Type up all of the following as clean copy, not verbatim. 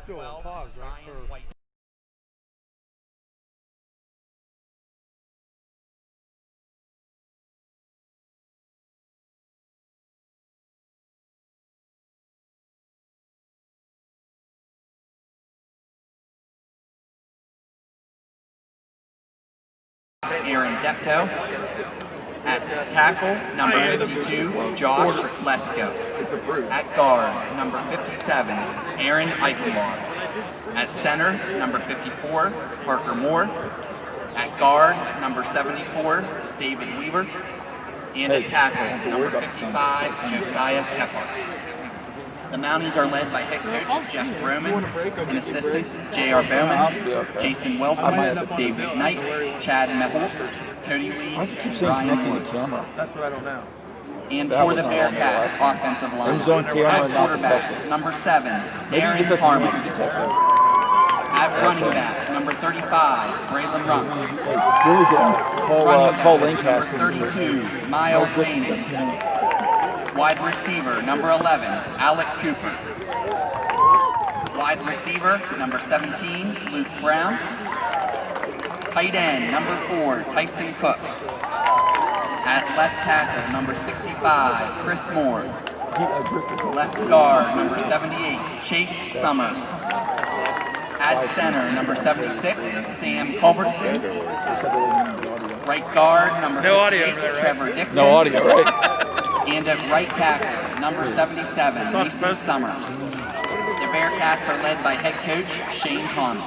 12, Ryan White. Aaron Depto. At tackle, number 52, Josh Lesko. At guard, number 57, Aaron Eichelbach. At center, number 54, Parker Moore. At guard, number 74, David Weaver. And at tackle, number 55, Josiah Kephart. The Mounties are led by head coach Jeff Roman and assistants J.R. Bowman, Jason Wilson, David Knight, Chad Meholt, Cody Lee, Ryan Wood. That's what I don't know. And for the Bearcats offensive line, at quarterback, number 7, Darren Harmon. At running back, number 35, Braylon Runk. Really good. Paul Lancaster. Number 32, Miles Manning. Wide receiver, number 11, Alec Cooper. Wide receiver, number 17, Luke Brown. Tight end, number 4, Tyson Cook. At left tackle, number 65, Chris Moore. Left guard, number 78, Chase Summers. At center, number 76, Sam Culbertson. Right guard, number 58, Trevor Dixon. No audio, right? And at right tackle, number 77, Mason Summers. The Bearcats are led by head coach Shane Thomas.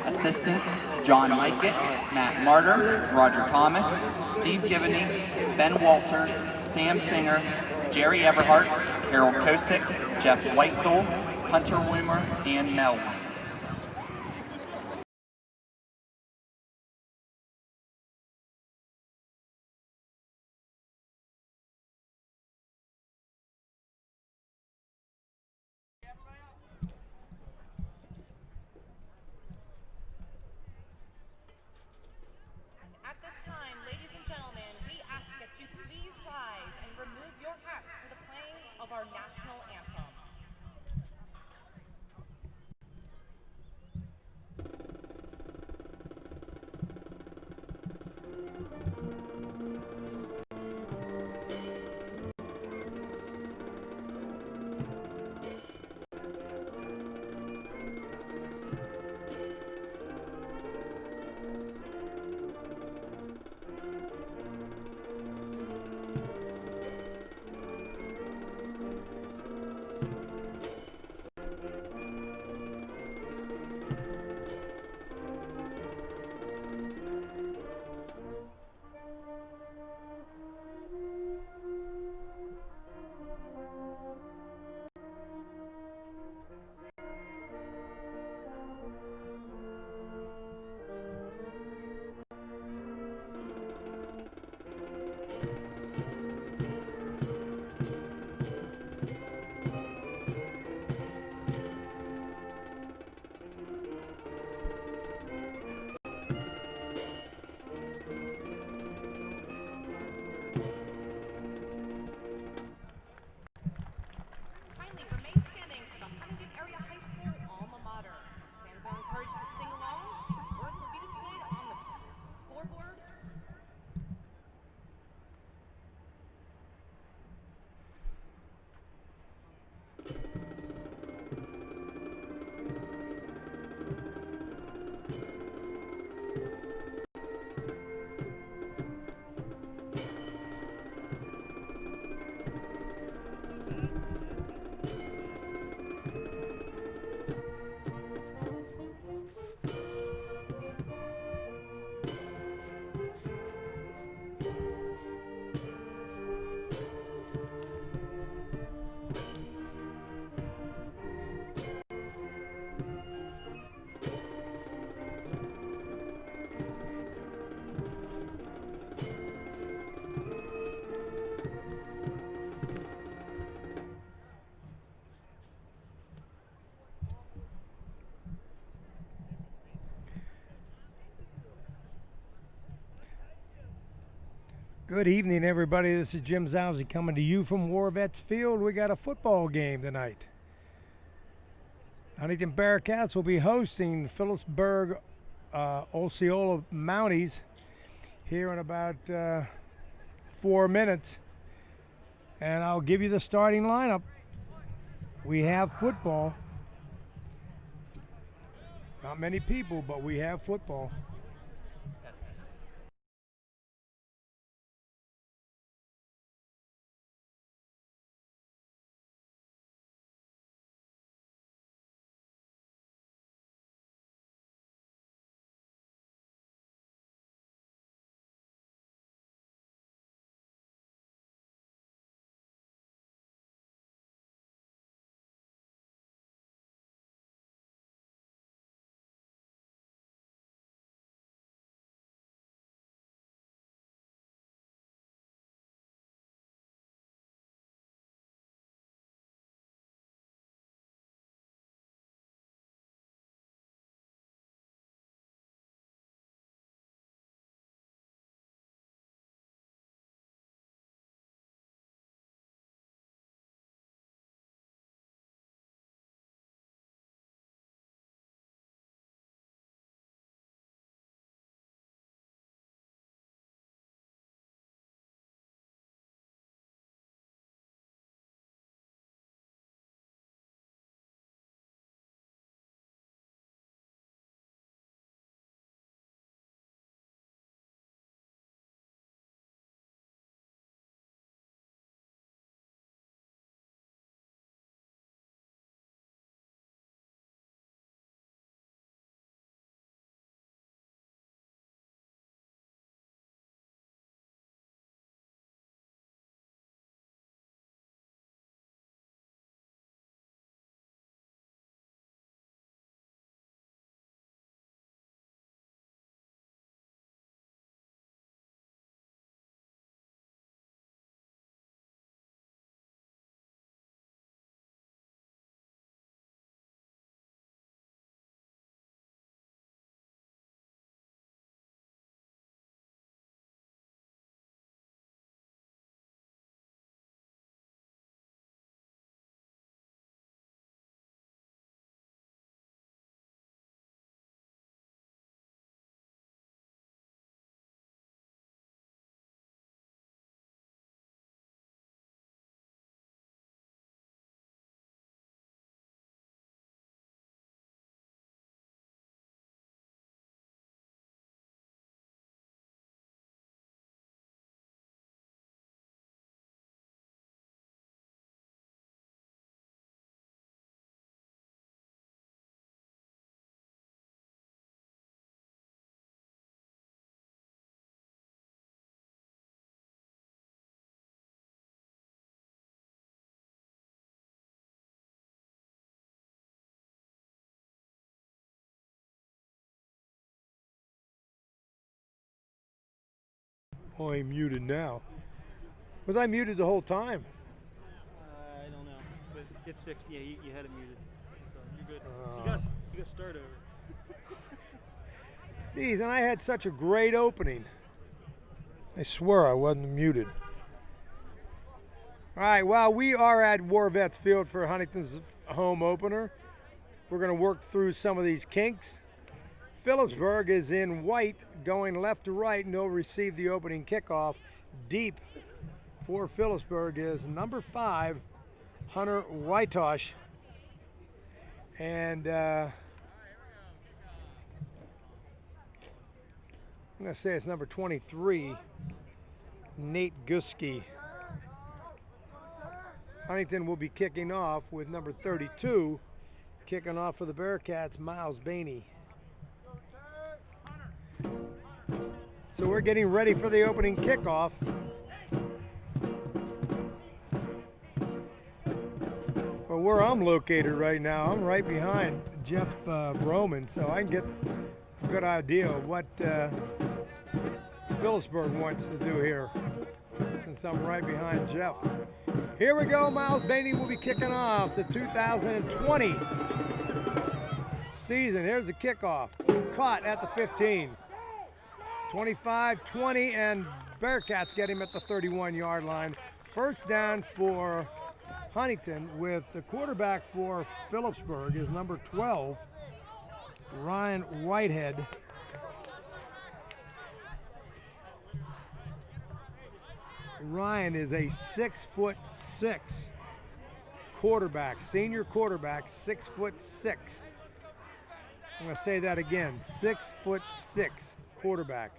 Assistants, John Mikett, Matt Martyr, Roger Thomas, Steve Givney, Ben Walters, Sam Singer, Jerry Everhart, Harold Kosick, Jeff Whitesell, Hunter Woomer, and Mel. At this time, ladies and gentlemen, we ask that you please rise and remove your hats for the playing of our national anthem. Kindly remain standing for the Huntingdon Area High School alma mater. Fans are encouraged to sing along. Words will be displayed on the scoreboard. Good evening, everybody. This is Jim Zowsey coming to you from War Vets Field. We got a football game tonight. Huntingdon Bearcats will be hosting Philipsburg-Osceola Mounties here in about 4 minutes. And I'll give you the starting lineup. We have football. Not many people, but we have football. Oh, I'm muted now. Was I muted the whole time? I don't know, but it's fixed. Yeah, you had it muted, so you're good. You got start over. Geez, and I had such a great opening. I swear I wasn't muted. All right, well, we are at War Vets Field for Huntington's home opener. We're going to work through some of these kinks. Philipsburg is in white, going left to right, and they'll receive the opening kickoff. Deep for Philipsburg is number 5, Hunter Whitosh. And I'm going to say it's number 23, Nate Guski. Huntington will be kicking off with number 32, kicking off for the Bearcats, Miles Bainey. So we're getting ready for the opening kickoff. Well, where I'm located right now, I'm right behind Jeff Broman, so I can get a good idea of what Philipsburg wants to do here, since I'm right behind Jeff. Here we go. Miles Bainey will be kicking off the 2020 season. Here's the kickoff. Caught at the 15. 25-20, and Bearcats get him at the 31-yard line. First down for Huntington with the quarterback for Philipsburg is number 12, Ryan Whitehead. Ryan is a 6'6" quarterback, senior quarterback, 6'6". I'm going to say that again, 6'6" quarterback.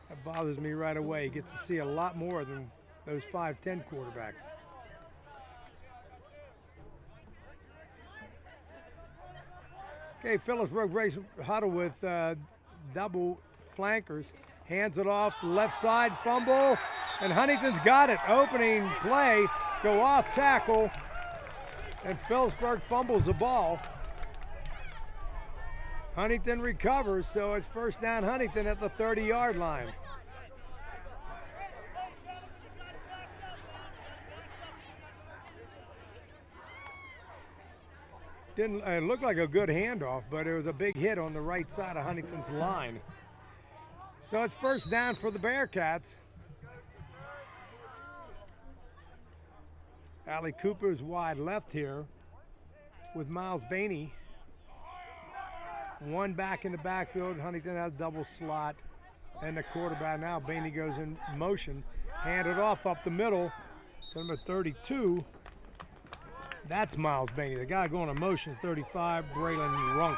That bothers me right away. You get to see a lot more than those 5'10" quarterbacks. Okay, Philipsburg breaks huddle with double flankers. Hands it off, left side, fumble, and Huntington's got it. Opening play, go off tackle, and Philipsburg fumbles the ball. Huntington recovers, so it's first down Huntington at the 30-yard line. It looked like a good handoff, but it was a big hit on the right side of Huntington's line. So it's first down for the Bearcats. Allie Cooper's wide left here with Miles Bainey. One back in the backfield. Huntington has double slot. And the quarterback now, Bainey goes in motion. Handed off up the middle. Number 32. That's Miles Bainey. The guy going in motion, 35, Braylon Runk.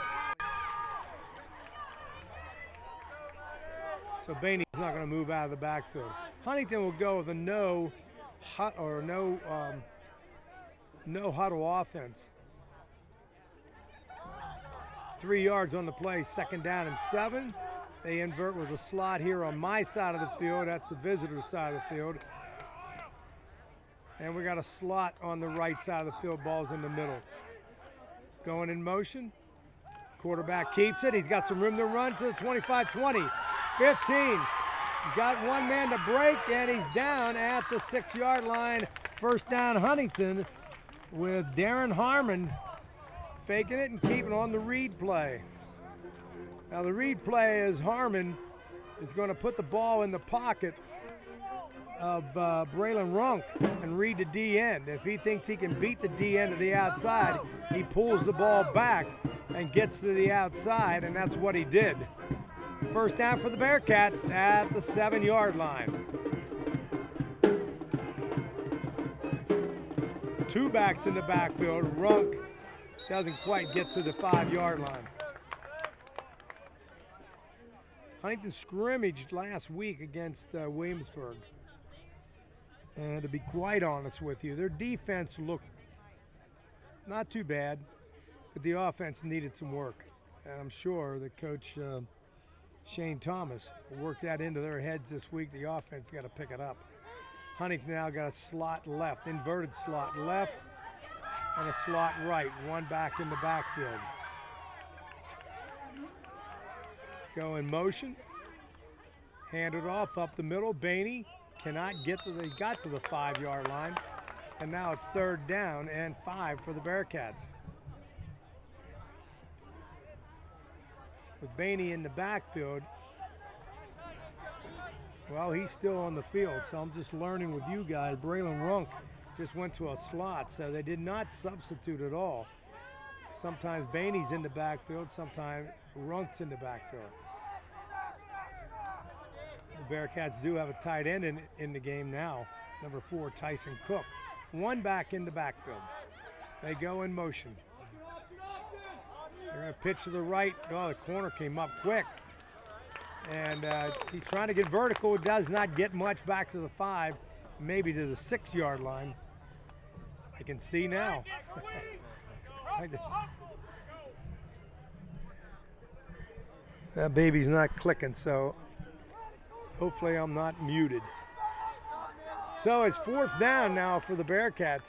So Bainey's not going to move out of the backfield. Huntington will go with a no huddle offense. 3 yards on the play, second down and 7. They invert with a slot here on my side of the field. That's the visitor side of the field. And we got a slot on the right side of the field. Ball's in the middle. Going in motion. Quarterback keeps it. He's got some room to run to the 25, 20, 15. He's got one man to break, and he's down at the 6-yard line. First down Huntington with Darren Harmon faking it and keeping on the read play. Now the read play is Harmon is going to put the ball in the pocket of Braylon Runk and read the D end. If he thinks he can beat the D end to the outside, he pulls the ball back and gets to the outside, and that's what he did. First down for the Bearcats at the 7-yard line. Two backs in the backfield. Runk doesn't quite get to the 5-yard line. Huntington scrimmaged last week against Williamsburg. And to be quite honest with you, their defense looked not too bad, but the offense needed some work. And I'm sure that Coach Shane Thomas will work that into their heads this week. The offense got to pick it up. Huntington now got a slot left, inverted slot left, and a slot right. One back in the backfield. Go in motion. Hand it off up the middle. Bainey cannot get to he got to the 5-yard line. And now it's third down and 5 for the Bearcats. With Bainey in the backfield, well, he's still on the field, so I'm just learning with you guys. Braylon Runk just went to a slot, so they did not substitute at all. Sometimes Bainey's in the backfield, sometimes Runk's in the backfield. The Bearcats do have a tight end in the game now, number 4, Tyson Cook. One back in the backfield. They go in motion. They're going to pitch to the right. Oh, the corner came up quick. And he's trying to get vertical. Does not get much back to the 5, maybe to the 6-yard line. I can see now. That baby's not clicking, so hopefully I'm not muted. So it's fourth down now for the Bearcats.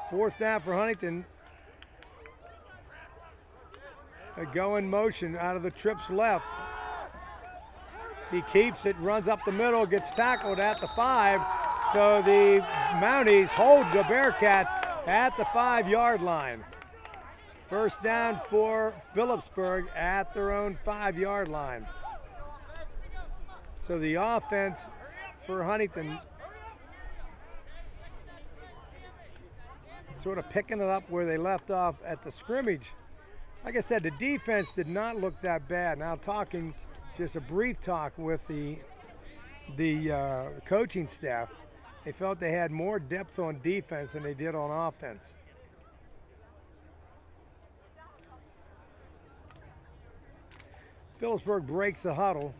Fourth down for Huntington. They go in motion out of the trips left. He keeps it, runs up the middle, gets tackled at the 5. So the Mounties hold the Bearcats at the 5-yard line. First down for Philipsburg at their own 5-yard line. So the offense for Huntington sort of picking it up where they left off at the scrimmage. Like I said, the defense did not look that bad. Now talking just a brief talk with the coaching staff, they felt they had more depth on defense than they did on offense. Philipsburg breaks the huddle.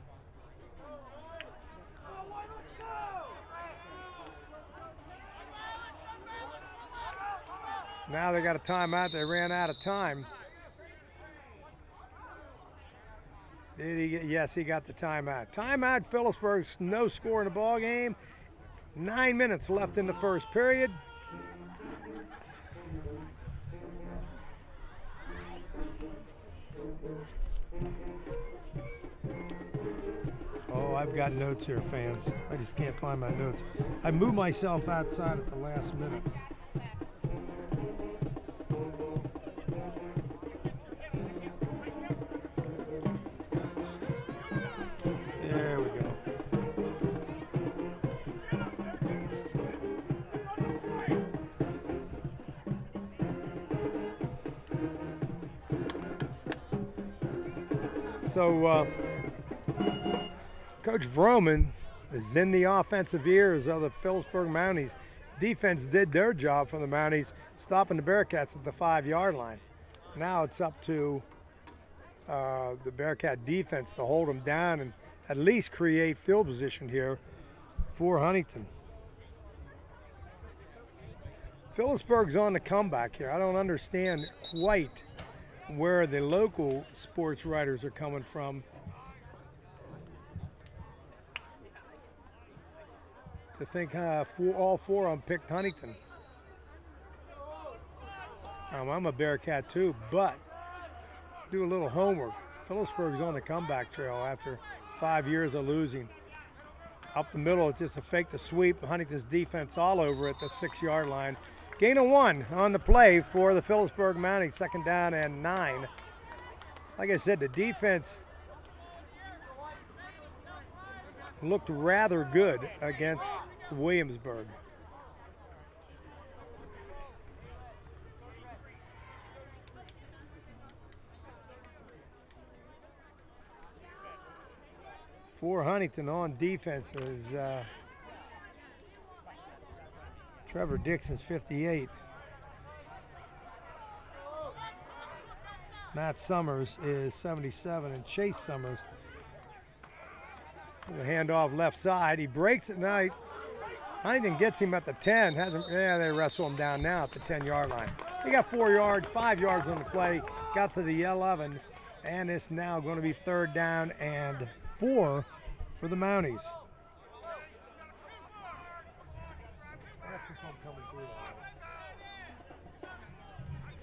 Now they got a timeout. They ran out of time. Did he get? Yes, he got the timeout. Timeout, Philipsburg. No score in the ball game. 9 minutes left in the first period. Oh, I've got notes here, fans. I just can't find my notes. I moved myself outside at the last minute. There we go. So, Coach Vroman is in the offensive ears of the Philipsburg Mounties. Defense did their job for the Mounties, stopping the Bearcats at the 5-yard line. Now it's up to the Bearcat defense to hold them down and at least create field position here for Huntington. Philipsburg's on the comeback here. I don't understand quite where the local sports writers are coming from to think all four of them picked Huntington. I'm a Bearcat too, but do a little homework. Philipsburg's on the comeback trail after 5 years of losing. Up the middle, it's just a fake to sweep. Huntington's defense all over at the 6-yard line. Gain of 1 on the play for the Philipsburg Mounties, 2nd down and 9. Like I said, the defense looked rather good against Williamsburg. For Huntington on defense is Trevor Dixon's 58. Matt Summers is 77, and Chase Summers. The handoff left side. He breaks it now. Huntington gets him at the 10. They wrestle him down now at the 10-yard line. He got 4 yards, 5 yards on the play. Got to the 11, and it's now going to be 3rd down and 4 for the Mounties.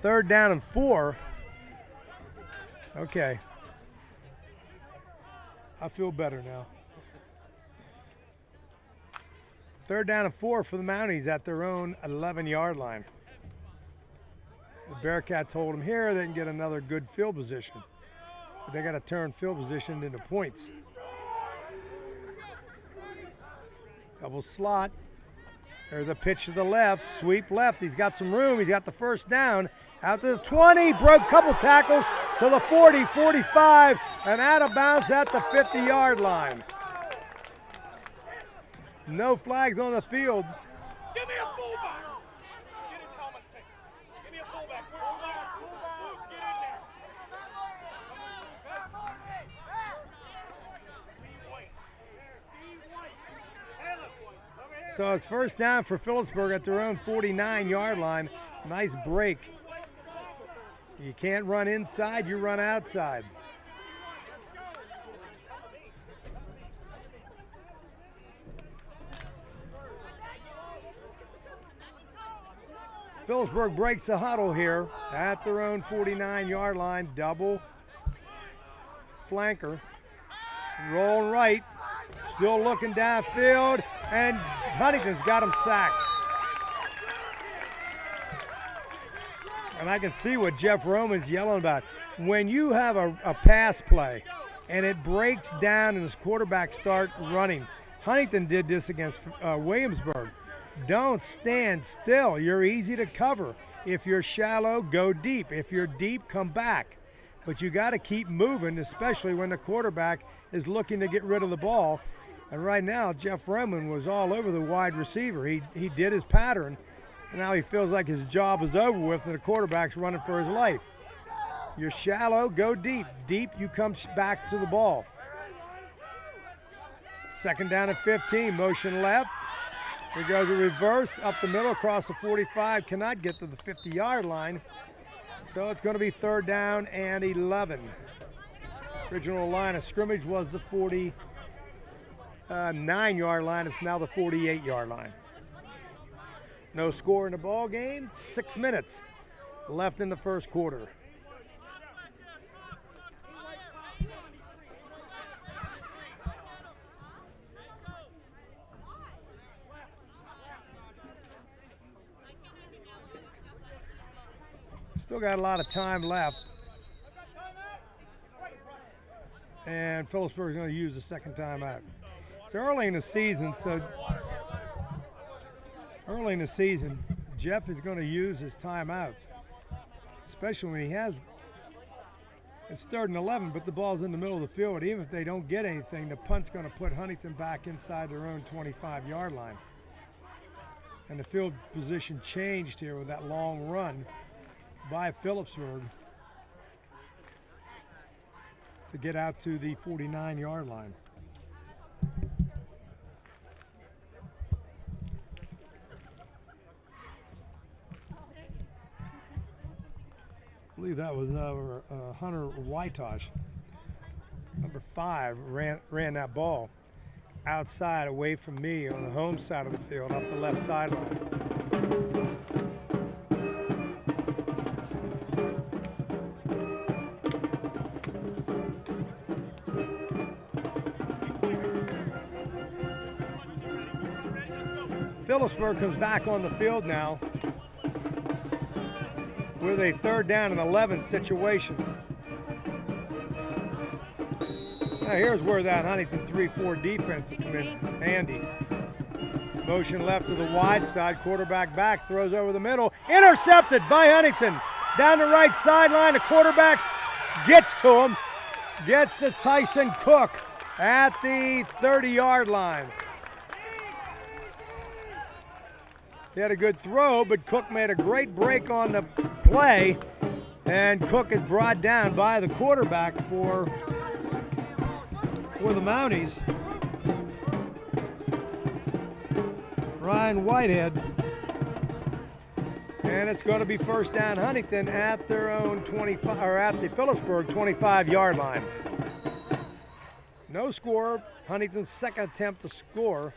3rd down and 4. Okay. I feel better now. 3rd down and 4 for the Mounties at their own 11-yard line. The Bearcats hold them here. They can get another good field position. But they got to turn field position into points. Double slot. There's a pitch to the left. Sweep left. He's got some room. He's got the 1st down. Out to the 20. Broke a couple tackles to the 40, 45, and out of bounds at the 50-yard line. No flags on the field. Give me a fullback. Get his helmet pick. Give me a fullback. Get in there. So it's 1st down for Philipsburg at their own 49-yard line. Nice break. You can't run inside, you run outside. Philipsburg breaks the huddle here at their own 49-yard line. Double flanker. Roll right. Still looking downfield, and Huntington's got him sacked. and I can see what Jeff Roman's yelling about. When you have a pass play and it breaks down and his quarterback starts running, Huntingdon did this against Williamsburg. Don't stand still. You're easy to cover. If you're shallow, go deep. If you're deep, come back. But you got to keep moving, especially when the quarterback is looking to get rid of the ball. And right now, Jeff Roman was all over the wide receiver. He did his pattern, and now he feels like his job is over with, and the quarterback's running for his life. You're shallow, go deep. Deep, you come back to the ball. Second down and 15, motion left. Here goes a reverse, up the middle, across the 45, cannot get to the 50-yard line. So it's going to be third down and 11. Original line of scrimmage was the 49-yard line. It's now the 48-yard line. No score in the ball game. 6 minutes left in the first quarter. Still got a lot of time left. And Philipsburg is going to use the second timeout. It's early in the season, so early in the season, Jeff is going to use his timeouts, especially when he has, it's third and 11, but the ball's in the middle of the field. Even if they don't get anything, the punt's going to put Huntingdon back inside their own 25-yard line. And the field position changed here with that long run by Philipsburg to get out to the 49-yard line. I believe that was Hunter Whitosh. Number 5 ran that ball outside away from me on the home side of the field up the left sideline. Philipsburg comes back on the field now with a third down and 11 situation. Now here's where that Huntingdon 3-4 defense has come in handy. Motion left to the wide side, quarterback back, throws over the middle, intercepted by Huntingdon. Down the right sideline, the quarterback gets to him, gets to Tyson Cook at the 30-yard line. He had a good throw, but Cook made a great break on the play, and Cook is brought down by the quarterback for the Mounties, Ryan Whitehead. And it's going to be first down Huntingdon at their own 25, or at the Philipsburg 25-yard line. No score. Huntington's second attempt to score.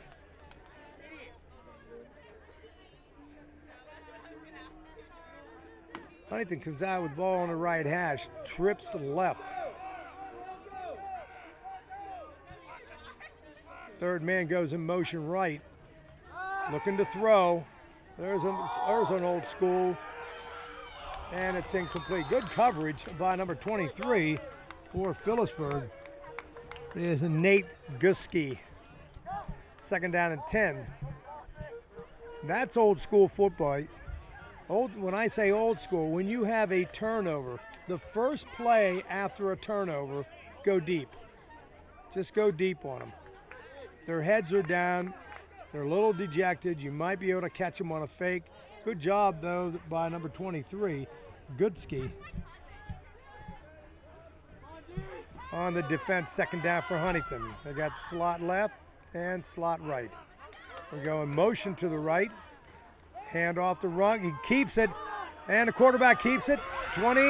Huntingdon comes out with ball on the right hash, trips to the left. Third man goes in motion right, looking to throw. There's an old school, and it's incomplete. Good coverage by number 23 for Philipsburg. There's Nate Guski. Second down and 10. That's old school football. When I say old school, when you have a turnover, the first play after a turnover, go deep. Just go deep on them. Their heads are down. They're a little dejected. You might be able to catch them on a fake. Good job, though, by number 23, Goodski. On the defense, second down for Huntingdon. They got slot left and slot right. We're going motion to the right. Hand off the run. He keeps it, and the quarterback keeps it. 20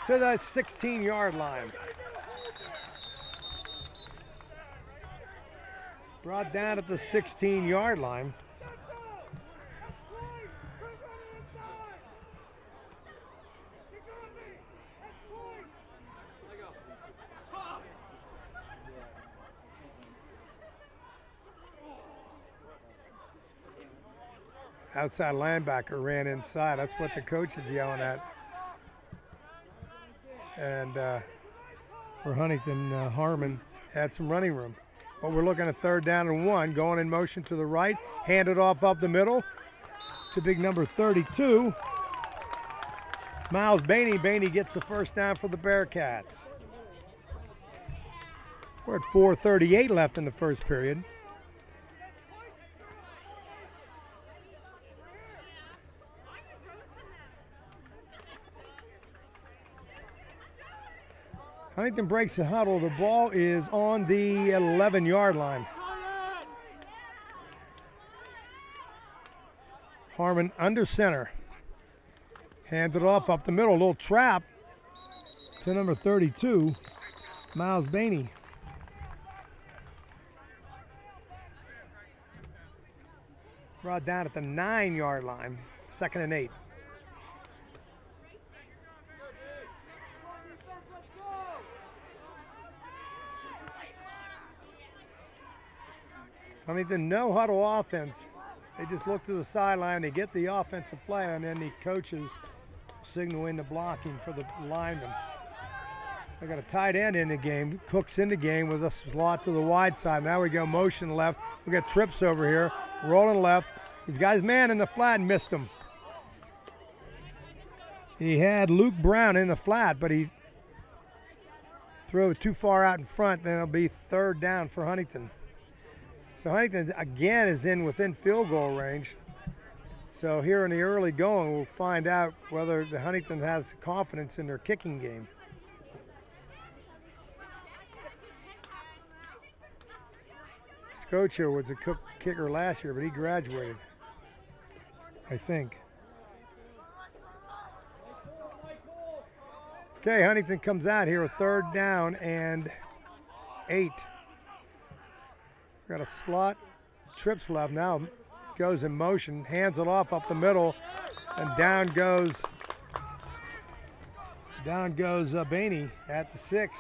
to the 16-yard line. Brought down at the 16-yard line. outside linebacker ran inside. That's what the coach is yelling at. And for Huntington, Harmon had some running room. But we're looking at 3rd down and 1. Going in motion to the right. Handed off up the middle to big number 32. Miles Bainey. Bainey gets the first down for the Bearcats. We're at 4:38 left in the first period. Huntington breaks the huddle. The ball is on the 11-yard line. Harmon under center. Hands it off up the middle. A little trap to number 32, Miles Bainey. Brought down at the 9-yard line. 2nd and 8. Huntington, no huddle offense. They just look to the sideline, they get the offensive play, and then the coaches signaling the blocking for the linemen. They got a tight end in the game. Cook's in the game with a slot to the wide side. Now we go motion left. We got trips over here. Rolling left. He's got his man in the flat and missed him. He had Luke Brown in the flat, but he threw it too far out in front. Then it'll be 3rd down for Huntington. So Huntington again is in within field goal range. So here in the early going, we'll find out whether the Huntington has confidence in their kicking game. This coach here was a kicker last year, but he graduated, I think. Okay, Huntington comes out here with 3rd down and 8. Got a slot, trips left now, goes in motion, hands it off up the middle, and down goes Bainey at the 6.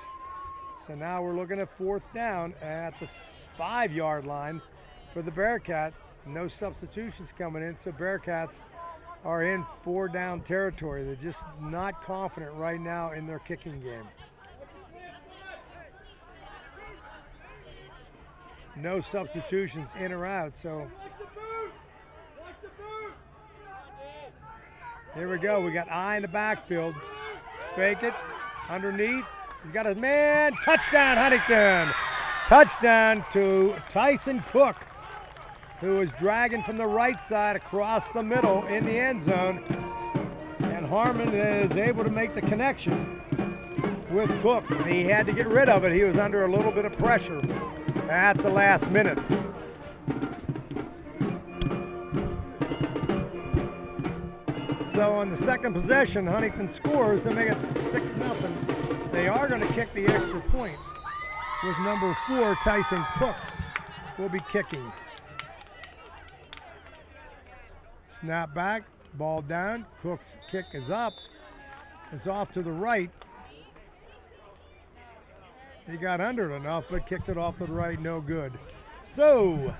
So now we're looking at 4th down at the 5-yard line for the Bearcats. No substitutions coming in, so Bearcats are in 4-down territory. They're just not confident right now in their kicking game. No substitutions in or out, so here we go. We got I in the backfield. Fake it. Underneath. He's got his man. Touchdown, Huntington. Touchdown to Tyson Cook, who is dragging from the right side across the middle in the end zone. And Harmon is able to make the connection with Cook. He had to get rid of it. He was under a little bit of pressure at the last minute. So on the second possession, Huntington scores to make it 6-0. They are going to kick the extra point with number 4, Tyson Cook, will be kicking. Snap back, ball down. Cook's kick is up. It's off to the right. He got under it enough, but kicked it off to the right, no good. So,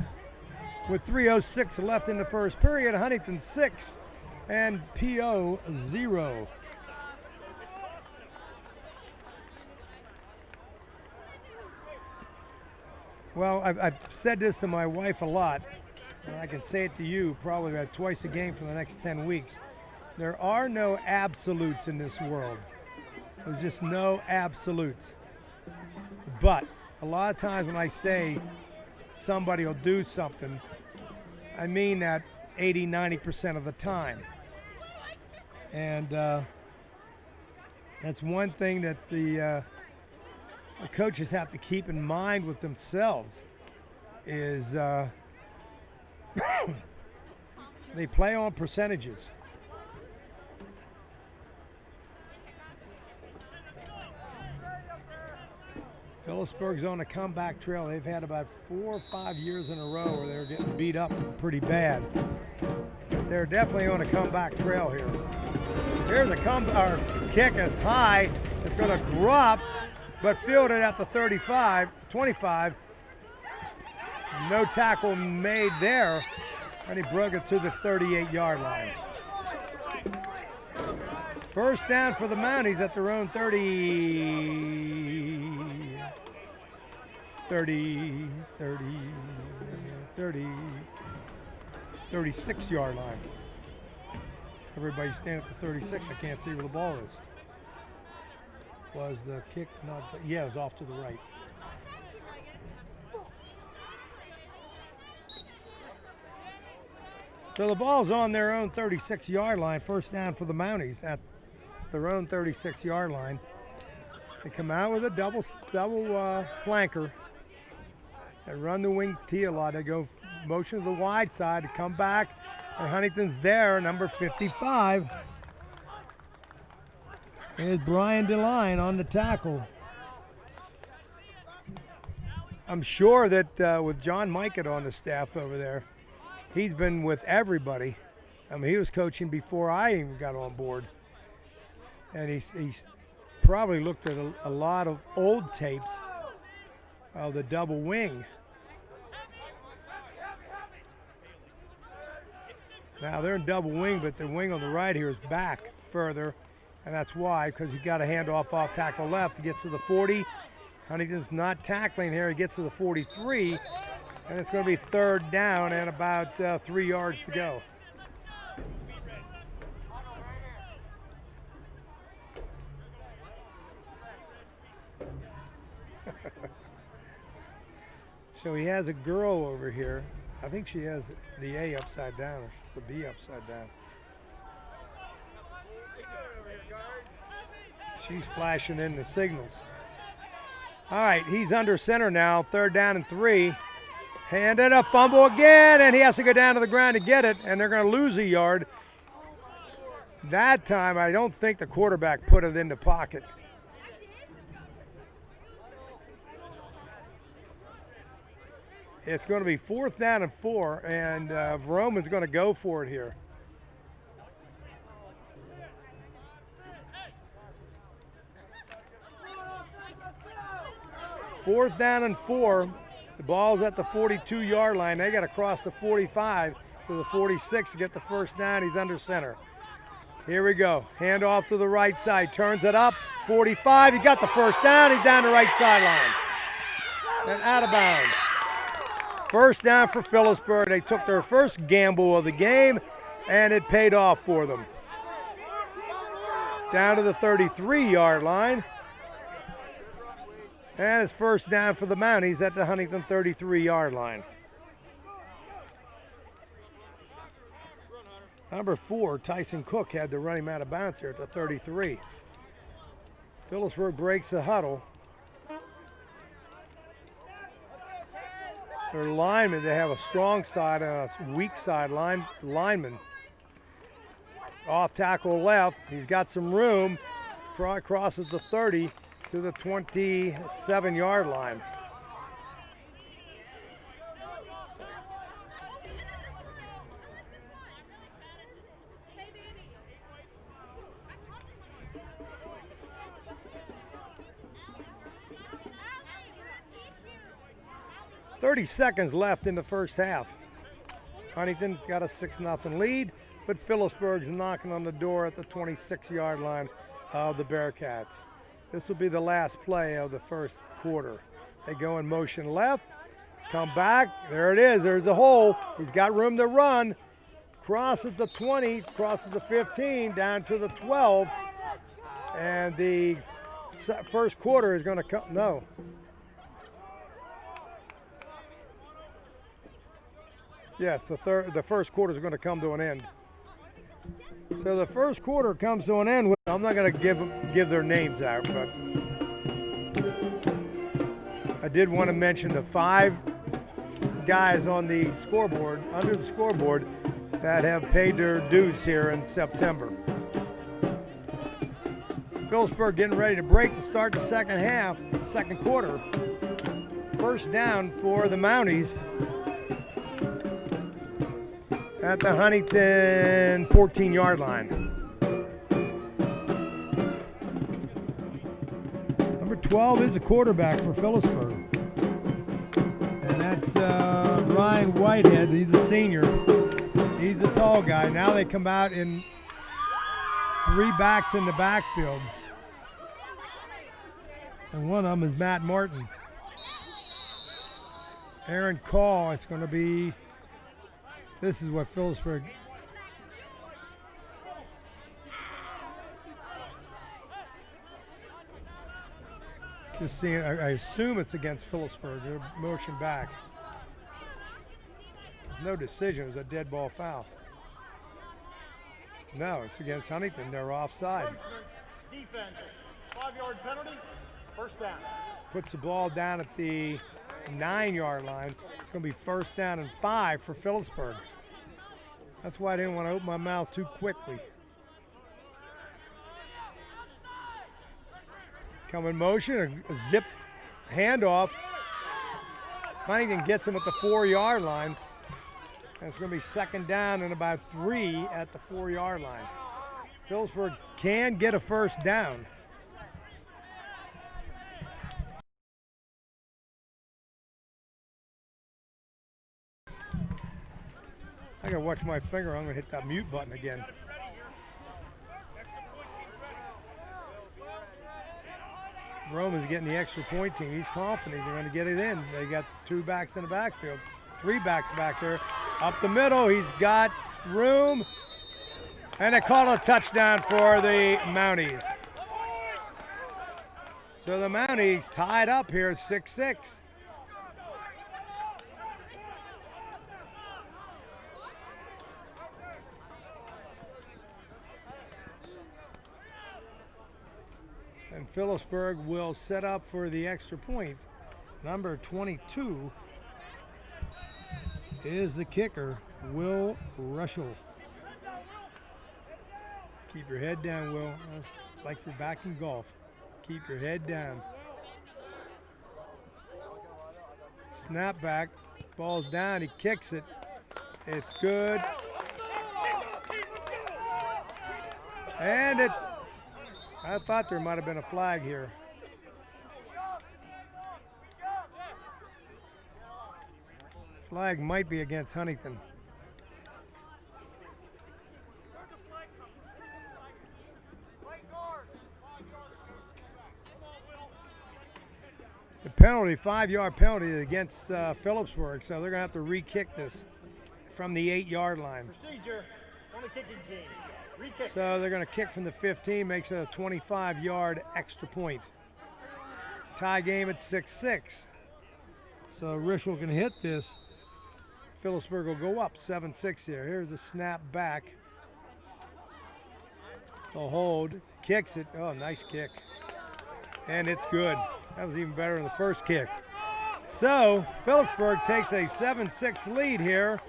with 3:06 left in the first period, Huntington 6 and PO 0. Well, I've said this to my wife a lot, and I can say it to you probably about twice a game for the next 10 weeks. There are no absolutes in this world. There's just no absolutes. But a lot of times when I say somebody will do something, I mean that 80-90% of the time. And that's one thing that the coaches have to keep in mind with themselves is they play on percentages. Philipsburg's on a comeback trail. They've had about 4 or 5 years in a row where they're getting beat up pretty bad. They're definitely on a comeback trail here. Here's a kick is high. It's going to drop, but fielded at the 25. No tackle made there. And he broke it to the 38-yard line. First down for the Mounties at their own 36-yard line. Everybody stand at the 36. I can't see where the ball is. Was the kick not? Yeah, it was off to the right. So the ball's on their own 36-yard line. First down for the Mounties at their own 36-yard line. They come out with a double flanker. They run the wing tee a lot. They go motion to the wide side to come back. And Huntington's there, number 55. Here's Brian DeLine on the tackle. I'm sure that with John Mikett on the staff over there, he's been with everybody. I mean, he was coaching before I even got on board. And he's probably looked at a lot of old tapes of the double wing. Now they're in double wing, but the wing on the right here is back further, and that's why, because you got a handoff off tackle left to get to the 40. Huntington's not tackling here. He gets to the 43, and it's going to be third down and about 3 yards to go. So he has a girl over here. I think she has the A upside down or the B upside down. She's flashing in the signals. All right, he's under center now, third down and 3. Handed a fumble again, and he has to go down to the ground to get it, and they're going to lose a yard. That time, I don't think the quarterback put it in the pocket. It's going to be fourth down and 4, and Vroman's going to go for it here. Fourth down and 4. The ball's at the 42-yard line. They got to cross the 45 to the 46 to get the first down. He's under center. Here we go. Hand off to the right side. Turns it up. 45. He got the first down. He's down the right sideline. And out of bounds. First down for Philipsburg. They took their first gamble of the game, and it paid off for them. Down to the 33-yard line. And it's first down for the Mounties at the Huntington 33-yard line. Number 4, Tyson Cook, had to run him out of bounds here at the 33. Philipsburg breaks the huddle. Their linemen, they have a strong side and a weak side lineman. Off tackle left. He's got some room. Crosses the 30 to the 27-yard line. .30 seconds left in the first half. Huntington's got a 6-0 lead, but Philipsburg's knocking on the door at the 26-yard line of the Bearcats. This will be the last play of the first quarter. They go in motion left, come back. There it is. There's a hole. He's got room to run. Crosses the 20, crosses the 15, down to the 12. And the first quarter is going to come. No. Yes, the first quarter is going to come to an end. So the first quarter comes to an end. I'm not going to give their names out, but I did want to mention the 5 guys on the scoreboard, under the scoreboard, that have paid their dues here in September. Philipsburg getting ready to break to start the second half, second quarter. First down for the Mounties at the Huntington 14-yard line. Number 12 is the quarterback for Philipsburg. And that's Ryan Whitehead. He's a senior. the tall guy. Now they come out in 3 backs in the backfield. And one of them is Matt Martin. Aaron Call, it's going to be, this is what Philipsburg, just seeing, I assume it's against Philipsburg. They're motion back. No decision. It was a dead ball foul. No, it's against Huntingdon. They're offside. Defense. 5-yard penalty. First down. Puts the ball down at the 9-yard line. It's going to be first down and 5 for Philipsburg. That's why I didn't want to open my mouth too quickly. Come in motion, a zip handoff. Huntingdon gets him at the 4-yard line. And it's going to be second down and about 3 at the 4-yard line. Philipsburg can get a first down. I gotta watch my finger. I'm gonna hit that mute button again. Roman's getting the extra point team. He's confident they're gonna get it in. They got 2 backs in the backfield, 3 backs back there. Up the middle, he's got room. And they call a touchdown for the Mounties. So the Mounties tied up here at 6-6. And Philipsburg will set up for the extra point. Number 22 is the kicker, Will Rushell. Keep your head down, Will. It's like you're back in golf. Keep your head down. Snap back. Ball's down. He kicks it. It's good. And it. I thought there might have been a flag here. Flag might be against Huntingdon. The penalty, 5-yard penalty against Philipsburg, so they're going to have to re-kick this from the 8-yard line. Procedure on the kicking team. Re-kick. So they're going to kick from the 15, makes it a 25-yard extra point. Tie game at 6-6. So Rushell can hit this. Philipsburg will go up 7-6 here. Here's the snap back. The hold, kicks it. Oh, nice kick. And it's good. That was even better than the first kick. So Philipsburg takes a 7-6 lead here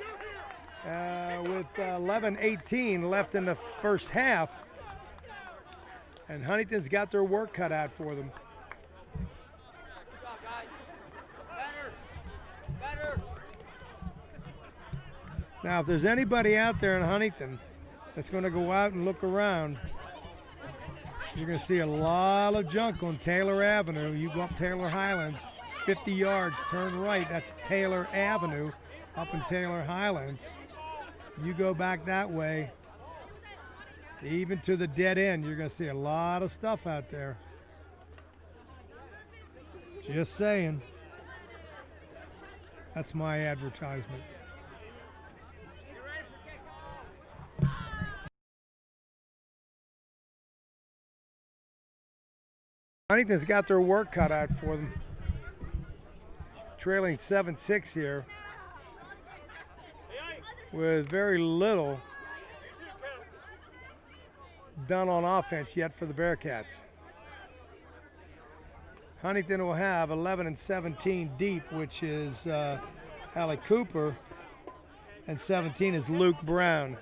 with 11:18 left in the first half. And Huntington's got their work cut out for them. Now, if there's anybody out there in Huntington that's going to go out and look around, you're going to see a lot of junk on Taylor Avenue. You go up Taylor Highlands, 50 yards, turn right. That's Taylor Avenue up in Taylor Highlands. You go back that way, even to the dead end, you're going to see a lot of stuff out there. Just saying. That's my advertisement. Huntington's got their work cut out for them. Trailing 7-6 here with very little done on offense yet for the Bearcats. Huntington will have 11 and 17 deep, which is Allie Cooper, and 17 is Luke Brown.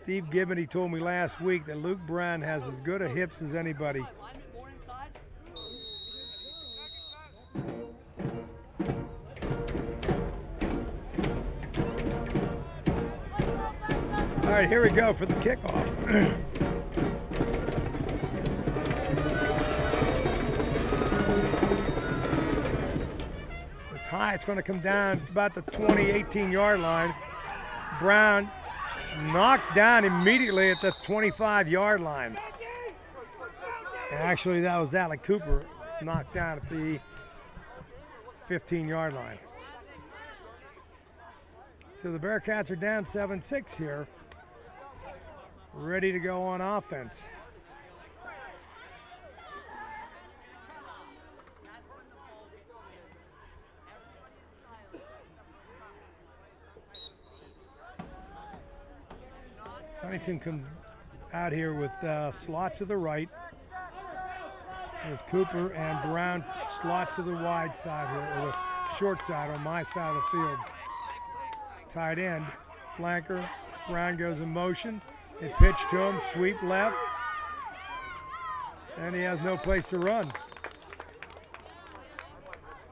Steve Gibbon, told me last week that Luke Brown has as good a hips as anybody. All right, here we go for the kickoff. It's high. It's going to come down about the 20, 18-yard line. Brown knocked down immediately at the 25-yard line. Actually, that was Alec Cooper knocked down at the 15-yard line. So the Bearcats are down 7-6 here, ready to go on offense. Huntington comes out here with slot to the right, with Cooper and Brown slot to the wide side here, or the short side on my side of the field. Tight end, flanker, Brown goes in motion. It pitched to him, sweep left, and he has no place to run.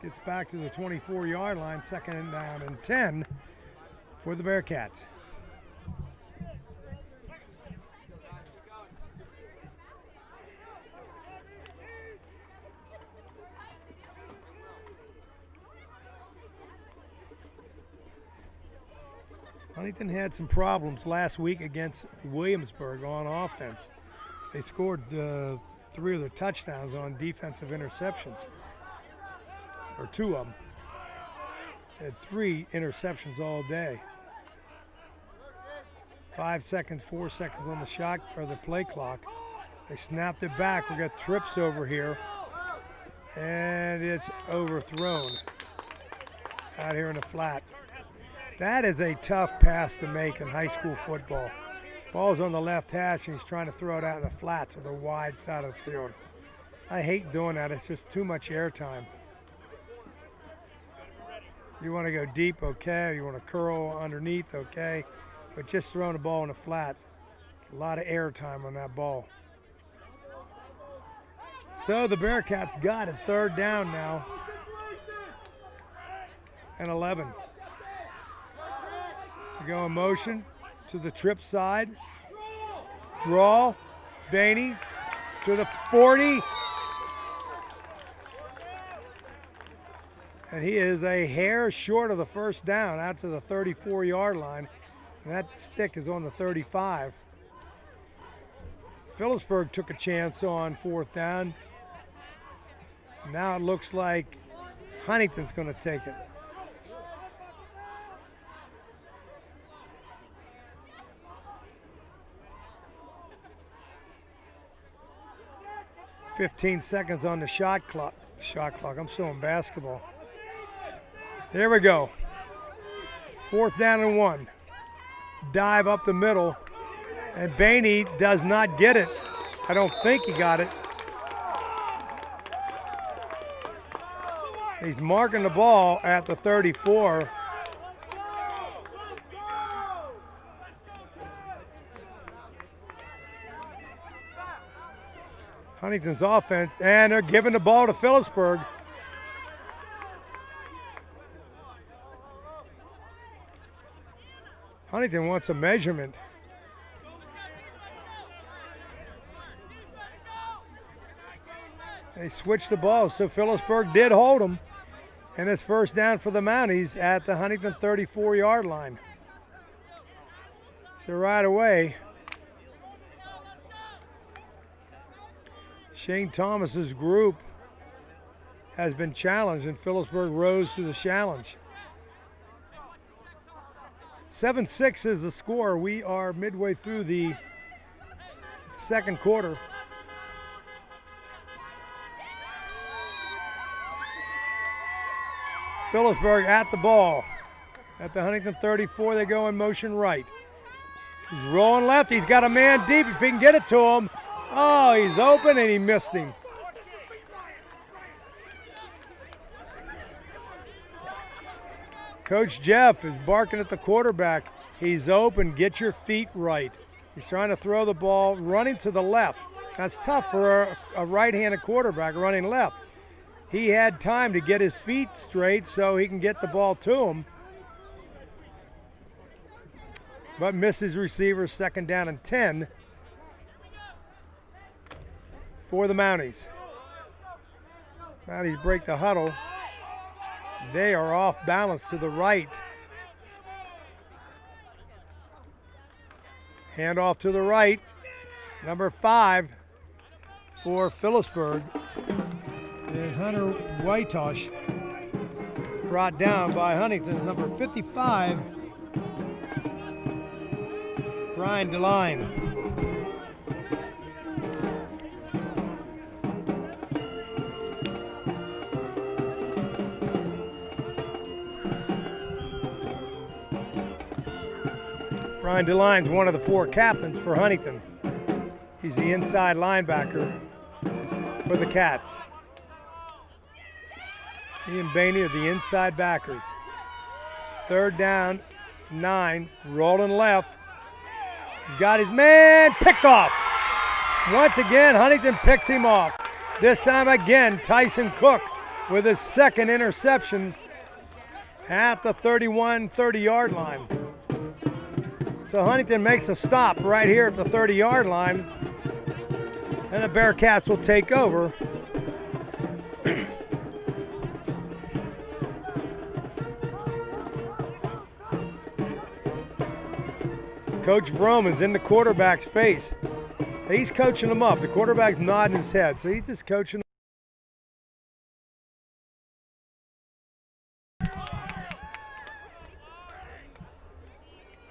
Gets back to the 24-yard line, second and down and 10 for the Bearcats. Huntington had some problems last week against Williamsburg on offense. They scored 3 of their touchdowns on defensive interceptions, or 2 of them. They had 3 interceptions all day. 5 seconds, 4 seconds on the shot or the play clock. They snapped it back. We got trips over here, and it's overthrown out here in the flat. That is a tough pass to make in high school football. Ball's on the left hash, and he's trying to throw it out in the flat to the wide side of the field. I hate doing that. It's just too much air time. You want to go deep, okay. You want to curl underneath, okay. But just throwing the ball in the flat, a lot of air time on that ball. So the Bearcats got it. Third down now. And 11. We go in motion to the trip side. Draw. Bainey to the 40. And he is a hair short of the first down out to the 34-yard line. And that stick is on the 35. Philipsburg took a chance on 4th down. Now it looks like Huntington's going to take it. "15 seconds on the shot clock. I'm still in basketball. There we go. 4th down and 1. Dive up the middle, and Bainey does not get it. I don't think he got it. He's marking the ball at the 34. Huntington's offense, and they're giving the ball to Philipsburg. Huntington wants a measurement. They switched the ball, so Philipsburg did hold them. And it's first down for the Mounties at the Huntington 34-yard line. So right away, Shane Thomas's group has been challenged, and Philipsburg rose to the challenge. 7-6 is the score. We are midway through the second quarter. Philipsburg at the ball. At the Huntington 34, they go in motion right. He's rolling left. He's got a man deep if he can get it to him. Oh, he's open and he missed him. Coach Jeff is barking at the quarterback. He's open. Get your feet right. He's trying to throw the ball, running to the left. That's tough for a right-handed quarterback running left. He had time to get his feet straight so he can get the ball to him. But misses receiver, second down and 10 for the Mounties. Mounties break the huddle. They are off balance to the right. Hand off to the right. Number 5 for Philipsburg is Hunter Whitosh. Brought down by Huntington's number 55, Brian DeLine. Brian DeLine's one of the 4 captains for Huntington. He's the inside linebacker for the Cats. He and Bainey are the inside backers. 3rd down, 9, rolling left. He's got his man picked off. Once again, Huntington picks him off. This time again, Tyson Cook with his 2nd interception at the 30-yard line. So Huntington makes a stop right here at the 30-yard line, and the Bearcats will take over. Coach Vroman's in the quarterback's face. He's coaching him up. The quarterback's nodding his head, so he's just coaching him.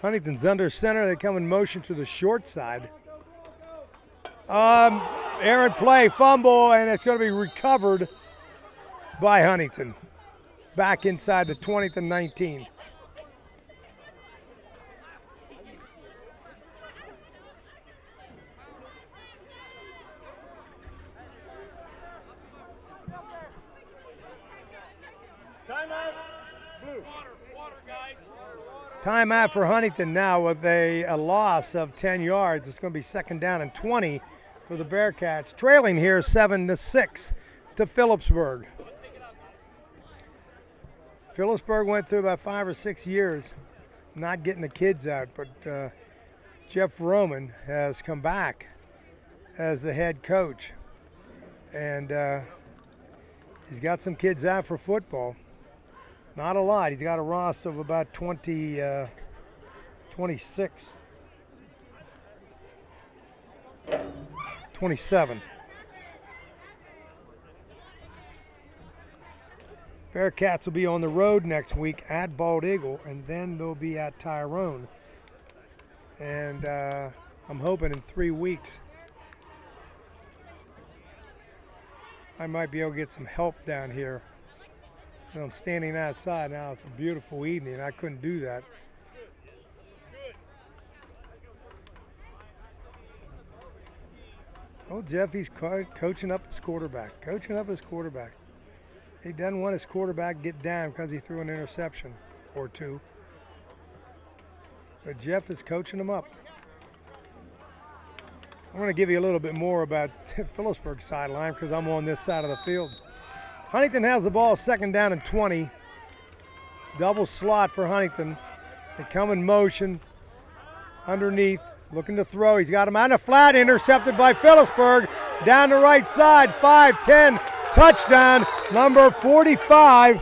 Huntington's under center. They come in motion to the short side. Errant play, fumble, and it's going to be recovered by Huntington. Back inside the 20 to 19. Timeout for Huntington now with a loss of 10 yards. It's going to be 2nd down and 20 for the Bearcats, trailing here 7-6 to Philipsburg. Philipsburg went through about 5 or 6 years not getting the kids out, but Jeff Roman has come back as the head coach, and he's got some kids out for football. Not a lot. He's got a roster of about 26. 27. Bearcats will be on the road next week at Bald Eagle, and then they'll be at Tyrone. And I'm hoping in 3 weeks I might be able to get some help down here. So I'm standing outside now. It's a beautiful evening. I couldn't do that. Oh, Jeff, he's coaching up his quarterback. He doesn't want his quarterback to get down because he threw an interception or 2. But Jeff is coaching him up. I want to give you a little bit more about Philipsburg's sideline because I'm on this side of the field. Huntington has the ball 2nd down and 20. Double slot for Huntington. They come in motion underneath, looking to throw. He's got him out in a flat, intercepted by Philipsburg. Down the right side, 5-10, touchdown, number 45.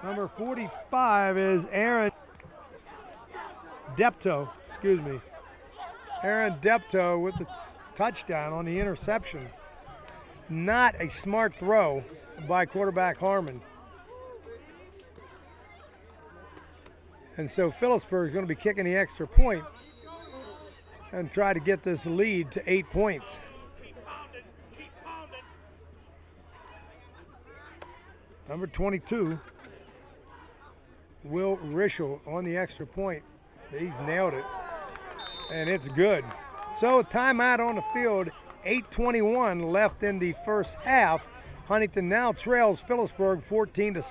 Number 45 is Aaron Depto, Aaron Depto with the touchdown on the interception. Not a smart throw by quarterback Harmon. And so Philipsburg is going to be kicking the extra point and try to get this lead to 8 points. Number 22, Will Rischel on the extra point. He's nailed it, and it's good. So timeout on the field, 8:21 left in the first half. Huntington now trails Philipsburg 14-6.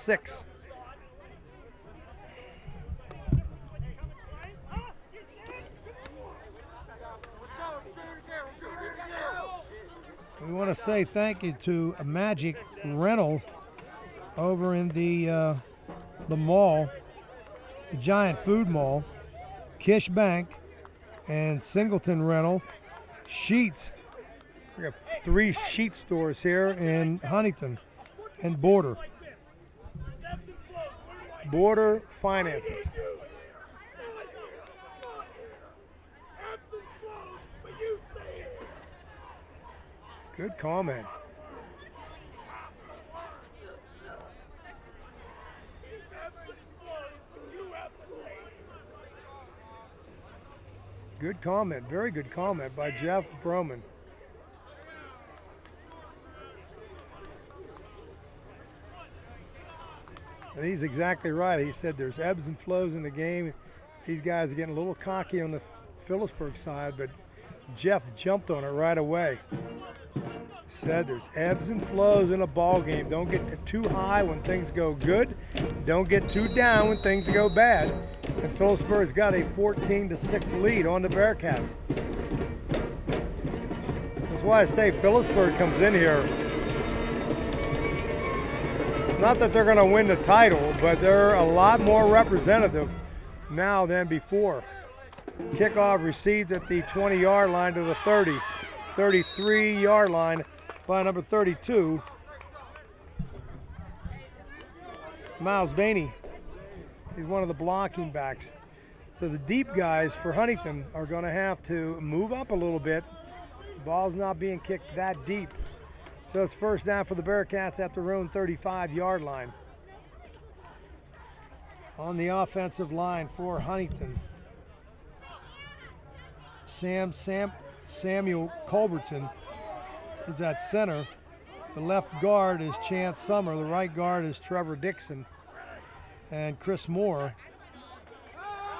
We want to say thank you to Magic Rental over in the mall, the Giant Food Mall, Kish Bank, and Singleton Rental, Sheets. We got 3 sheet stores here in Huntington and Border. Border Finances. Good comment. Good comment. Very good comment by Jeff Broman. And he's exactly right. He said there's ebbs and flows in the game. These guys are getting a little cocky on the Philipsburg side, but Jeff jumped on it right away. Said there's ebbs and flows in a ball game. Don't get too high when things go good. Don't get too down when things go bad. And Philipsburg's got a 14-6 lead on the Bearcats. That's why I say Philipsburg comes in here. Not that they're going to win the title, but they're a lot more representative now than before. Kickoff received at the 20-yard line to the 30, 33-yard line by number 32, Miles Bainey. He's one of the blocking backs. So the deep guys for Huntington are going to have to move up a little bit. The ball's not being kicked that deep. So it's first down for the Bearcats at their own 35-yard line. On the offensive line for Huntington, Samuel Culbertson is at center. The left guard is Chance Summer. The right guard is Trevor Dixon. And Chris Moore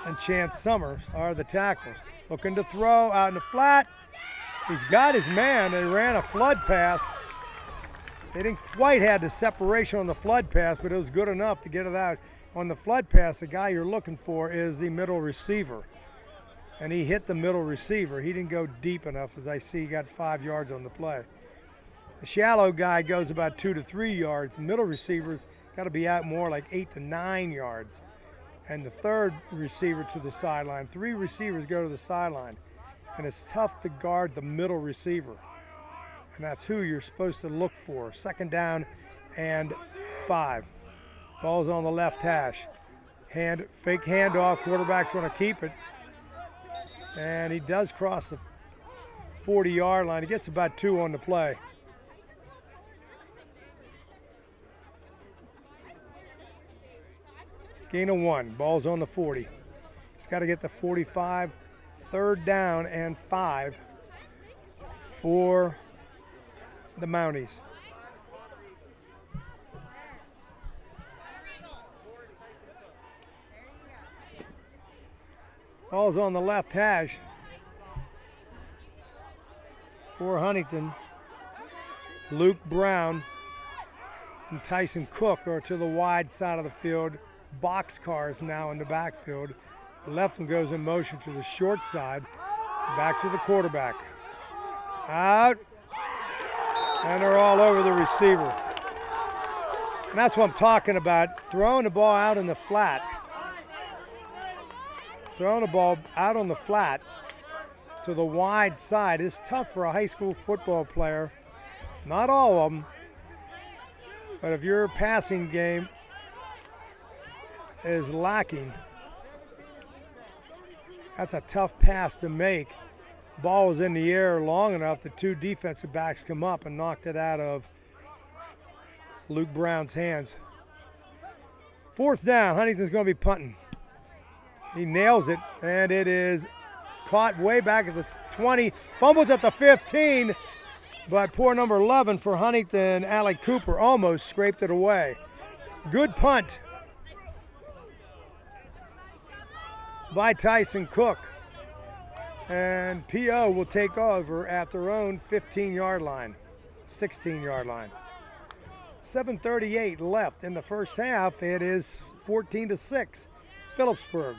and Chance Summer are the tackles. Looking to throw out in the flat. He's got his man. They ran a flood pass. They didn't quite have the separation on the flood pass, but it was good enough to get it out. On the flood pass, the guy you're looking for is the middle receiver. And he hit the middle receiver. He didn't go deep enough, as I see he got 5 yards on the play. The shallow guy goes about 2 to 3 yards. The middle receiver's got to be out more like 8 to 9 yards. And the third receiver to the sideline. 3 receivers go to the sideline. And it's tough to guard the middle receiver. And that's who you're supposed to look for. Second down and 5. Ball's on the left hash. Fake handoff. Quarterback's going to keep it. And he does cross the 40-yard line. He gets about 2 on the play. Gain of 1. Ball's on the 40. He's got to get the 45. Third down and 5 for the Mounties. Ball's on the left hash for Huntington. Luke Brown and Tyson Cook are to the wide side of the field. Boxcars now in the backfield. The left one goes in motion to the short side. Back to the quarterback. Out. And they're all over the receiver. And that's what I'm talking about. Throwing the ball out in the flat. Throwing the ball out on the flat to the wide side is tough for a high school football player. Not all of them. But if your passing game is lacking, that's a tough pass to make. Ball was in the air long enough that 2 defensive backs come up and knocked it out of Luke Brown's hands. Fourth down. Huntington's going to be punting. He nails it, and it is caught way back at the 20. Fumbles at the 15, but poor number 11 for Huntington, Alec Cooper, almost scraped it away. Good punt by Tyson Cook. And P.O. will take over at their own 15-yard line, 16-yard line. 7:38 left in the first half. It is 14-6, Philipsburg.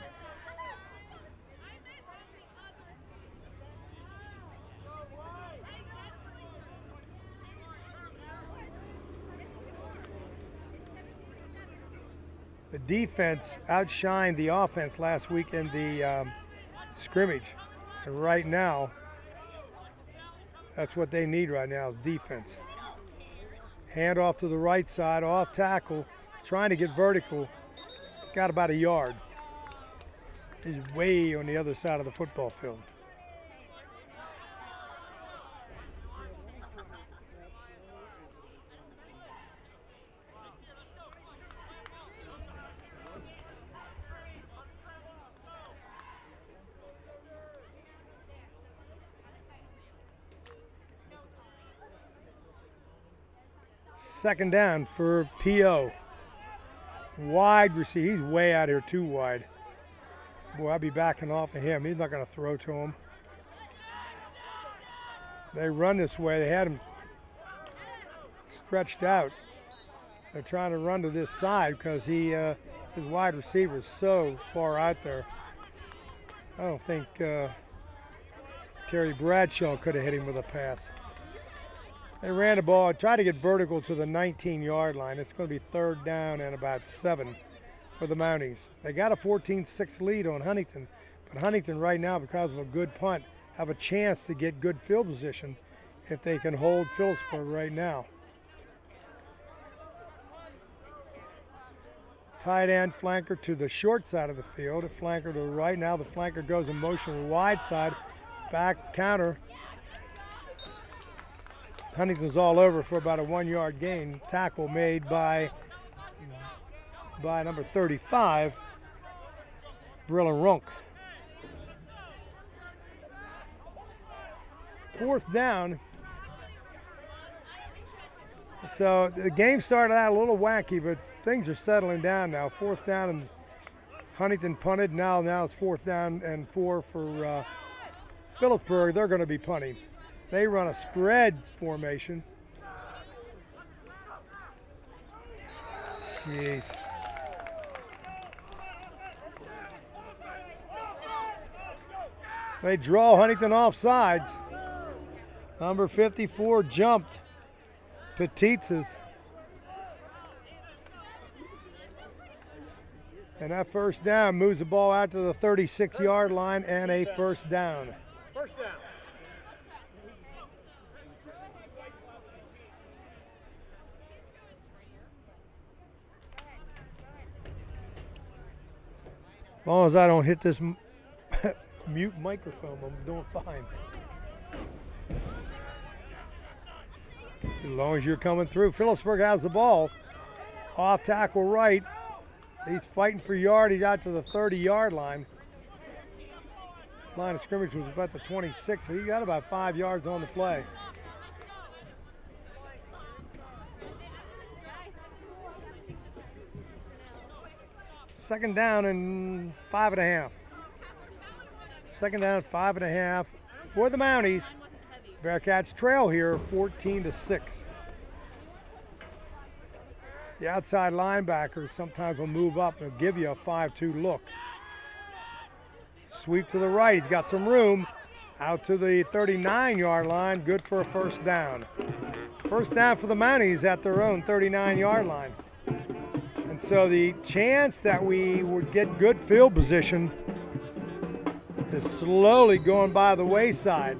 The defense outshined the offense last week in the scrimmage. And right now, That's what they need right now is defense. Hand off to the right side, off tackle, trying to get vertical. Got about a yard. He's way on the other side of the football field. Second down for P.O. Wide receiver. He's way out here, too wide. Boy, I'd be backing off of him. He's not going to throw to him. They run this way. They had him stretched out. They're trying to run to this side because his wide receiver is so far out there. I don't think Terry Bradshaw could have hit him with a pass. They ran the ball, tried to get vertical to the 19-yard line. It's going to be third down and about 7 for the Mounties. They got a 14-6 lead on Huntingdon, but Huntingdon right now, because of a good punt, have a chance to get good field position if they can hold Philipsburg right now. Tight end flanker to the short side of the field, a flanker to the right. Now the flanker goes in motion to the wide side, back counter. Huntington's all over for about a 1-yard gain. Tackle made by number 35, Brilla-Runk. Fourth down. So the game started out a little wacky, but things are settling down now. Fourth down, and Huntingdon punted. Now it's fourth down and 4 for Philipsburg. They're going to be punting. They run a spread formation. Jeez. They draw Huntingdon off sides. Number 54 jumped. Petitses. And that first down moves the ball out to the 36-yard line and a first down. First down. As long as I don't hit this mute microphone, I'm doing fine. As long as you're coming through. Philipsburg has the ball. Off tackle right. He's fighting for yard. He's out to the 30-yard line. Line of scrimmage was about the 26, so he got about 5 yards on the play. Second down and 5.5. Second down, 5.5 for the Mounties. Bearcats trail here, 14-6. The outside linebackers sometimes will move up and give you a 5-2 look. Sweep to the right. He's got some room. Out to the 39-yard line. Good for a first down. First down for the Mounties at their own 39-yard line. And so the chance that we would get good field position is slowly going by the wayside.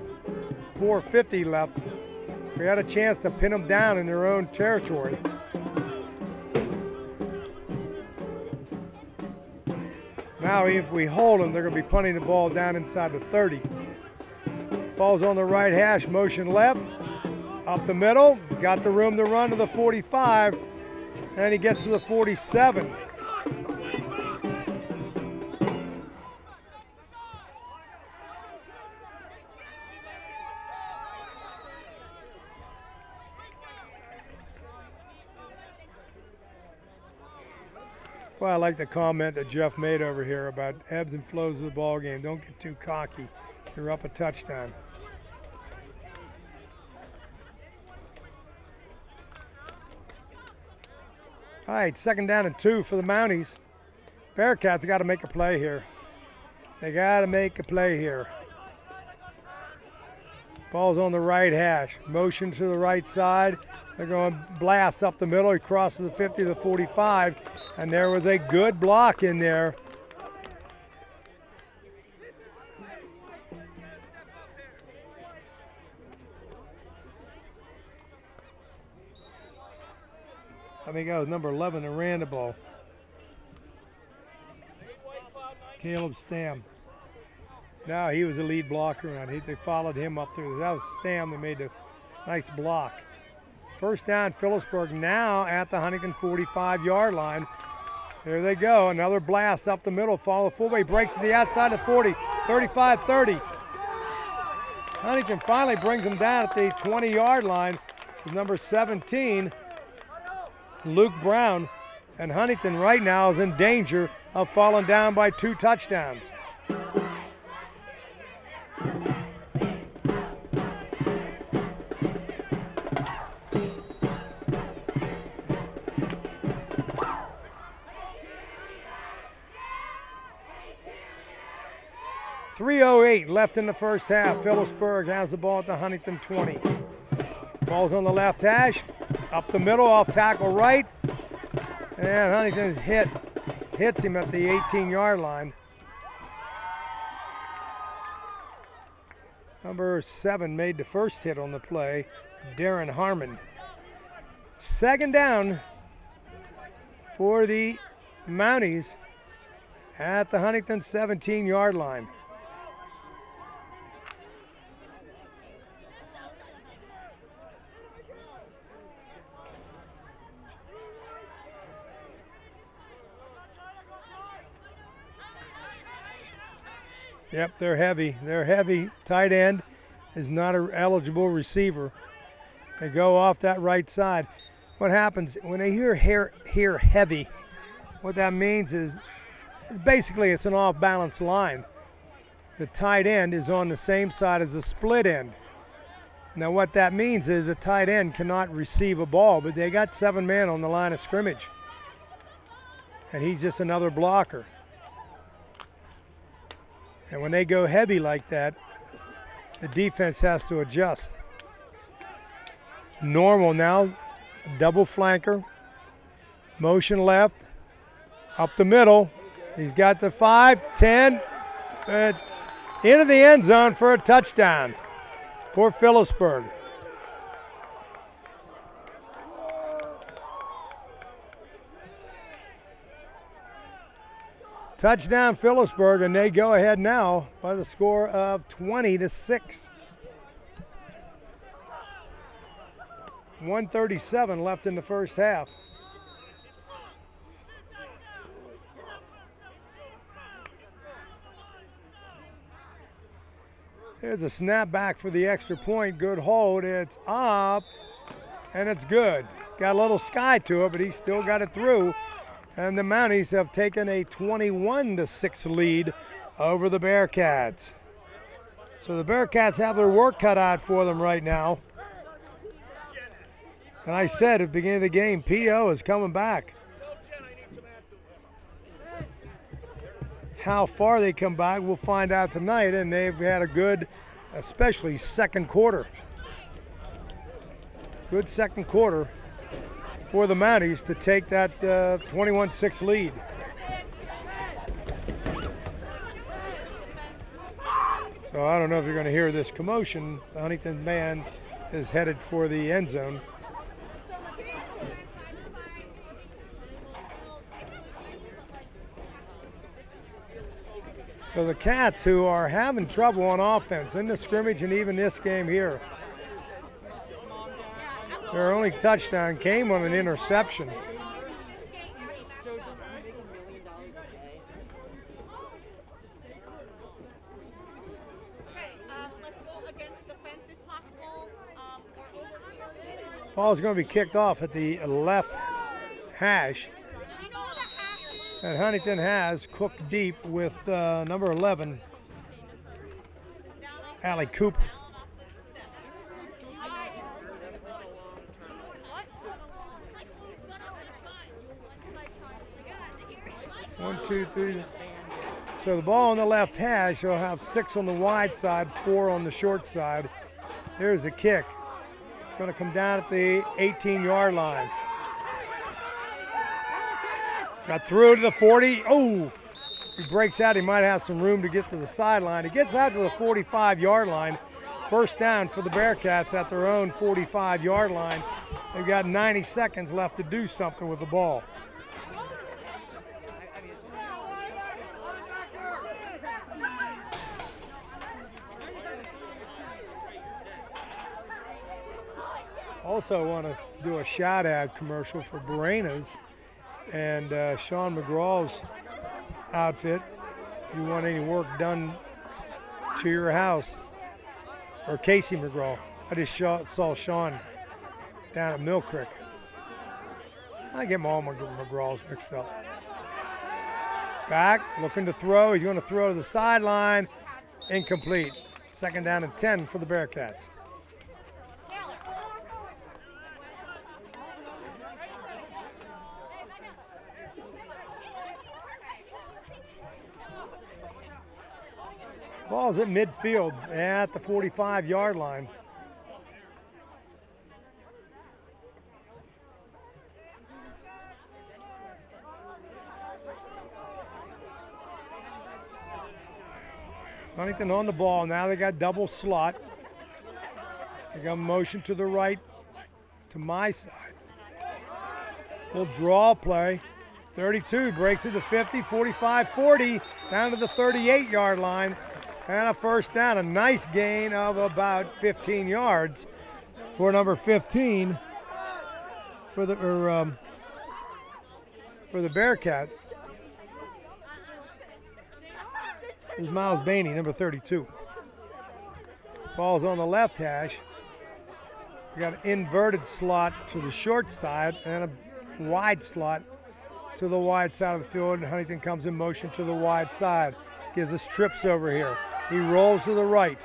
4:50 left. We had a chance to pin them down in their own territory. Now if we hold them, they're going to be punting the ball down inside the 30. Ball's on the right hash, motion left, up the middle, got the room to run to the 45, and he gets to the 47. Well, I like the comment that Jeff made over here about ebbs and flows of the ball game. Don't get too cocky. You're up a touchdown. All right, second down and 2 for the Mounties. Bearcats got to make a play here. They got to make a play here. Ball's on the right hash. Motion to the right side. They're going to blast up the middle. He crosses the 50 to the 45, and there was a good block in there. I think that was number 11 that ran the ball. Caleb Stam. No, he was the lead blocker, and they followed him up through. That was Stam that made the nice block. First down, Philipsburg now at the Huntingdon 45-yard line. There they go, another blast up the middle. Follow fullway, breaks to the outside of 40, 35-30. Huntingdon finally brings them down at the 20-yard line with number 17, Luke Brown. And Huntingdon right now is in danger of falling down by 2 touchdowns. .308 left in the first half. Philipsburg has the ball at the Huntingdon 20. Ball's on the left hash, up the middle, off tackle right, and Huntington's hits him at the 18-yard line. Number 7 made the first hit on the play, Darren Harmon. Second down for the Mounties at the Huntingdon 17-yard line. Yep, they're heavy. They're heavy. Tight end is not an eligible receiver. They go off that right side. What happens when they hear heavy, what that means is basically it's an off-balance line. The tight end is on the same side as the split end. Now what that means is a tight end cannot receive a ball, but they got 7 men on the line of scrimmage. And he's just another blocker. And when they go heavy like that, the defense has to adjust. Normal now, double flanker, motion left, up the middle. He's got the 5, 10, into the end zone for a touchdown for Philipsburg. Touchdown Philipsburg, and they go ahead now by the score of 20-6. 1:37 left in the first half. Here's a snap back for the extra point. Good hold. It's up, and it's good. Got a little sky to it, but he still got it through. And the Mounties have taken a 21-6 lead over the Bearcats. So the Bearcats have their work cut out for them right now. And I said at the beginning of the game, P.O. is coming back. How far they come back, we'll find out tonight. And they've had a good, especially second quarter. Good second quarter for the Mounties to take that 21-6 lead. So I don't know if you're going to hear this commotion. The Huntington band is headed for the end zone. So the Cats, who are having trouble on offense in the scrimmage and even this game here, their only touchdown came on an interception. Ball's going to be kicked off at the left hash. And Huntington has cooked deep with number 11, Allie Cooper. One, two, three. So the ball on the left hash, you'll have 6 on the wide side, 4 on the short side. There's the kick. It's going to come down at the 18-yard line. Got through to the 40. Oh, he breaks out. He might have some room to get to the sideline. He gets out to the 45-yard line. First down for the Bearcats at their own 45-yard line. They've got 90 seconds left to do something with the ball. Also want to do a shout out commercial for Berena's and Sean McGraw's outfit. If you want any work done to your house, or Casey McGraw. I just saw Sean down at Mill Creek. I get all my McGraws mixed up. Back, looking to throw. He's going to throw to the sideline. Incomplete. 2nd down and 10 for the Bearcats. Ball's at midfield at the 45-yard line. Huntington on the ball. Now they got double slot. They got motion to the right, to my side. Little draw play. 32 breaks to the 50, 45, 40, down to the 38-yard line. And a 1st down. A nice gain of about 15 yards for number 15 for the Bearcats. Is Miles Bainey, number 32. Ball's on the left hash. We got an inverted slot to the short side and a wide slot to the wide side of the field. And Huntington comes in motion to the wide side. Gives us trips over here. He rolls to the right.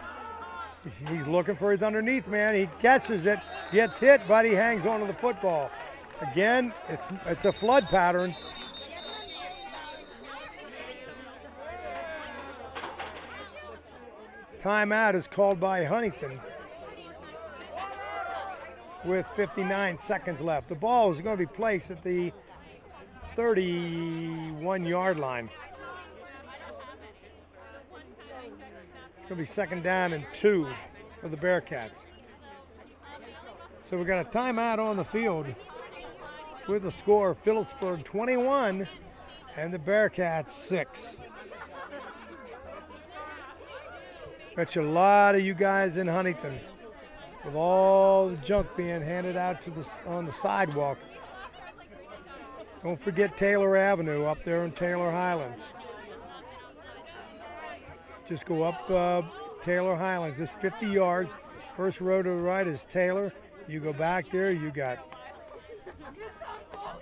He's looking for his underneath man. He catches it, gets hit, but he hangs on to the football. Again, it's a flood pattern. Timeout is called by Huntington with 59 seconds left. The ball is going to be placed at the 31-yard line. It's going to be 2nd down and 2 for the Bearcats. So we got a timeout on the field with the score of Philipsburg 21 and the Bearcats 6. Bet you a lot of you guys in Huntington, with all the junk being handed out on the sidewalk. Don't forget Taylor Avenue up there in Taylor Highlands. Just go up Taylor Highlands. Just 50 yards. First row to the right is Taylor. You go back there, you got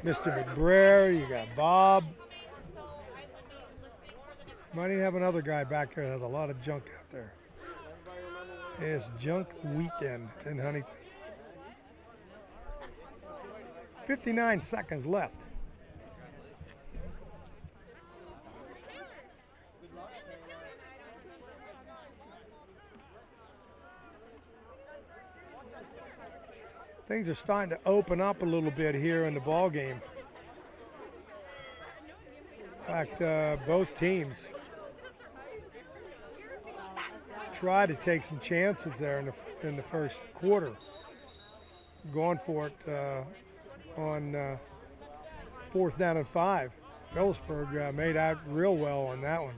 Mr. McBrayer, you got Bob. Might even have another guy back there that has a lot of junk out there. It's junk weekend in Huntington. 59 seconds left. Things are starting to open up a little bit here in the ball game. In fact, both teams tried to take some chances there in the first quarter, going for it on 4th down and 5. Philipsburg made out real well on that one.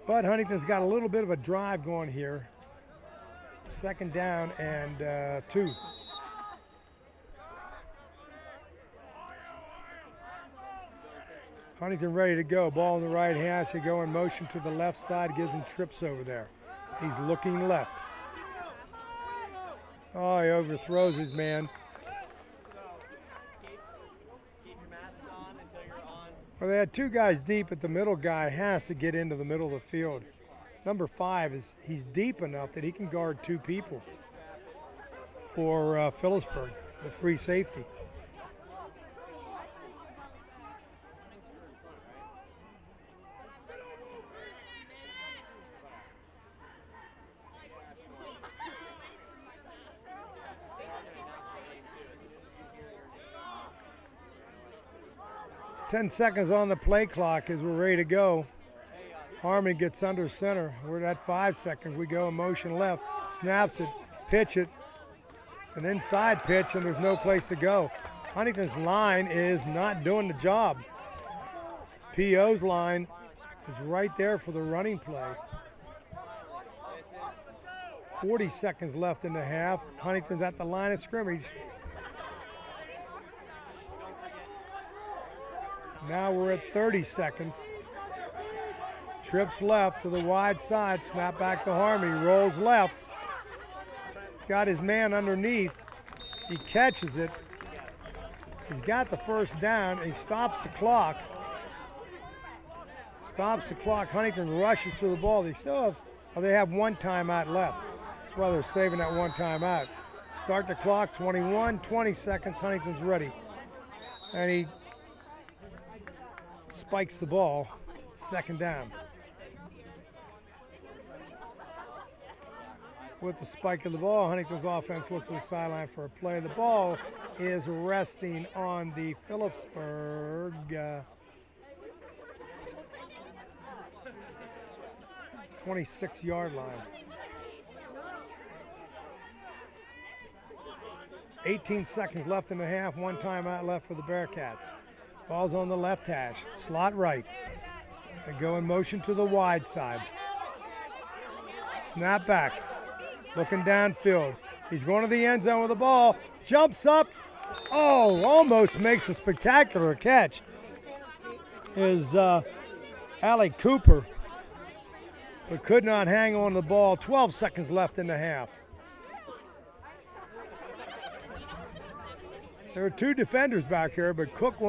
But Huntington's got a little bit of a drive going here. 2nd down and 2. Huntington ready to go. Ball in the right hash. They go in motion to the left side. Gives him trips over there. He's looking left. Oh, he overthrows his man. Well, they had 2 guys deep, but the middle guy has to get into the middle of the field. Number 5 he's deep enough that he can guard 2 people for Philipsburg, the free safety. Ten seconds on the play clock as we're ready to go. Harmon gets under center. We're at 5 seconds. We go in motion left. Snaps it. pitch it, an inside pitch, and there's no place to go. Huntington's line is not doing the job. PO's line is right there for the running play. 40 seconds left in the half. Huntington's at the line of scrimmage. Now we're at 30 seconds. Trips left to the wide side. Snap back to Harmony. Rolls left. Got his man underneath. He catches it. He's got the first down. He stops the clock. Huntington rushes to the ball. They have one timeout left. That's why they're saving that one timeout. Start the clock. 21, 20 seconds. Huntington's ready. And he spikes the ball. Second down. With the spike of the ball, Huntington's offense looks to the sideline for a play. The ball is resting on the Philipsburg 26-yard line. 18 seconds left in the half. One timeout left for the Bearcats. Ball's on the left hash. Slot right. They go in motion to the wide side. Snap back. Looking downfield. He's going to the end zone with the ball. Jumps up. Oh, almost makes a spectacular catch. Is Allie Cooper. But could not hang on to the ball. 12 seconds left in the half. There are two defenders back here, but Cooper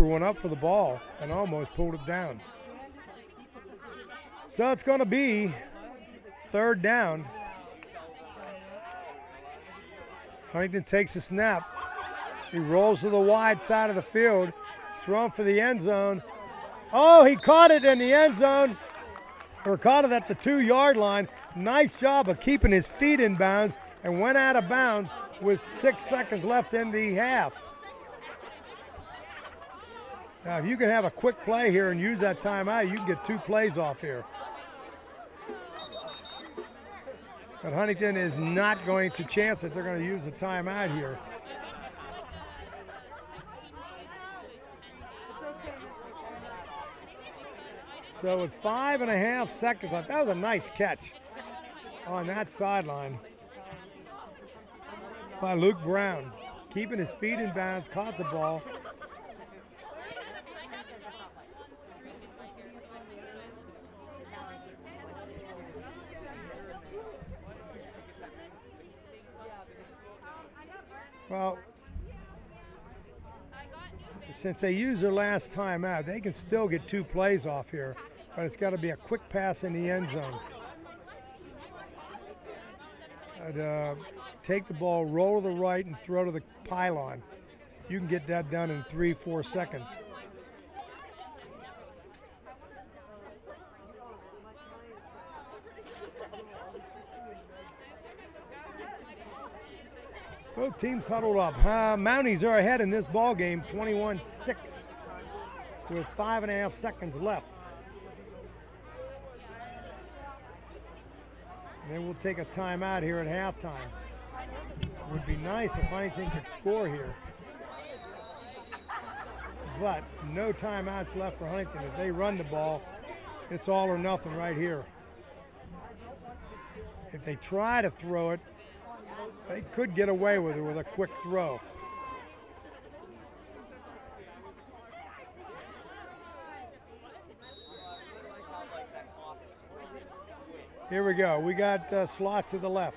went up for the ball and almost pulled it down. So it's going to be third down. Huntington takes a snap. He rolls to the wide side of the field. Thrown for the end zone. Oh, he caught it in the end zone. Or caught it at the 2-yard line. Nice job of keeping his feet in bounds and went out of bounds with 6 seconds left in the half. Now, if you can have a quick play here and use that timeout, you can get 2 plays off here. But Huntington is not going to chance it. They're going to use the timeout here. So with 5.5 seconds left, that was a nice catch on that sideline by Luke Brown. Keeping his feet in bounds, caught the ball. Well, since they used their last timeout, they can still get 2 plays off here, but it's got to be a quick pass in the end zone. And, take the ball, roll to the right, and throw to the pylon. You can get that done in 3-4 seconds. Both teams huddled up. Mounties are ahead in this ball game, 21-6, with 5.5 seconds left. And then we'll take a timeout here at halftime. It would be nice if Huntington could score here. But no timeouts left for Huntington. If they run the ball, it's all or nothing right here. If they try to throw it, they could get away with it with a quick throw. Here we go. We got slot to the left.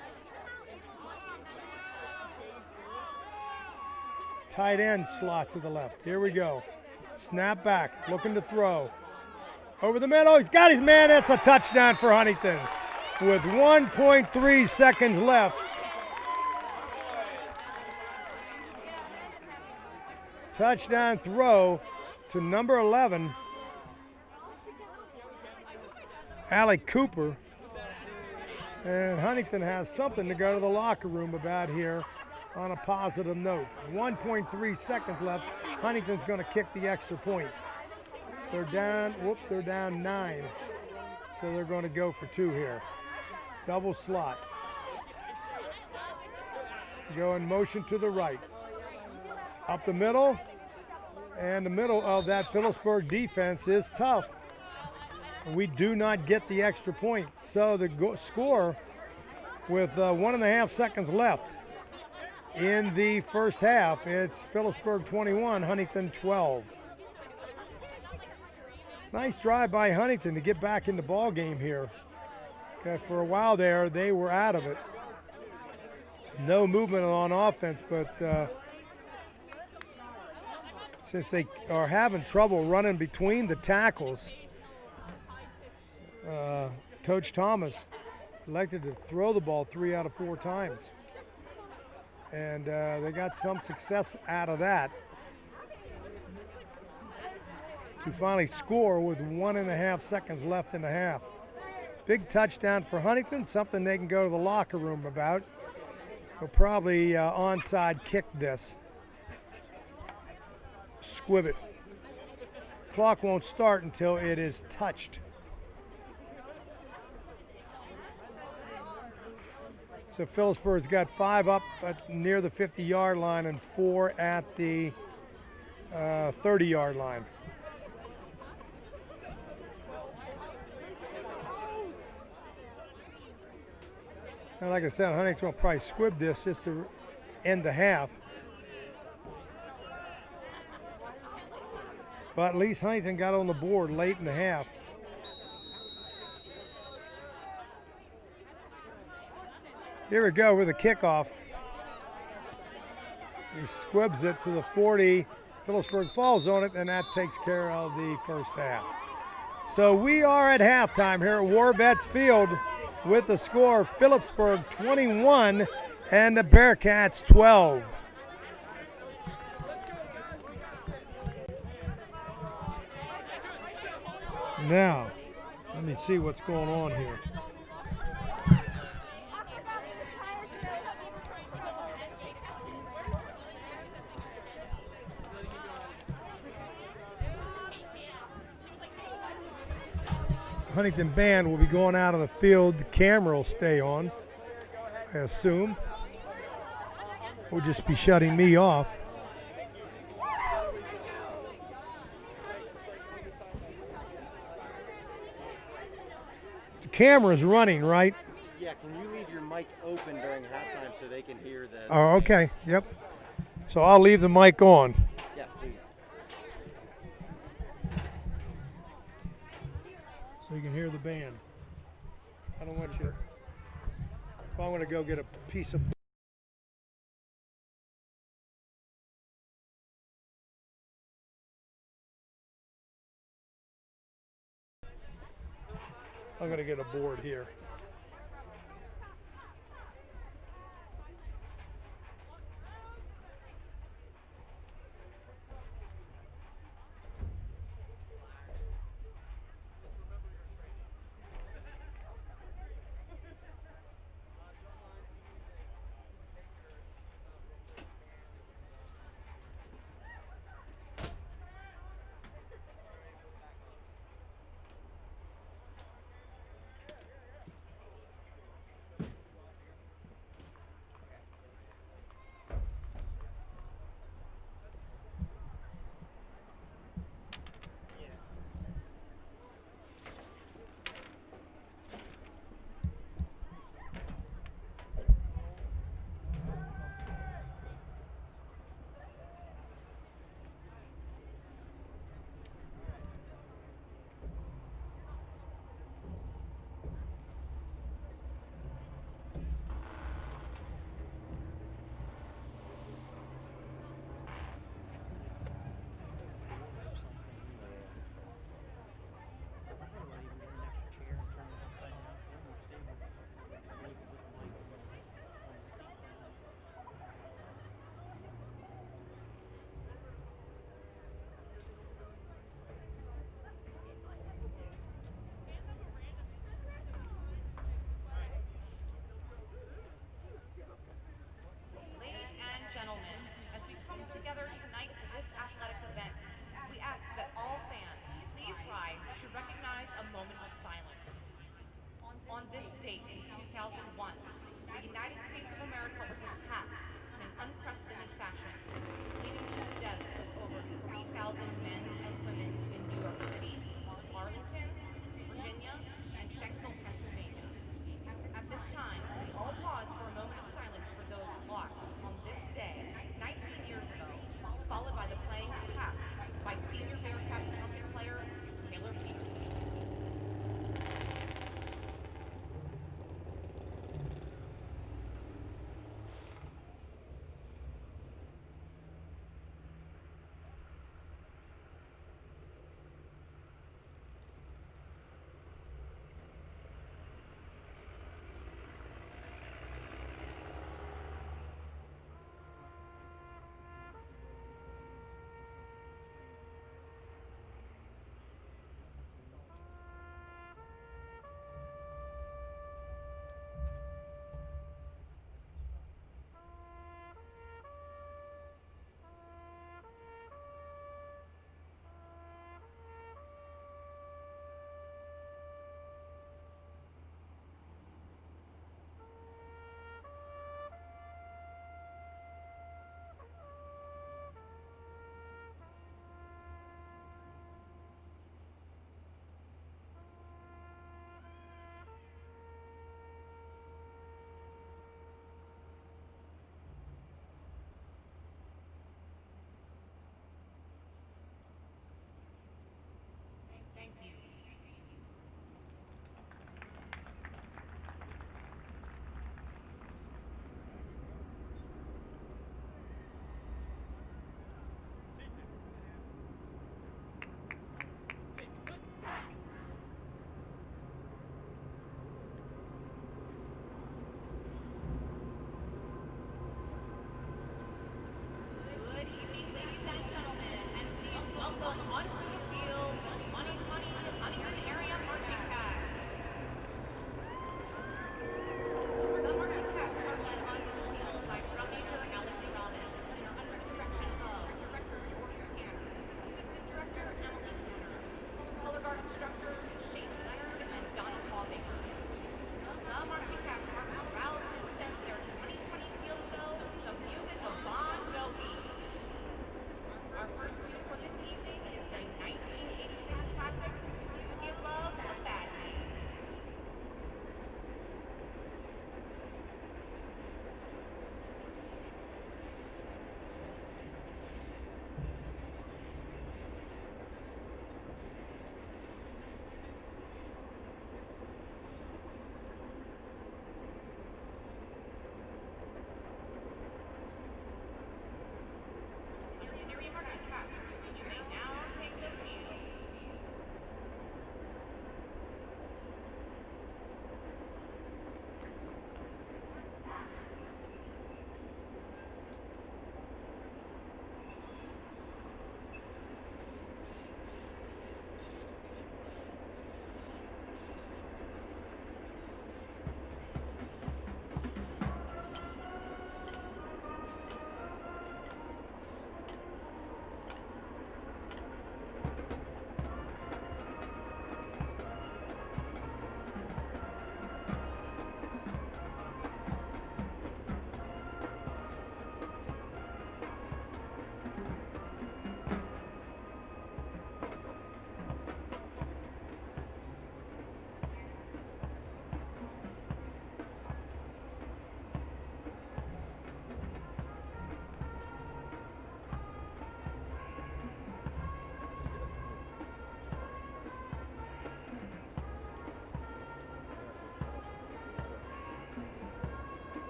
Tight end slot to the left. Here we go. Snap back. Looking to throw. Over the middle. He's got his man. That's a touchdown for Huntington. With 1.3 seconds left. Touchdown throw to number 11, Allie Cooper. And Huntington has something to go to the locker room about here on a positive note. 1.3 seconds left. Huntington's going to kick the extra point. They're down 9. so they're going to go for 2 here. Double slot. Go in motion to the right. Up the middle, and the middle of that Philipsburg defense is tough. We do not get the extra point. So the score with 1.5 seconds left in the first half, it's Philipsburg 21, Huntingdon 12. Nice drive by Huntingdon to get back in the ball game here. Okay, for a while there, they were out of it. No movement on offense, but since they are having trouble running between the tackles, Coach Thomas elected to throw the ball 3 out of 4 times. And they got some success out of that to finally score with 1.5 seconds left in the half. Big touchdown for Huntingdon, something they can go to the locker room about. They'll probably onside kick this. Squib it. Clock won't start until it is touched. So Philipsburg's got 5 up near the 50-yard line and 4 at the 30-yard line. Now, like I said, Huntington will probably squib this just to end the half. But at least Huntington got on the board late in the half. Here we go with a kickoff. He squibs it to the 40. Philipsburg falls on it, and that takes care of the first half. So we are at halftime here at War Vets Field with the score Philipsburg 21 and the Bearcats 12. Now, let me see what's going on here. Huntingdon band will be going out on the field. The camera will stay on, I assume. We'll just be shutting me off. The camera's running, right? Yeah, can you leave your mic open during halftime so they can hear the... Oh, okay, yep. So I'll leave the mic on. Yeah, please. So you can hear the band. I don't want you. If I want to go get a piece of. I'm going to get a board here. welcome onto the field the 2020 Huntingdon Area Marching Cast. The Marching Cast are led onto the field by drum major Alex Gonzalez, under the direction of Director George Tanner, Assistant Director Emily Tanner, Color Guard instructors Shane Leonard and Donna Clawbaker. The Marching Cast are proud to present their 2020 field show, The Music of Bon Jovi. Our first tune for this evening is the 1986 classic, You Give Love a Bad Name. Area Marching Cast, you may now take the field.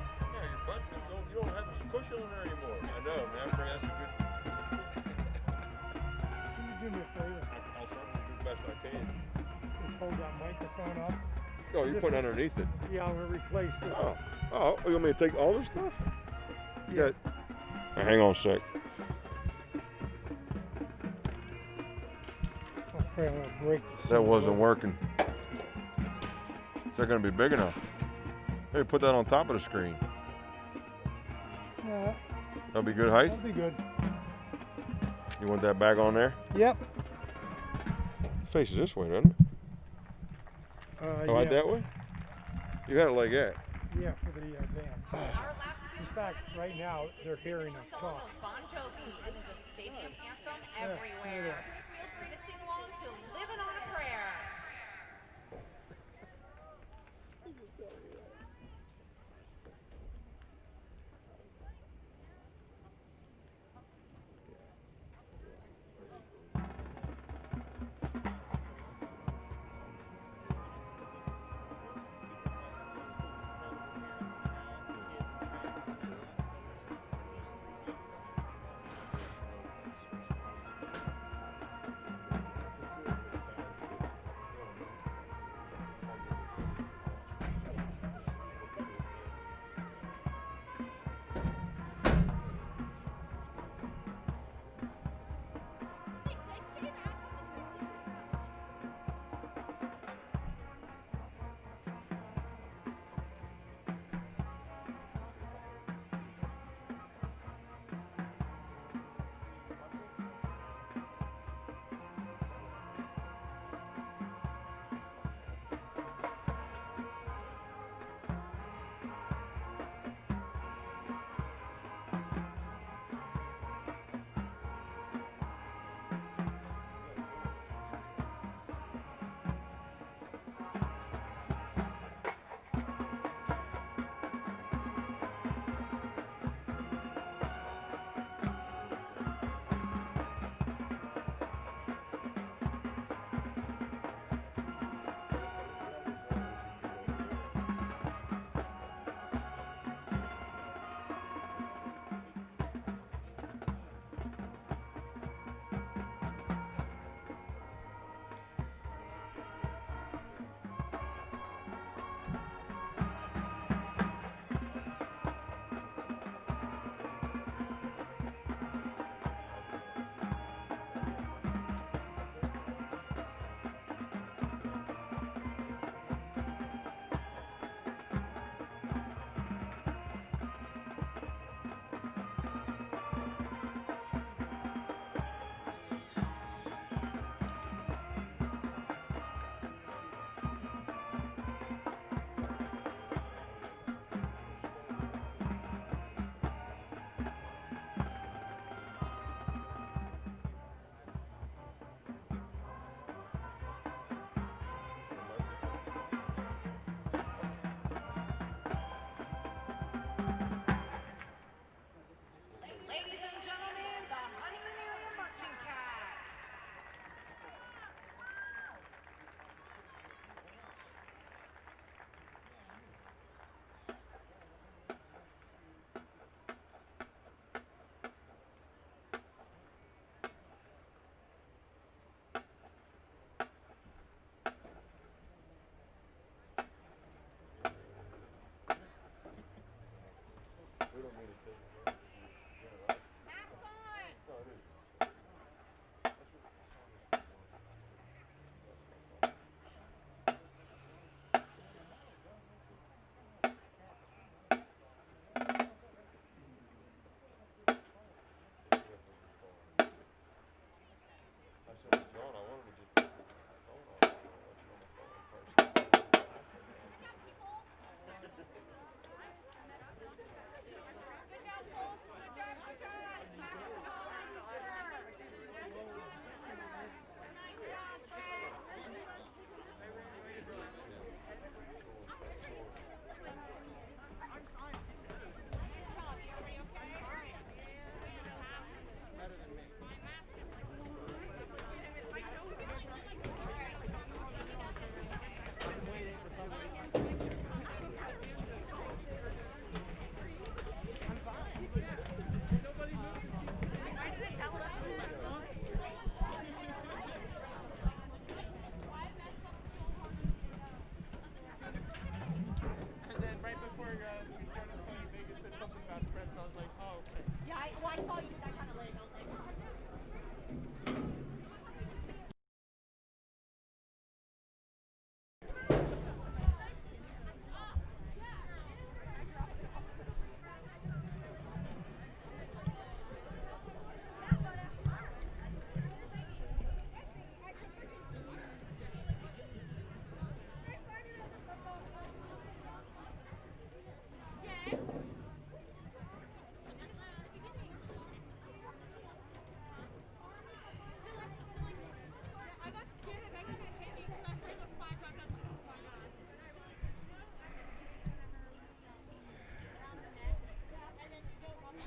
You don't have this cushion on there anymore. I know, man. That's a good. Can you do me a favor? I'll certainly do the best I can. Just hold that microphone up. Oh, you're putting underneath it. Yeah, I'm going to replace this. Oh, you want me to take all this stuff? Yeah. Hang on a sec. I'm afraid I'm going to break this. That wasn't working. Is that going to be big enough? Hey, put that on top of the screen. Yeah, That'll be good height? that'll be good. You want that back on there? Yep. Faces this way, doesn't it? Yeah. Right that way? You had it like that. Yeah, for the band. In fact, right now, they're hearing us talk. Bon Jovi and the stadium anthem Yeah, everywhere. yeah. Feel free to sing along to Living on a Prayer.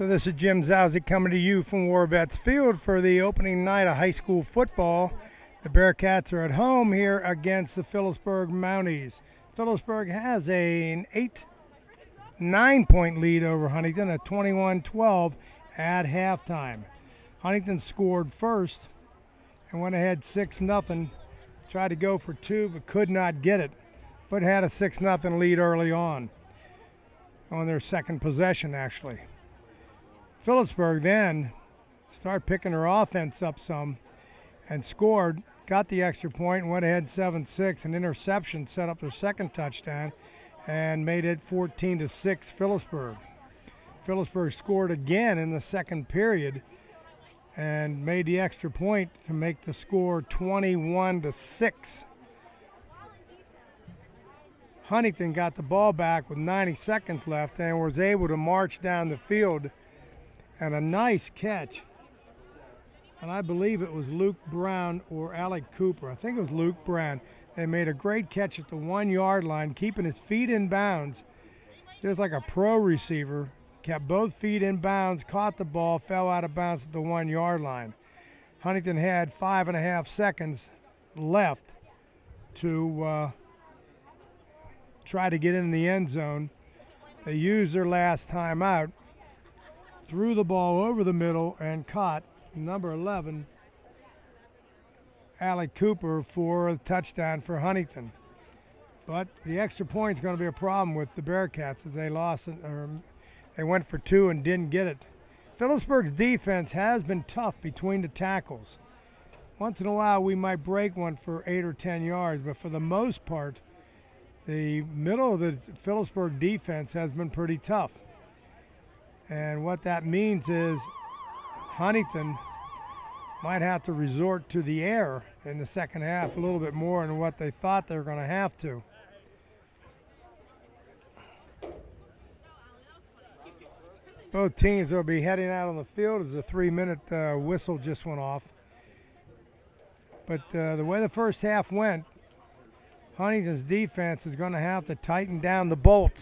So this is Jim Zowzik coming to you from War Vets Field for the opening night of high school football. The Bearcats are at home here against the Philipsburg Mounties. Philipsburg has an 9-point lead over Huntingdon at 21-12 at halftime. Huntingdon scored first and went ahead 6-0. Tried to go for two but could not get it, but had a 6-0 lead early on their second possession actually. Philipsburg then started picking their offense up some and scored, got the extra point, and went ahead 7-6. An interception set up their second touchdown and made it 14-6 Philipsburg. Philipsburg scored again in the second period and made the extra point to make the score 21-6. Huntingdon got the ball back with 90 seconds left and was able to march down the field, and a nice catch. And I believe it was Luke Brown or Alec Cooper. I think it was Luke Brown. They made a great catch at the 1-yard line, keeping his feet in bounds. Just like a pro receiver, kept both feet in bounds, caught the ball, fell out of bounds at the 1-yard line. Huntingdon had 5.5 seconds left to try to get in the end zone. They used their last timeout, threw the ball over the middle, and caught number 11, Alec Cooper, for a touchdown for Huntingdon. But the extra point is going to be a problem with the Bearcats as they lost it, or they went for two and didn't get it. Philipsburg's defense has been tough between the tackles. Once in a while we might break one for 8 or 10 yards, but for the most part, the middle of the Philipsburg defense has been pretty tough. And what that means is Huntingdon might have to resort to the air in the second half a little bit more than what they thought they were going to have to. Both teams will be heading out on the field as a 3-minute whistle just went off. But the way the first half went, Huntington's defense is going to have to tighten down the bolts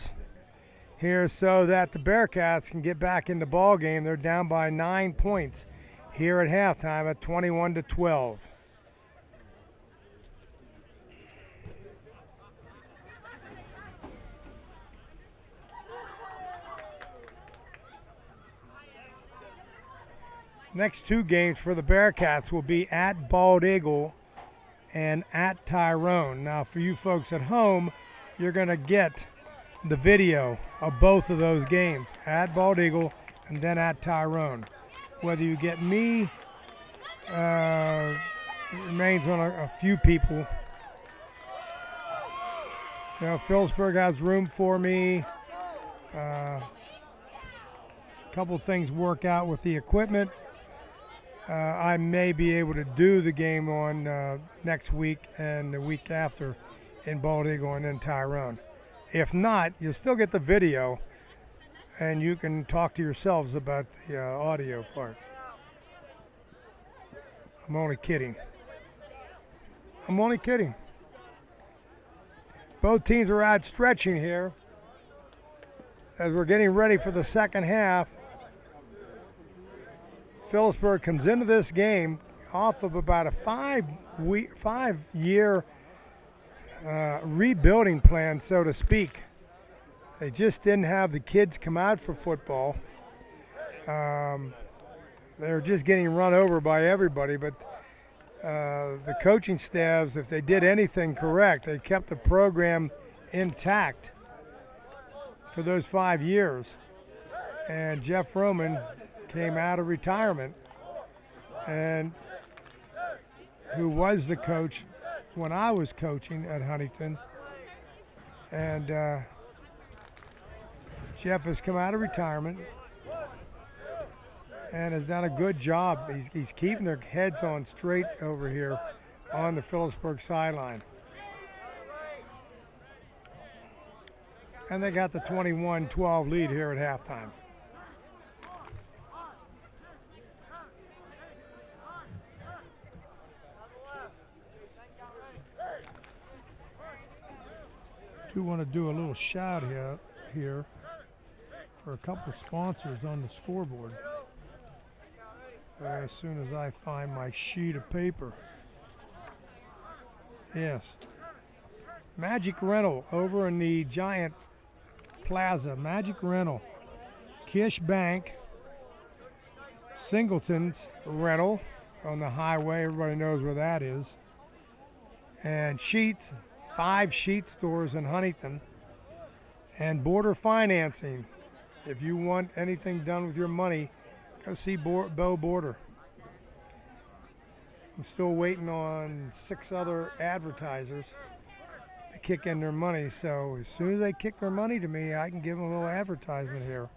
here so that the Bearcats can get back in the ball game. They're down by 9 points here at halftime at 21-12. Next two games for the Bearcats will be at Bald Eagle and at Tyrone. Now for you folks at home, you're going to get the video of both of those games, at Bald Eagle and then at Tyrone. Whether you get me, remains on a few people. You know, Philipsburg has room for me. A couple things work out with the equipment. I may be able to do the game on next week and the week after in Bald Eagle and then Tyrone. If not, you'll still get the video, and you can talk to yourselves about the audio part. I'm only kidding. I'm only kidding. Both teams are out stretching here as we're getting ready for the second half. Philipsburg comes into this game off of about a 5-year rebuilding plan, so to speak. They just didn't have the kids come out for football. They were just getting run over by everybody, but the coaching staffs, if they did anything correct, they kept the program intact for those 5 years. And Jeff Roman came out of retirement, and who was the coach when I was coaching at Huntingdon, and Jeff has come out of retirement and has done a good job. He's keeping their heads on straight over here on the Philipsburg sideline. And they got the 21-12 lead here at halftime. I do want to do a little shout out here for a couple sponsors on the scoreboard. As soon as I find my sheet of paper. Yes. Magic Rental over in the Giant Plaza. Magic Rental. Kish Bank. Singleton's Rental on the highway. Everybody knows where that is. And Sheets. 5 sheet stores in Huntington. And Border Financing. If you want anything done with your money, go see Bo Border. I'm still waiting on 6 other advertisers to kick in their money. So as soon as they kick their money to me, I can give them a little advertisement here,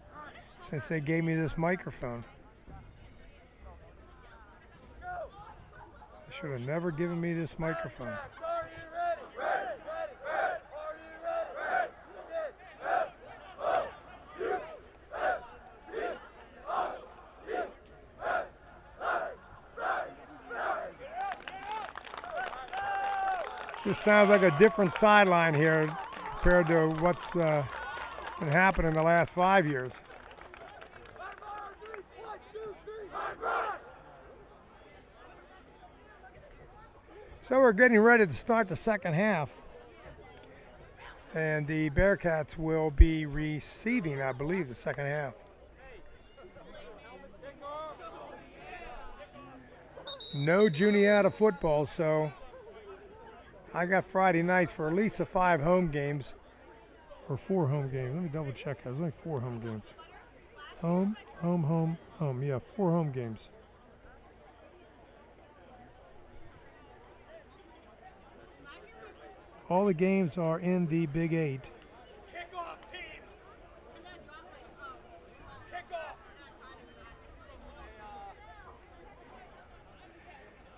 since they gave me this microphone. They should have never given me this microphone. This sounds like a different sideline here compared to what's been happening the last 5 years. So we're getting ready to start the second half. And the Bearcats will be receiving, I believe, the second half. No Juniata football, so I got Friday nights for at least 5 home games, or 4 home games. Let me double check. There's only 4 home games. Home. Yeah, 4 home games. All the games are in the Big 8. Kickoff, team. Kickoff.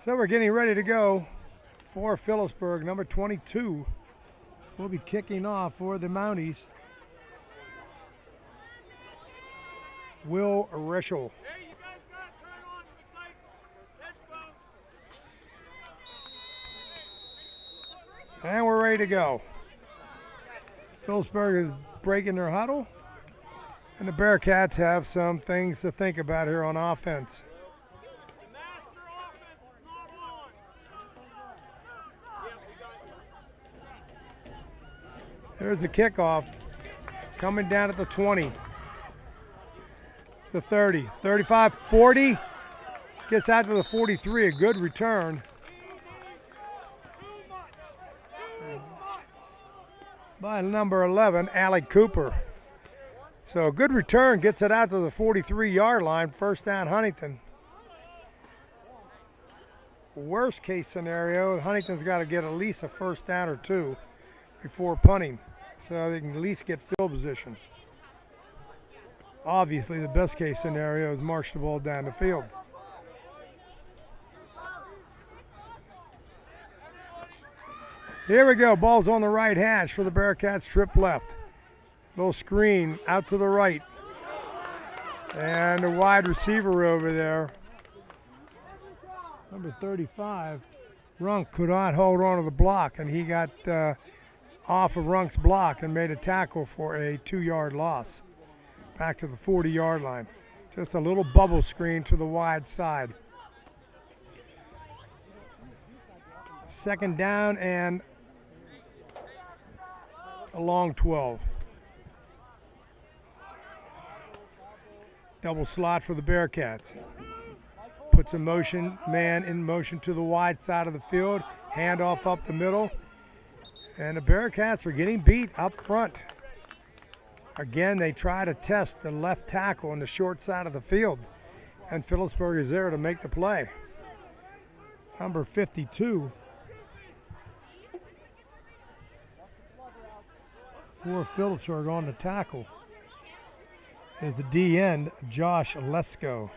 So we're getting ready to go for Philipsburg. Number 22 will be kicking off for the Mounties. Will Rischel. Hey, you guys got to turn on the headphones. And we're ready to go. Philipsburg is breaking their huddle, and the Bearcats have some things to think about here on offense. The master offense is not on. There's the kickoff coming down at the 20, the 30, 35, 40, gets out to the 43, a good return. By number 11, Alec Cooper. So a good return, gets it out to the 43-yard line, first down Huntington. Worst case scenario, Huntington's got to get at least a first down or 2 before punting, so they can at least get field position. Obviously, the best case scenario is march the ball down the field. Here we go. Ball's on the right hash for the Bearcats. Trip left. Little screen out to the right. And the wide receiver over there, number 35, Runk could not hold on to the block, and he got off of Runk's block and made a tackle for a 2-yard loss. Back to the 40-yard line. Just a little bubble screen to the wide side. Second down and a long 12. Double slot for the Bearcats. Puts a man in motion to the wide side of the field. Handoff up the middle. And the Bearcats are getting beat up front. Again, they try to test the left tackle on the short side of the field. And Philipsburg is there to make the play. Number 52. For Philipsburg on the tackle is the D-end, Josh Lesko.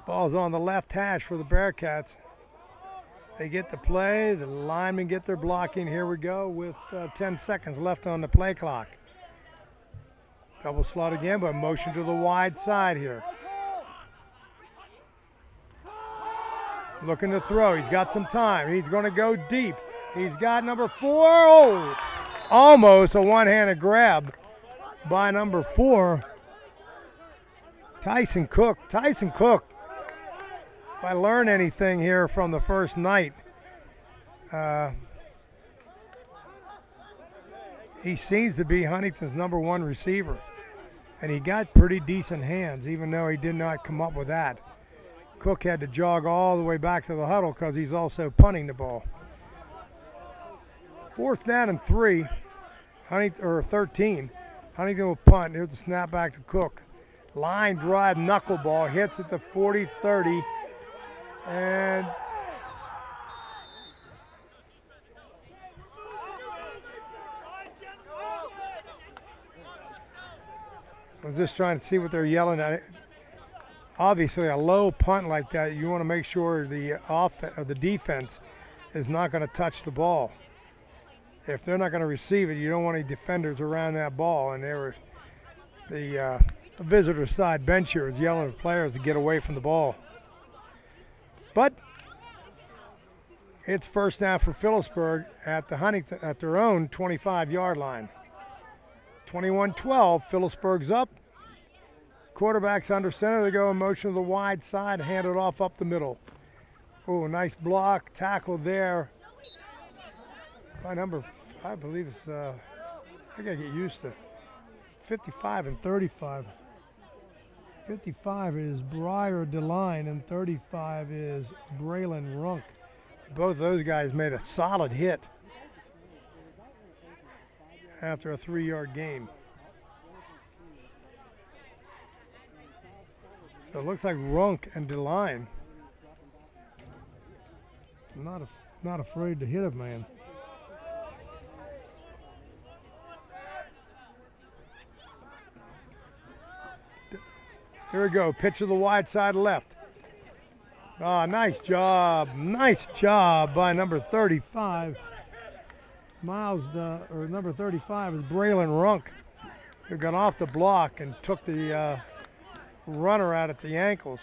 Ball's on the left hash for the Bearcats. They get the play. The linemen get their blocking. Here we go with 10 seconds left on the play clock. Double slot again, but motion to the wide side here. Looking to throw. He's got some time. He's going to go deep. He's got number 4. Oh! almost a one-handed grab by number 4, Tyson Cook. Tyson Cook, if I learn anything here from the first night, he seems to be Huntington's #1 receiver. And he got pretty decent hands, even though he did not come up with that. Cook had to jog all the way back to the huddle because he's also punting the ball. 4th down and 3, 13. Huntington will punt. Here's the snap back to Cook. Line drive knuckleball, hits at the 40-30, and I was just trying to see what they're yelling at. Obviously, a low punt like that, you want to make sure the defense is not going to touch the ball. If they're not going to receive it, you don't want any defenders around that ball. And the visitor side bench here is yelling at players to get away from the ball. But it's first down for Philipsburg at their own 25-yard line. 21-12, Philipsburg's up. Quarterback's under center. They go in motion to the wide side, hand it off up the middle. Oh, nice block, tackle there. By number, I believe it's, I gotta get used to 55 and 35. 55 is Briar DeLine and 35 is Braylon Runk. Both those guys made a solid hit after a 3-yard gain. So it looks like Runk and DeLine not afraid to hit a man. Here we go, pitch to the wide side left. Ah, nice job by number 35. Number 35 is Braylon Runk, who got off the block and took the runner out at the ankles.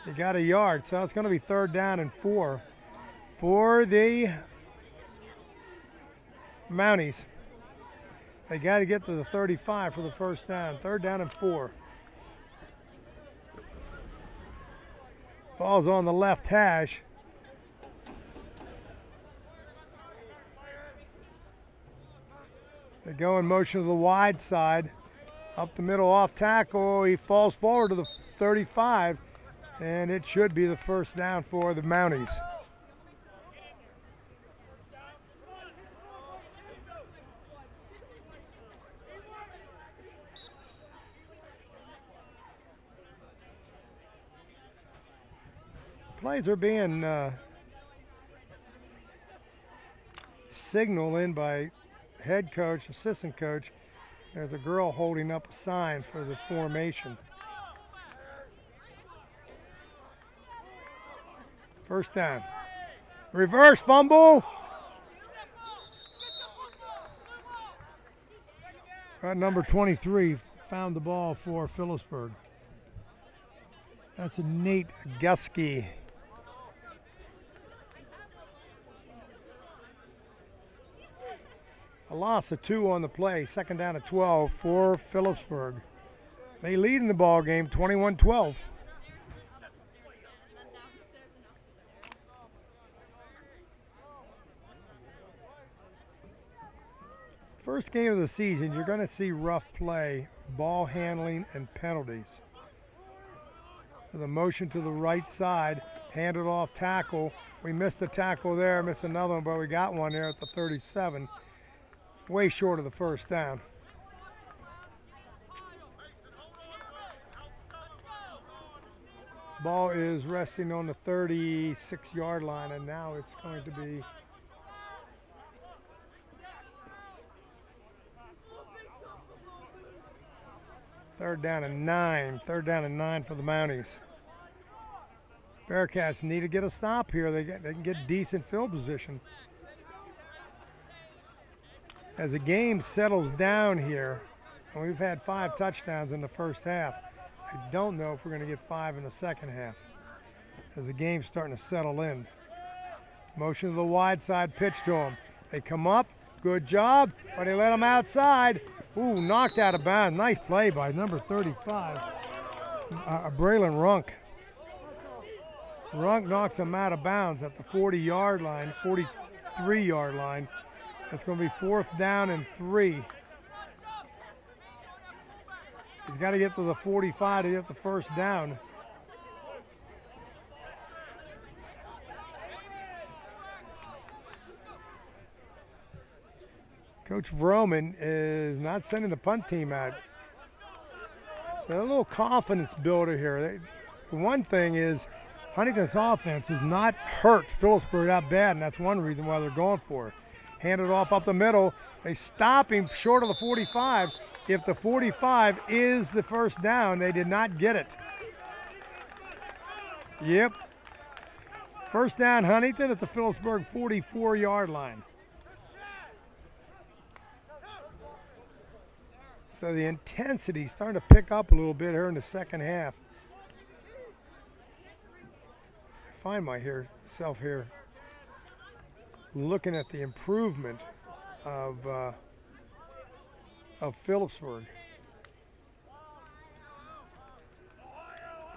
He got a yard, so it's going to be 3rd down and 4 for the Mounties. They got to get to the 35 for the first down. 3rd down and 4. Ball's on the left hash. They go in motion to the wide side. Up the middle off tackle. He falls forward to the 35, and it should be the first down for the Mounties. Plays are being signaled in by head coach, assistant coach. There's a girl holding up a sign for the formation. First down. Reverse fumble. Number 23 found the ball for Philipsburg. That's Nate Gusky. A loss of 2 on the play. 2nd down and 12 for Philipsburg. They lead in the ball game 21-12. First game of the season, you're going to see rough play, ball handling, and penalties. So the motion to the right side, handed off tackle. We missed a tackle there, missed another one, but we got one there at the 37. Way short of the first down. Ball is resting on the 36-yard line, and now it's going to be third down and 9 for the Mounties. Bearcats need to get a stop here. They can get decent field position. As the game settles down here, and we've had 5 touchdowns in the first half, I don't know if we're going to get 5 in the second half as the game's starting to settle in. Motion to the wide side pitch to them. They come up, Good job, but he let him outside. Ooh, knocked out of bounds. Nice play by number 35, Braylon Runk. Runk knocks him out of bounds at the 40-yard line, 43-yard line. It's going to be 4th down and 3. He's got to get to the 45 to get the first down. Coach Vroman is not sending the punt team out. They're a little confidence builder here. The one thing is Huntington's offense has not hurt Philipsburg that bad, and that's one reason why they're going for it. Hand it off up the middle. They stop him short of the 45. If the 45 is the first down, they did not get it. Yep. First down, Huntington at the Philipsburg 44-yard line. So the intensity is starting to pick up a little bit here in the second half. I find myself here looking at the improvement of Philipsburg.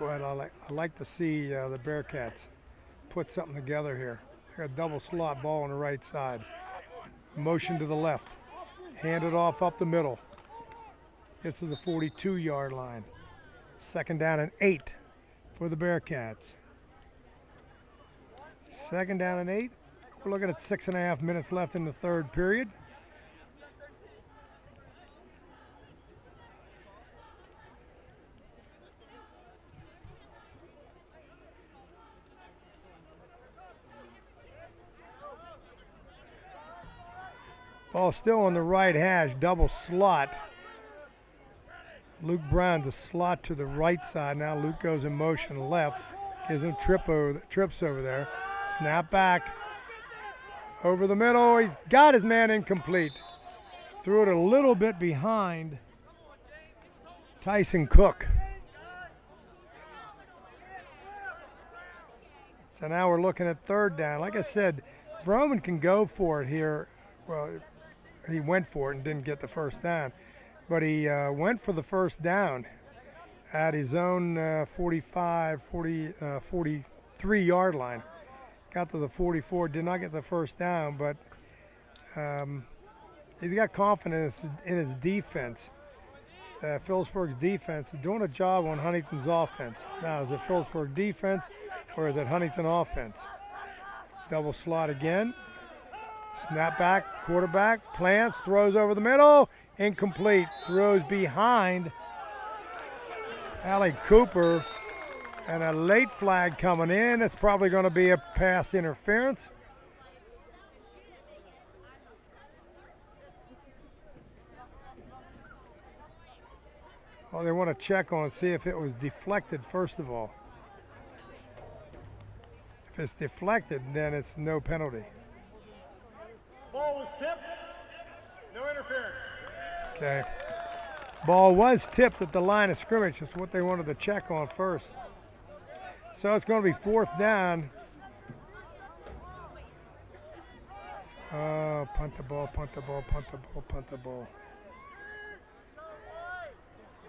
But I like to see the Bearcats put something together here. Got a double slot ball on the right side. Motion to the left. Hand it off up the middle. Gets to the 42-yard line. 2nd down and 8 for the Bearcats. 2nd down and 8. We're looking at 6.5 minutes left in the 3rd period. Ball still on the right hash, double slot. Luke Brown to slot to the right side. Now Luke goes in motion left. Gives him trips over there. Snap back. Over the middle. He's got his man incomplete. Threw it a little bit behind Tyson Cook. So now we're looking at 3rd down. Like I said, Broman can go for it here. Well, he went for it and didn't get the first down. But he went for the first down at his own 43-yard line. Got to the 44, did not get the first down, but he's got confidence in his defense. Philipsburg's defense is doing a job on Huntington's offense. Now, is it Philipsburg defense or is it Huntington offense? Double slot again. Snap back, quarterback, plants, throws over the middle. Incomplete. Throws behind Allie Cooper. And a late flag coming in. It's probably going to be a pass interference. Well, they want to check on see if it was deflected first of all. If it's deflected, then it's no penalty. Ball was tipped. No interference. Okay. Ball was tipped at the line of scrimmage. That's what they wanted to check on first. So it's going to be 4th down. Oh, punt the ball, punt the ball, punt the ball, punt the ball.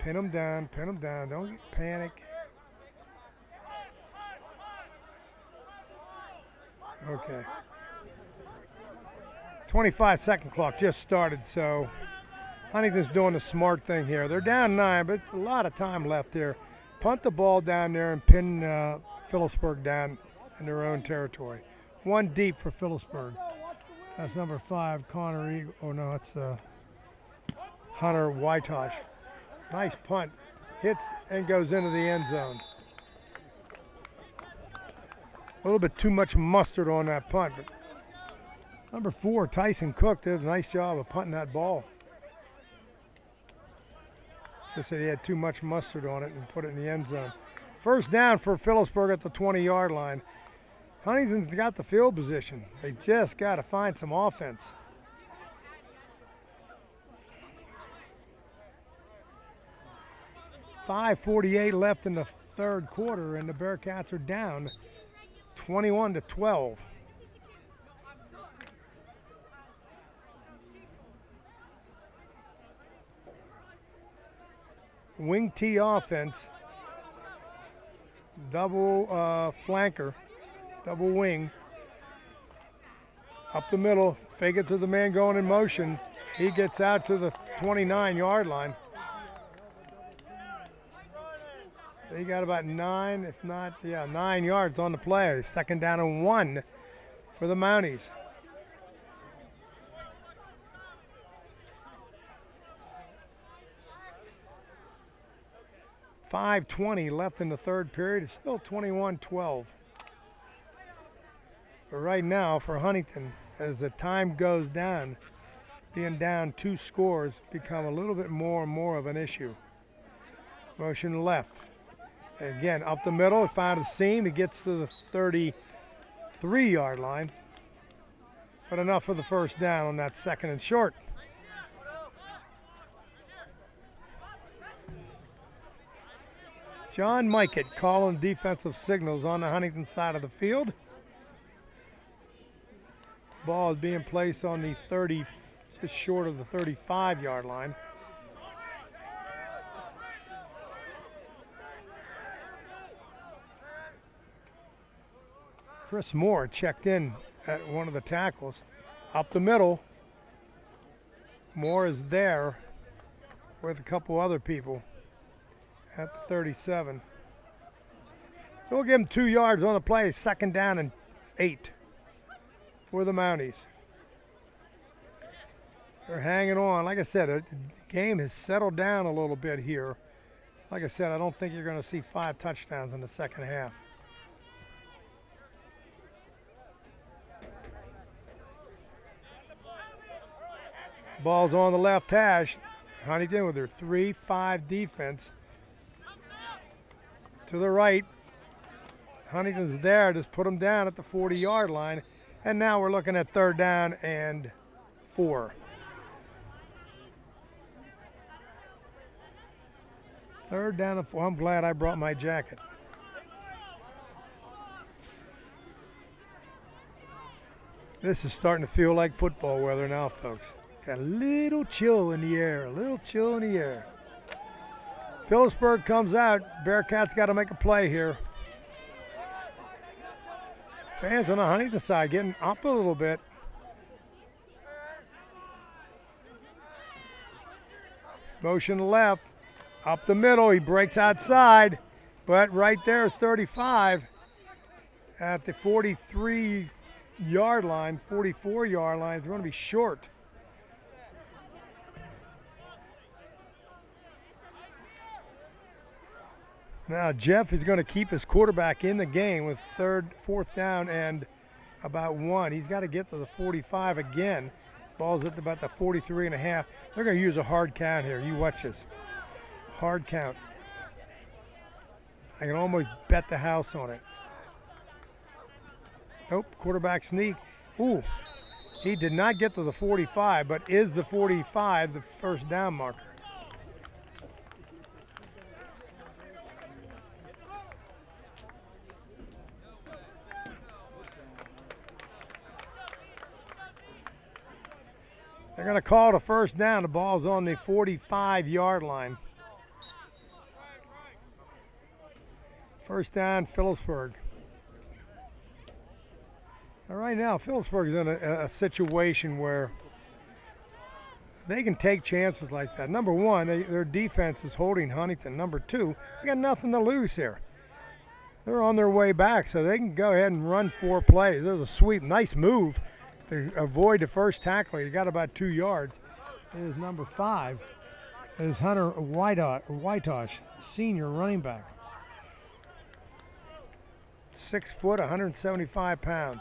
Pin them down, pin them down. Don't panic. Okay. 25-second clock just started, so Huntington's doing the smart thing here. They're down 9, but it's a lot of time left here. Punt the ball down there and pin Philipsburg down in their own territory. 1 deep for Philipsburg. That's number 5, Connor Eagle. Oh, no, it's Hunter Whitosh. Nice punt. Hits and goes into the end zone. A little bit too much mustard on that punt. But number 4, Tyson Cook, did a nice job of punting that ball. Just said he had too much mustard on it and put it in the end zone. First down for Philipsburg at the 20-yard line. Huntington's got the field position. They just got to find some offense. .548 left in the 3rd quarter, and the Bearcats are down 21-12. wing T offense. Double flanker, double wing. Up the middle, fake it to the man going in motion. He gets out to the 29-yard line. They got about 9, if not, 9 yards on the play. 2nd down and 1 for the Mounties. .5:20 left in the 3rd period. It's still 21-12. But right now for Huntington, as the time goes down, being down 2 scores become a little bit more and more of an issue. Motion left. Again, up the middle, he found a seam. He gets to the 33-yard line. But enough for the 1st down on that 2nd and short. John Mikett calling defensive signals on the Huntington side of the field. Ball is being placed on the 30, just short of the 35-yard line. Chris Moore checked in at one of the tackles. Up the middle. Moore is there with a couple other people at the 37. So we'll give him 2 yards on the play. 2nd down and 8 for the Mounties. They're hanging on. Like I said, the game has settled down a little bit here. Like I said, I don't think you're going to see 5 touchdowns in the 2nd half. Ball's on the left hash. Huntington with their 3-5 defense. To the right. Huntington's there. Just put them down at the 40-yard line. And now we're looking at 3rd down and 4. 3rd down and 4. I'm glad I brought my jacket. This is starting to feel like football weather now, folks. Got a little chill in the air, a little chill in the air. Philipsburg comes out. Bearcats got to make a play here. Fans on the Huntington side getting up a little bit. Motion left. Up the middle. He breaks outside. But right there is 35 at the 43-yard line, 44-yard line. It's going to be short. Now Jeff is going to keep his quarterback in the game with 4th down and about 1. He's got to get to the 45 again. Ball's at about the 43.5. They're going to use a hard count here. You watch this. Hard count. I can almost bet the house on it. Nope, quarterback sneak. Ooh, he did not get to the 45, but is the 45 the 1st down marker? They're going to call the 1st down. The ball's on the 45-yard line. 1st down, Philipsburg. All right, now Philipsburg is in a situation where they can take chances like that. Number one, their defense is holding Huntington. Number two, they got nothing to lose here. They're on their way back, so they can go ahead and run 4 plays. There's a sweep, nice move to avoid the first tackle. He got about 2 yards. It is number 5. It is Hunter Whitosh, senior running back. 6 foot, 175 pounds.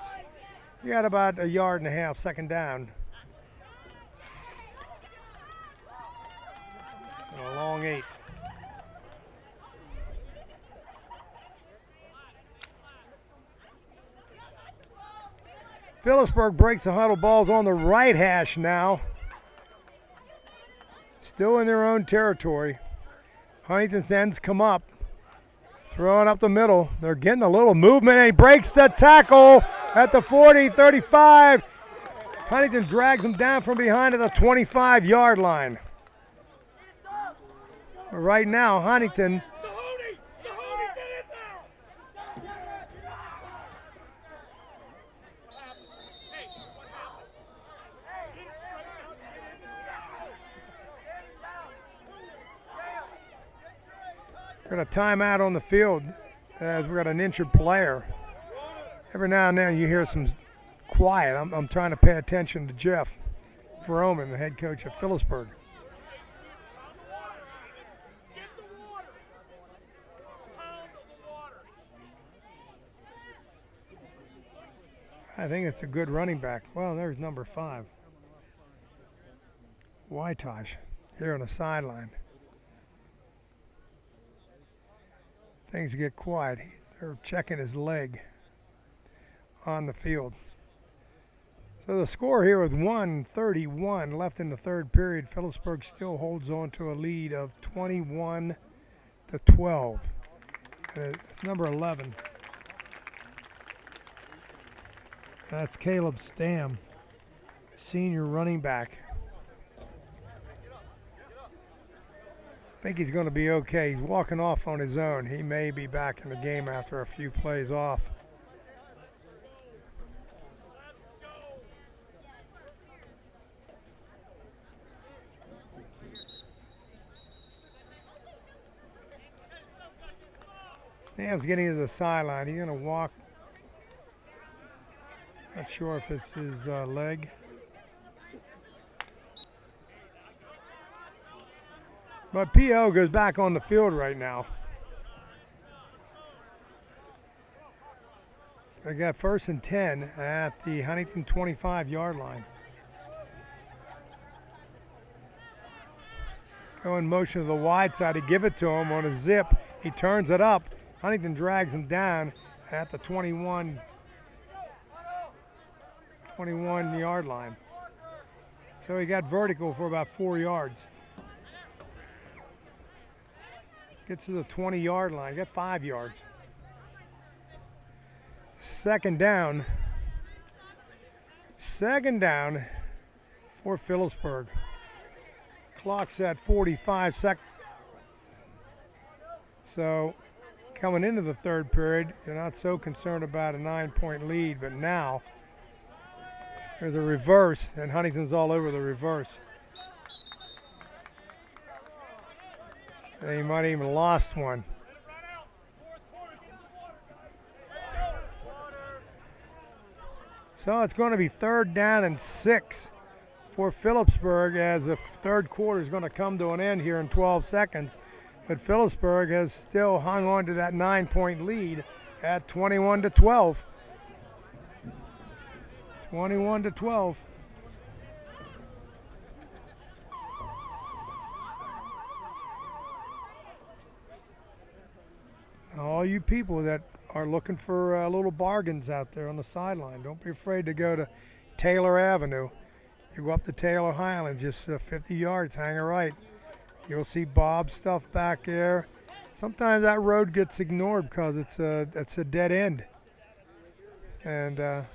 He got about 1.5 yards, 2nd down. And a long 8. Philipsburg breaks the huddle. Ball's on the right hash now. Still in their own territory. Huntington's ends come up. Throwing up the middle. They're getting a little movement, and he breaks the tackle at the 40, 35. Huntington drags him down from behind at the 25-yard line. But right now, Huntington got a timeout on the field as we got an injured player. Every now and then you hear some quiet. I'm trying to pay attention to Jeff Vroman, the head coach of Philipsburg. I think it's a good running back. Well, there's number 5. Wytosh here on the sideline. Things get quiet. They're checking his leg on the field. So the score here with 1:31 left in the third period. Philipsburg still holds on to a lead of 21-12. It's number 11. That's Caleb Stam, senior running back. I think he's going to be okay. He's walking off on his own. He may be back in the game after a few plays off. Stam's getting to the sideline. He's going to walk. Not sure if it's his leg. But P.O. goes back on the field right now. They got 1st and 10 at the Huntington 25-yard line. Go in motion to the wide side to give it to him on a zip. He turns it up. Huntington drags him down at the 21-yard line. So he got vertical for about 4 yards. Gets to the 20-yard line. Got 5 yards. 2nd down. 2nd down for Philipsburg. Clock's at 45 seconds. So coming into the third period, you're not so concerned about a 9-point lead, but now there's a reverse, and Huntington's all over the reverse. They might have even lost one. So it's going to be 3rd down and 6 for Philipsburg as the third quarter is going to come to an end here in 12 seconds. But Philipsburg has still hung on to that 9-point lead at 21-12. 21-12. All you people that are looking for little bargains out there on the sideline, don't be afraid to go to Taylor Avenue. You go up to Taylor Highland, just 50 yards, hang a right. You'll see Bob's stuff back there. Sometimes that road gets ignored because it's a dead end. And a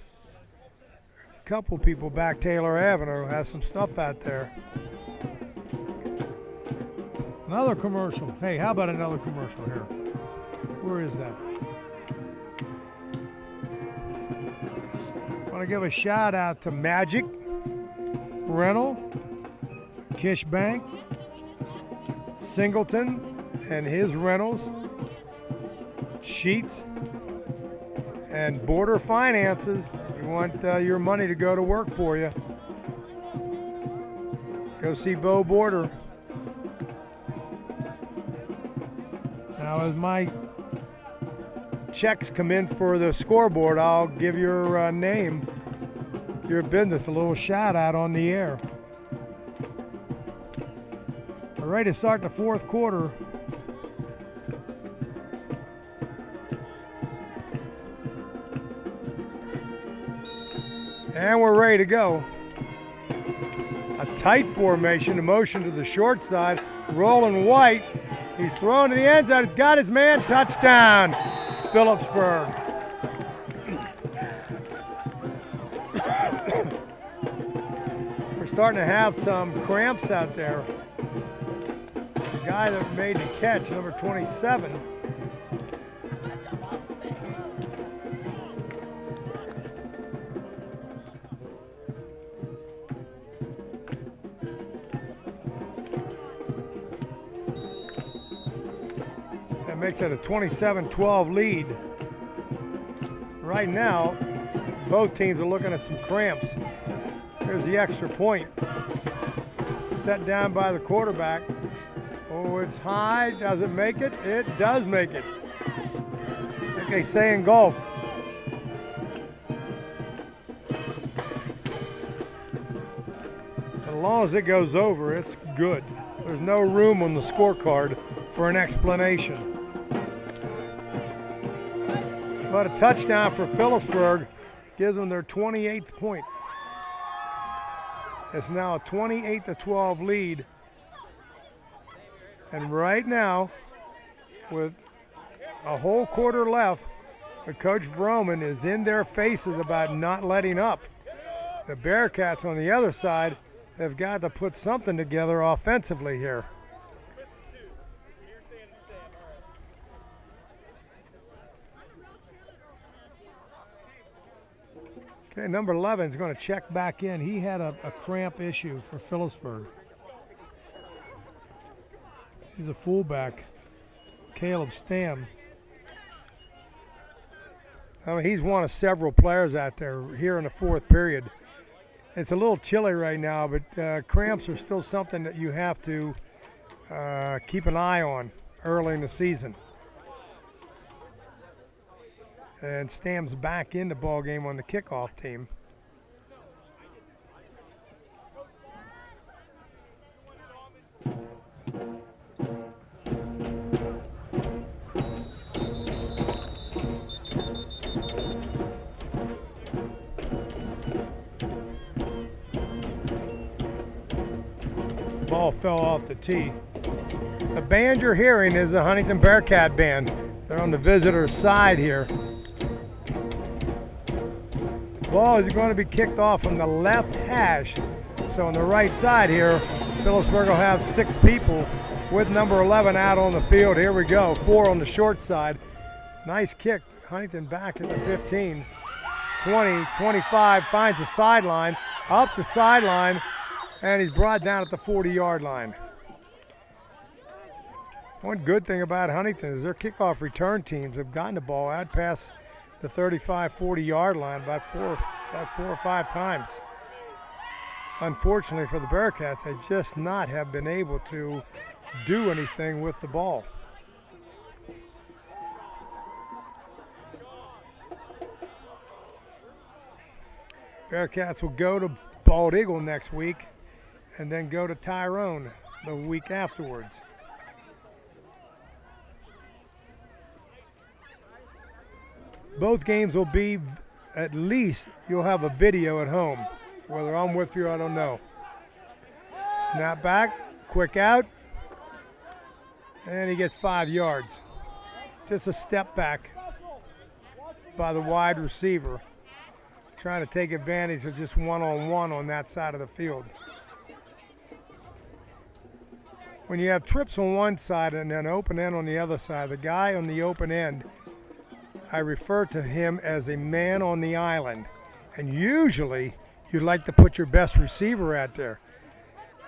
couple people back Taylor Avenue has some stuff out there. Another commercial. Hey, how about another commercial here? Where is that? I want to give a shout out to Magic Rental, Kish Bank, Singleton and his rentals, Sheets, and Border Finances. You want your money to go to work for you. Go see Bo Border. Now as my checks come in for the scoreboard, I'll give your name, your business, a little shout out on the air. We're ready to start the fourth quarter. And we're ready to go. A tight formation, a motion to the short side. Rolling White. He's thrown to the end zone. He's got his man. Touchdown, Philipsburg. We're starting to have some cramps out there. guy that made the catch, number 27. That makes it a 27-12 lead. Right now, both teams are looking at some cramps. Here's the extra point. Set down by the quarterback. Oh, it's high. Does it make it? It does make it. Like they say in golf. As long as it goes over, it's good. There's no room on the scorecard for an explanation. But a touchdown for Philipsburg gives them their 28th point. It's now a 28-12 lead. And right now, with a whole quarter left, Coach Broman is in their faces about not letting up. The Bearcats on the other side have got to put something together offensively here. Okay, number 11 is going to check back in. He had a cramp issue for Philipsburg. He's a fullback, Caleb Stam. I mean, he's one of several players out there here in the fourth period. It's a little chilly right now, but cramps are still something that you have to keep an eye on early in the season. And Stam's back in the ball game on the kickoff team. Ball fell off the tee. The band you're hearing is the Huntingdon Bearcat band. They're on the visitor side here. Ball is going to be kicked off from the left hash. So on the right side here, Philipsburg will have 6 people with number 11 out on the field. Here we go, 4 on the short side. Nice kick. Huntingdon back at the 15. 20, 25, finds the sideline, up the sideline, and he's brought down at the 40-yard line. One good thing about Huntingdon is their kickoff return teams have gotten the ball out past the 35, 40-yard line about four or five times. Unfortunately for the Bearcats, they just not have been able to do anything with the ball. Bearcats will go to Bald Eagle next week and then go to Tyrone the week afterwards. Both games will be, at least you'll have a video at home. Whether I'm with you, I don't know. Snap back, quick out, and he gets 5 yards. Just a step back by the wide receiver, trying to take advantage of just one-on-one on that side of the field. When you have trips on one side and then open end on the other side, the guy on the open end, I refer to him as a man on the island. And usually, you'd like to put your best receiver out there.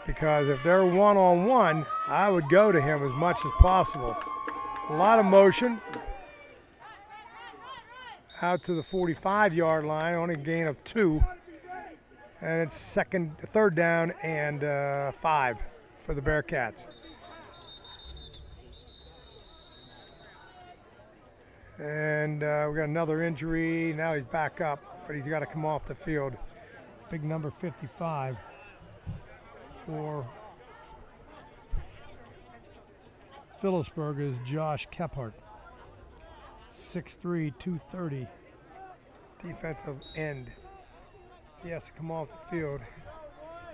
Because if they're one-on-one, I would go to him as much as possible. A lot of motion. Out to the 45-yard line, only a gain of 2. And it's third down and 5 for the Bearcats. And we got another injury. Now he's back up, but he's got to come off the field. Big number 55 for Philipsburg is Josh Kephart. 6'3", 230. Defensive end. He has to come off the field.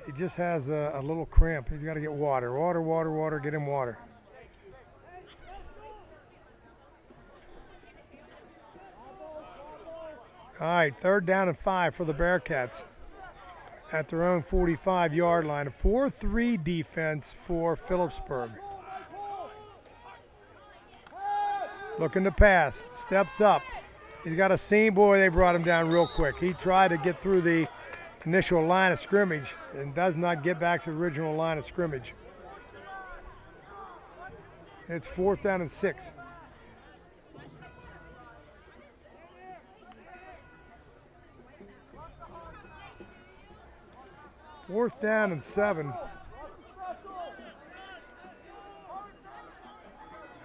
He just has a little cramp. He's got to get water. Water. Get him water. All right, third down and 5 for the Bearcats at their own 45-yard line. A 4-3 defense for Philipsburg. Looking to pass. Steps up. He's got a seam. Boy, they brought him down real quick. He tried to get through the initial line of scrimmage and does not get back to the original line of scrimmage. It's 4th down and 6. Fourth down and 7.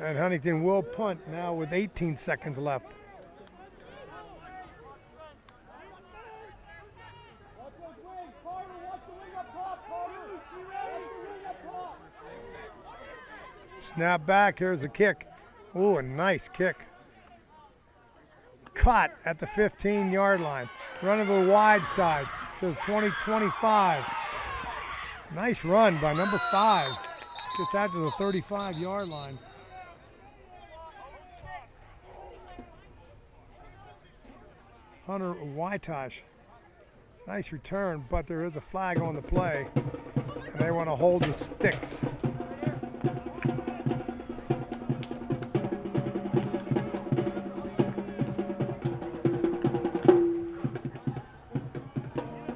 And Huntington will punt now with 18 seconds left. Snap back, here's the kick. Ooh, a nice kick. Caught at the 15-yard line. Running to the wide side. Says 20-25. Nice run by number 5. Just out to the 35-yard line. Hunter Wytosh. Nice return, but there is a flag on the play. And they want to hold the sticks.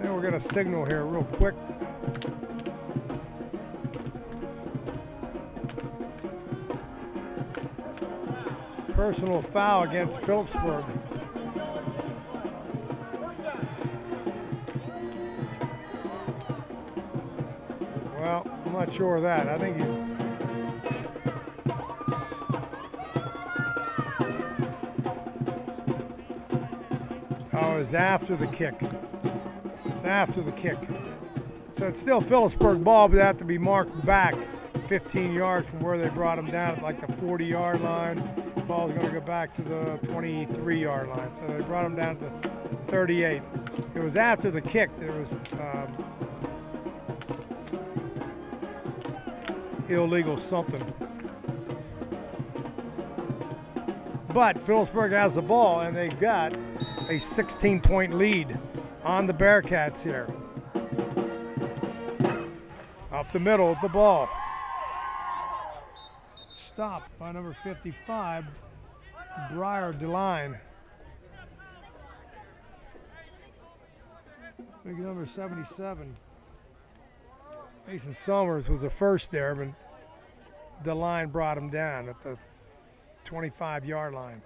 We're going to signal here real quick. Personal foul against Philipsburg. Well, I'm not sure of that. I think it's after the kick. After the kick. So it's still Philipsburg ball, but they have to be marked back 15 yards from where they brought them down at like the 40-yard line. The ball's going to go back to the 23-yard line. So they brought them down to 38. It was after the kick. There was illegal something. But Philipsburg has the ball, and they've got a 16-point lead on the Bearcats here. Up the middle of the ball. Stopped by number 55, Briar DeLine. Big number 77. Mason Summers was the first there, but DeLine brought him down at the 25-yard line.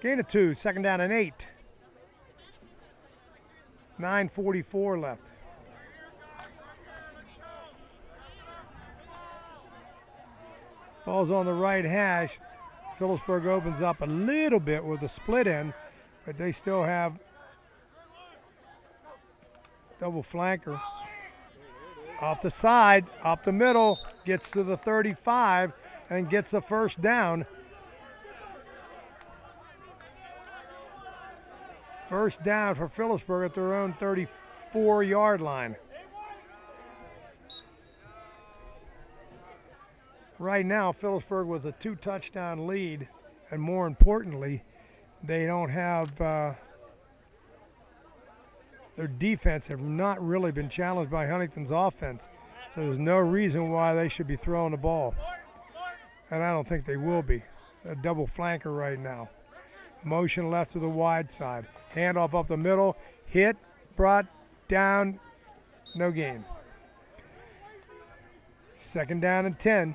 Gain of 2, 2nd down and 8. 9:44 left. Ball's on the right hash. Philipsburg opens up a little bit with a split end, but they still have double flanker. Off the side, up the middle, gets to the 35 and gets the first down. First down for Philipsburg at their own 34-yard line. Right now, Philipsburg with a 2-touchdown lead, and more importantly, they don't have their defense have not really been challenged by Huntington's offense. So there's no reason why they should be throwing the ball. And I don't think they will be. A double flanker right now. Motion left to the wide side. Handoff up the middle. Hit, brought down, no gain. 2nd down and 10.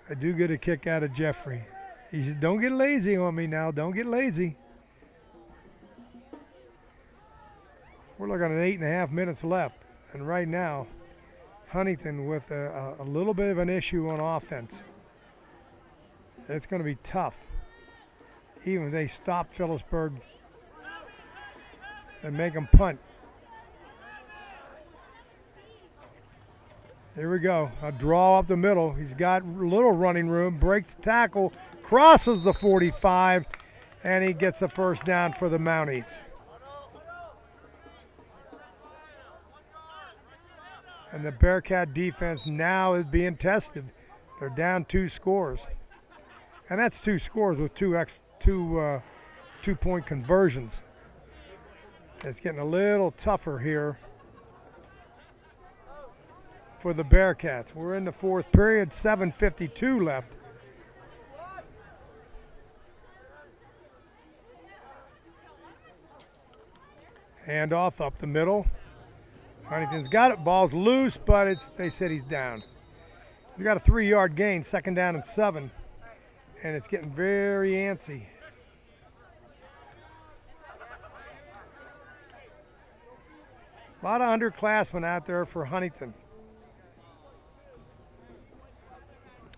I do get a kick out of Jeffrey. He said, don't get lazy on me now. Don't get lazy. We're looking at 8.5 minutes left. And right now, Huntington with a little bit of an issue on offense. It's going to be tough. Even if they stop Philipsburg and make them punt. Here we go. A draw up the middle. He's got a little running room. Breaks the tackle. Crosses the 45. And he gets the first down for the Mounties. And the Bearcat defense now is being tested. They're down 2 scores. And that's 2 scores with 2 2-point conversions. It's getting a little tougher here for the Bearcats. We're in the fourth period, 7:52 left. Handoff up the middle. Huntington's got it. Ball's loose, but they said he's down. We got a 3-yard gain, 2nd down and 7, and it's getting very antsy. A lot of underclassmen out there for Huntington.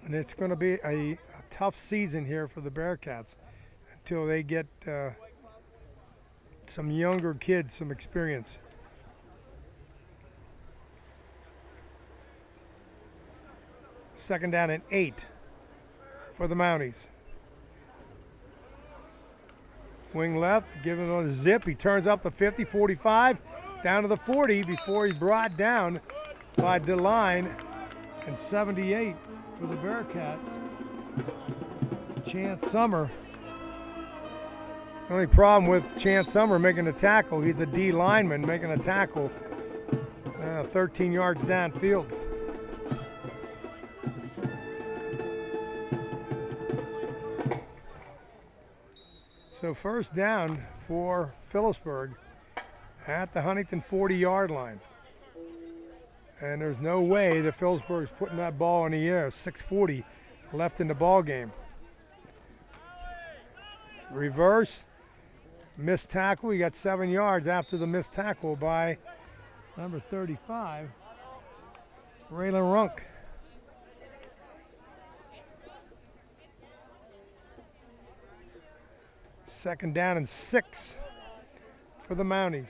And it's going to be a tough season here for the Bearcats until they get some younger kids some experience. Second down and 8 for the Mounties. Wing left, giving it a zip. He turns up the 50, 45, down to the 40 before he's brought down by DeLine. And 78 for the Bearcats. Chance Summer. The only problem with Chance Summer making a tackle, he's a D lineman making a tackle 13 yards downfield. So first down for Philipsburg at the Huntington 40-yard line. And there's no way that Philipsburg's putting that ball in the air. 6:40 left in the ball game. Reverse. Missed tackle. He got 7 yards after the missed tackle by number 35, Raylan Runk. Second down and 6 for the Mounties.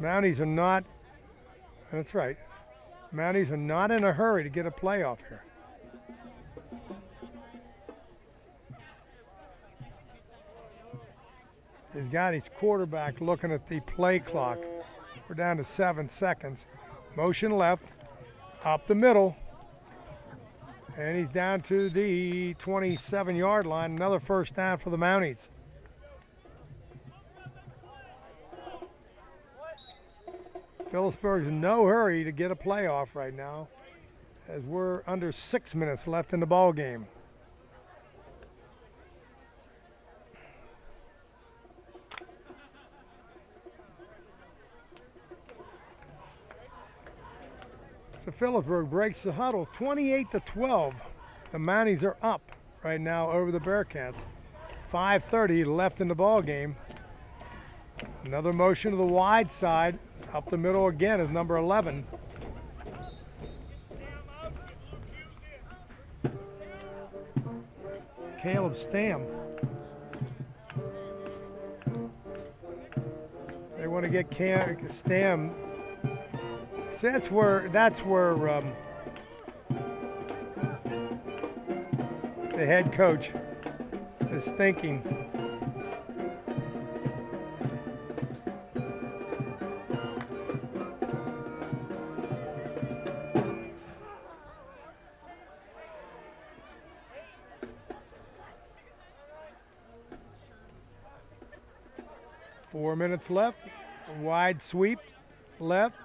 Mounties are not, that's right, Mounties are not in a hurry to get a playoff here. He's got his quarterback looking at the play clock. We're down to 7 seconds. Motion left, up the middle. And he's down to the 27-yard line. Another first down for the Mounties. Philipsburg's in no hurry to get a playoff right now, as we're under 6 minutes left in the ball game. So Philipsburg breaks the huddle, 28-12. The Mounties are up right now over the Bearcats. 5:30 left in the ball game. Another motion to the wide side. Up the middle again is number 11. Caleb Stam. They want to get Stam. That's where the head coach is thinking. Four minutes left. A wide sweep left.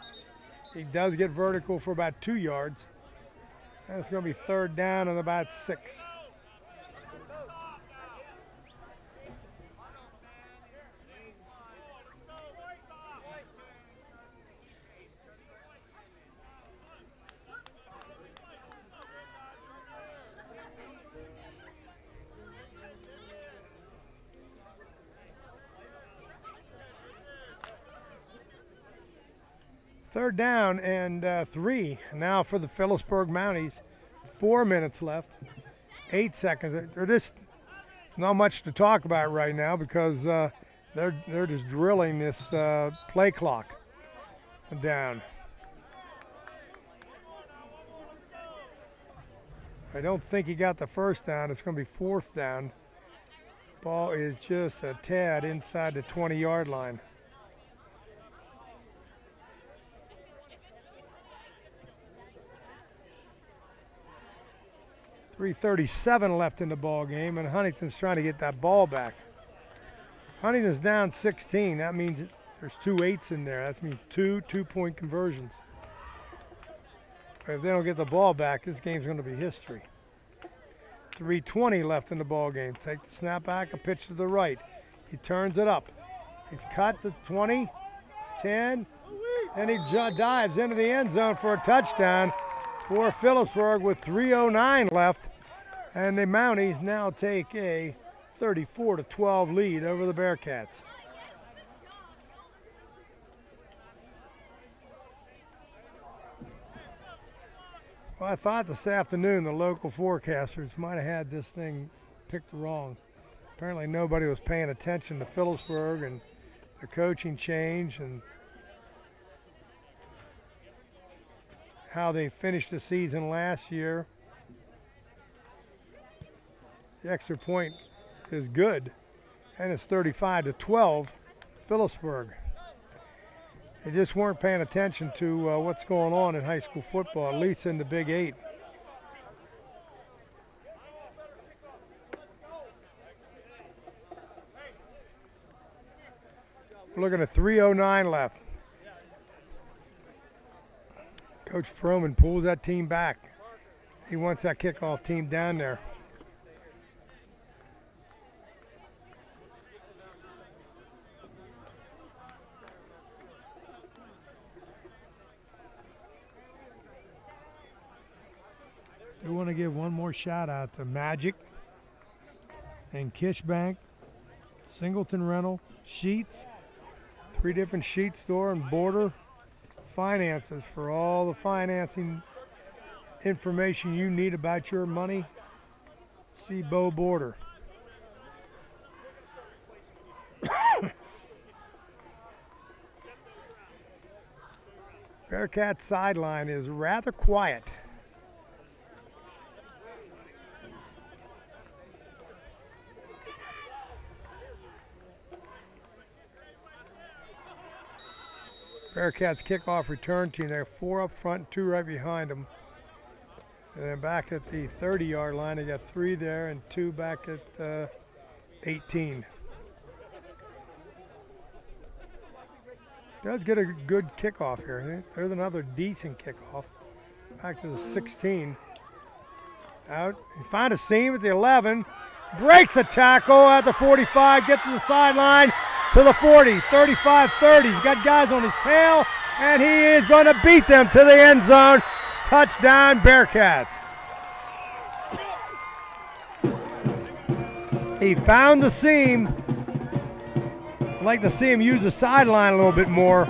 He does get vertical for about 2 yards. And it's going to be third down and about 6. Third down and 3 now for the Philipsburg Mounties. 4 minutes left. 8 seconds. They're just not much to talk about right now because they're just drilling this play clock down. I don't think he got the first down. It's going to be fourth down. Ball is just a tad inside the 20-yard line. 3:37 left in the ball game, and Huntington's trying to get that ball back. Huntington's down 16. That means there's 2 8s in there. That means 2 2-point conversions. If they don't get the ball back, this game's going to be history. 3:20 left in the ball game. Take the snap back, a pitch to the right. He turns it up. He's cut to 20, 10, and he dives into the end zone for a touchdown for Philipsburg with 3:09 left. And the Mounties now take a 34-12 lead over the Bearcats. Well, I thought this afternoon the local forecasters might have had this thing picked wrong. Apparently nobody was paying attention to Philipsburg and the coaching change and how they finished the season last year. The extra point is good, and it's 35-12 Philipsburg. They just weren't paying attention to what's going on in high school football, at least in the Big 8. We're looking at 3:09 left. Coach Froman pulls that team back. He wants that kickoff team down there. We want to give one more shout out to Magic and Kishbank, Singleton Rental, Sheets, 3 different sheet store and border finances for all the financing information you need about your money. See Bow Border. Bearcat sideline is rather quiet. Bearcats kickoff return team. They have 4 up front, 2 right behind them. And then back at the 30-yard line, they got 3 there and 2 back at 18. Does get a good kickoff here. There's another decent kickoff. Back to the 16. Out. He found a seam at the 11. Breaks the tackle at the 45. Gets to the sideline. To the 40, 35, 30. He's got guys on his tail, and he is going to beat them to the end zone. Touchdown, Bearcats. He found the seam. I'd like to see him use the sideline a little bit more.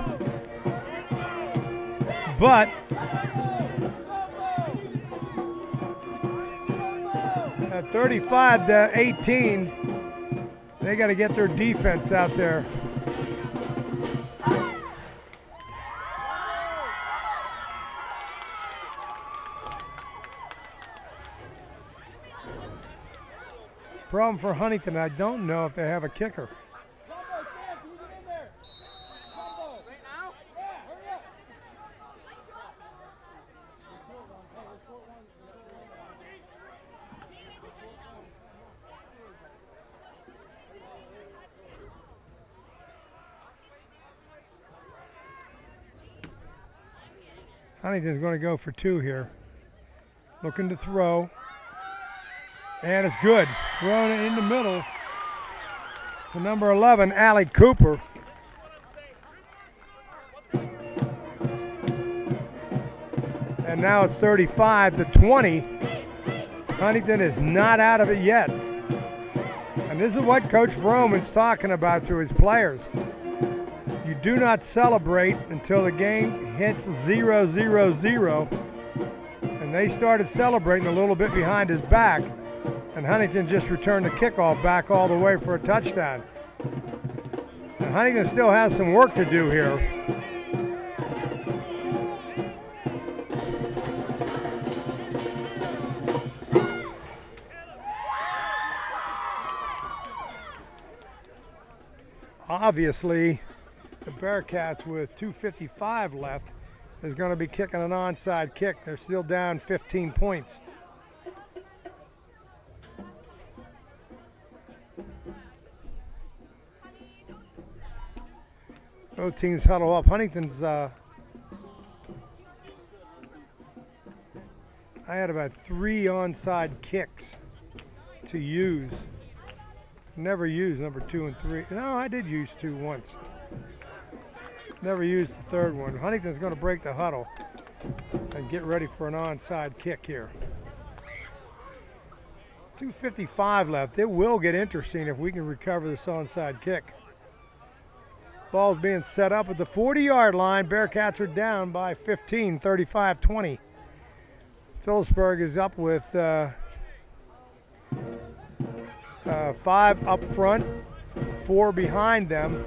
But at 35-18, they got to get their defense out there. Problem for Huntington, I don't know if they have a kicker. Huntington's going to go for 2 here. Looking to throw. And it's good. Thrown in the middle to number 11, Allie Cooper. And now it's 35-20. Huntington is not out of it yet. And this is what Coach Froman's talking about to his players. You do not celebrate until the game hits 0-0-0. And they started celebrating a little bit behind his back. And Huntington just returned the kickoff back all the way for a touchdown. And Huntington still has some work to do here. Obviously, the Bearcats with 2:55 left is going to be kicking an onside kick. They're still down 15 points. Both teams huddle up. Huntington's, I had about 3 onside kicks to use. Never used number 2 and 3. No, I did use 2 once. Never used the third one. Huntington's going to break the huddle and get ready for an onside kick here. 2:55 left. It will get interesting if we can recover this onside kick. Ball's being set up at the 40-yard line. Bearcats are down by 15, 35-20. Philipsburg is up with 5 up front, 4 behind them,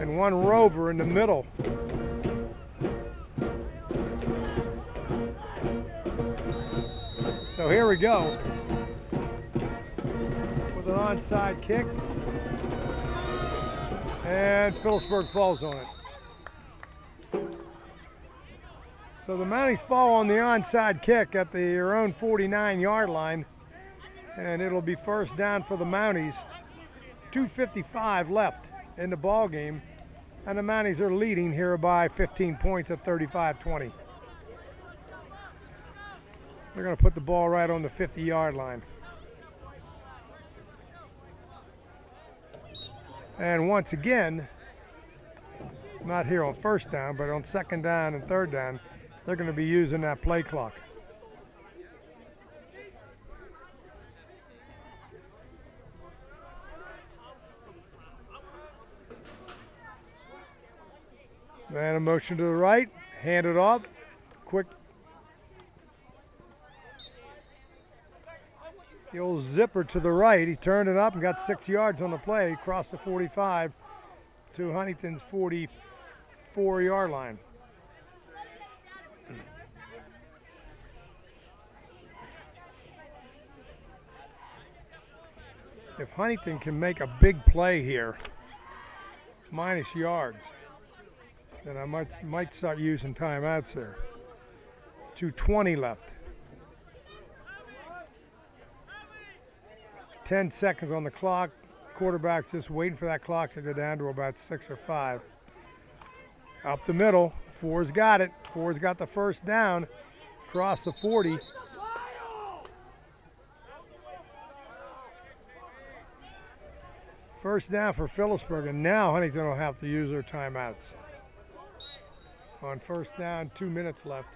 and 1 rover in the middle. So here we go with an onside kick, and Philipsburg falls on it. So the Mounties fall on the onside kick at their own 49-yard line, and it'll be first down for the Mounties. 2:55 left in the ball game, and the Mounties are leading here by 15 points at 35-20. They're going to put the ball right on the 50-yard line. And once again, not here on first down, but on second down and third down, they're going to be using that play clock. Man in motion to the right, hand it off, quick. The old zipper to the right, he turned it up and got 6 yards on the play, crossed the 45 to Huntington's 44-yard line. If Huntington can make a big play here, minus yards, then I might start using timeouts there. 2:20 left. 10 seconds on the clock. Quarterback's just waiting for that clock to go down to about 6 or 5. Up the middle. 4's got it. 4's got the first down. Across the 40. First down for Philipsburg, and now Huntington will have to use their timeouts. On first down, 2 minutes left.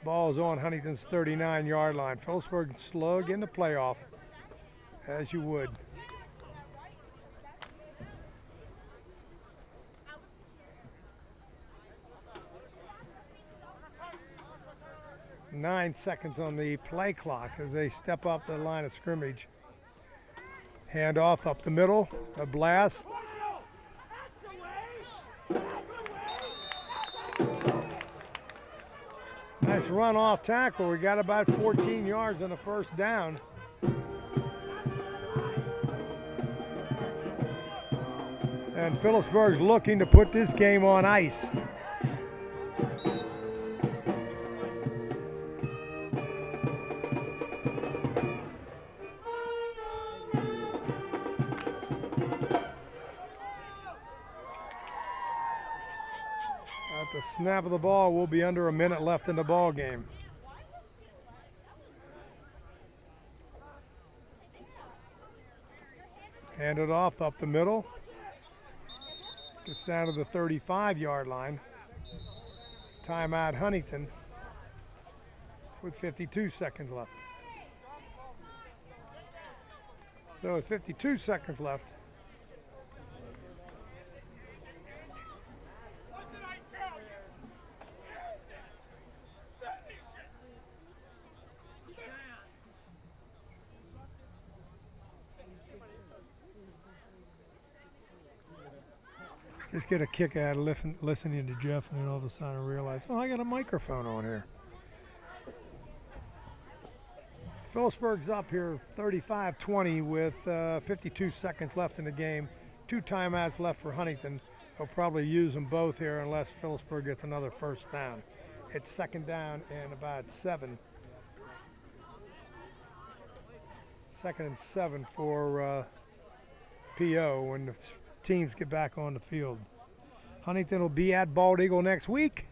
Ball's on Huntington's 39-yard line. Philipsburg slug in the playoff, as you would. Nine seconds on the play clock as they step up the line of scrimmage. Hand off up the middle, a blast. Nice run off tackle. We got about 14 yards on the first down. And Philipsburg's looking to put this game on ice. Snap of the ball, will be under a minute left in the ball game. Hand it off up the middle. Gets down to the 35-yard line. Timeout Huntington with 52 seconds left. So with 52 seconds left, just get a kick out of listening to Jeff, and then all of a sudden I realize, oh, I got a microphone on here. Philipsburg's up here 35-20 with 52 seconds left in the game. 2 timeouts left for Huntington. They'll probably use them both here unless Philipsburg gets another first down. It's second down and about 7. 2nd and 7 for PO when the teams get back on the field. Huntington will be at Bald Eagle next week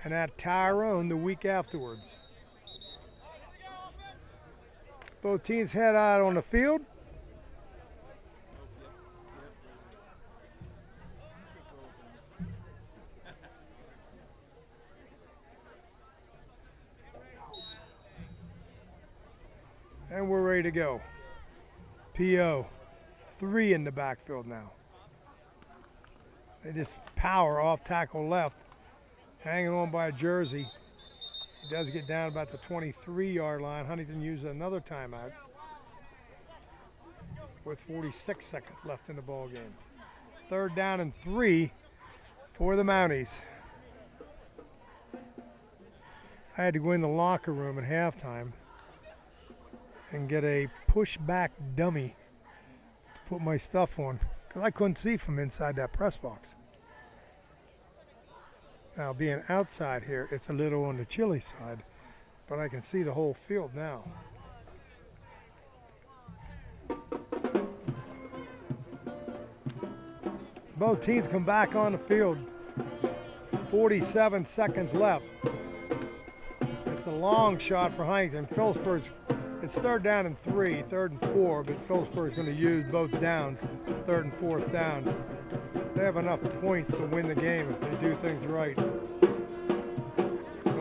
and at Tyrone the week afterwards. Both teams head out on the field. And we're ready to go. PO, 3 in the backfield now. They just power off tackle left, hanging on by a jersey. He does get down about the 23-yard line. Huntington uses another timeout with 46 seconds left in the ball game. 3rd down and 3 for the Mounties. I had to go in the locker room at halftime and get a push-back dummy to put my stuff on because I couldn't see from inside that press box. Now, being outside here, it's a little on the chilly side, but I can see the whole field now. Both teams come back on the field. 47 seconds left. It's a long shot for Huntington. Philipsburg's, it's 3rd down and 3, 3rd and 4, but Philipsburg's going to use both downs, 3rd and 4th down. They have enough points to win the game if they do things right.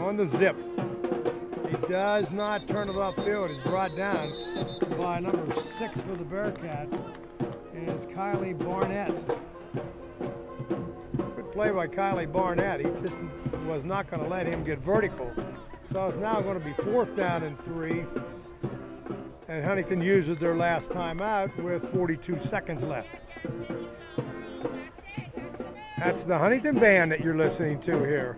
On the zip. He does not turn it upfield. He's brought down by number 6 for the Bearcats. Is Kylie Barnett. Good play by Kylie Barnett. He just was not going to let him get vertical. So it's now going to be 4th down and 3. And Huntington uses their last timeout with 42 seconds left. That's the Huntington band that you're listening to here.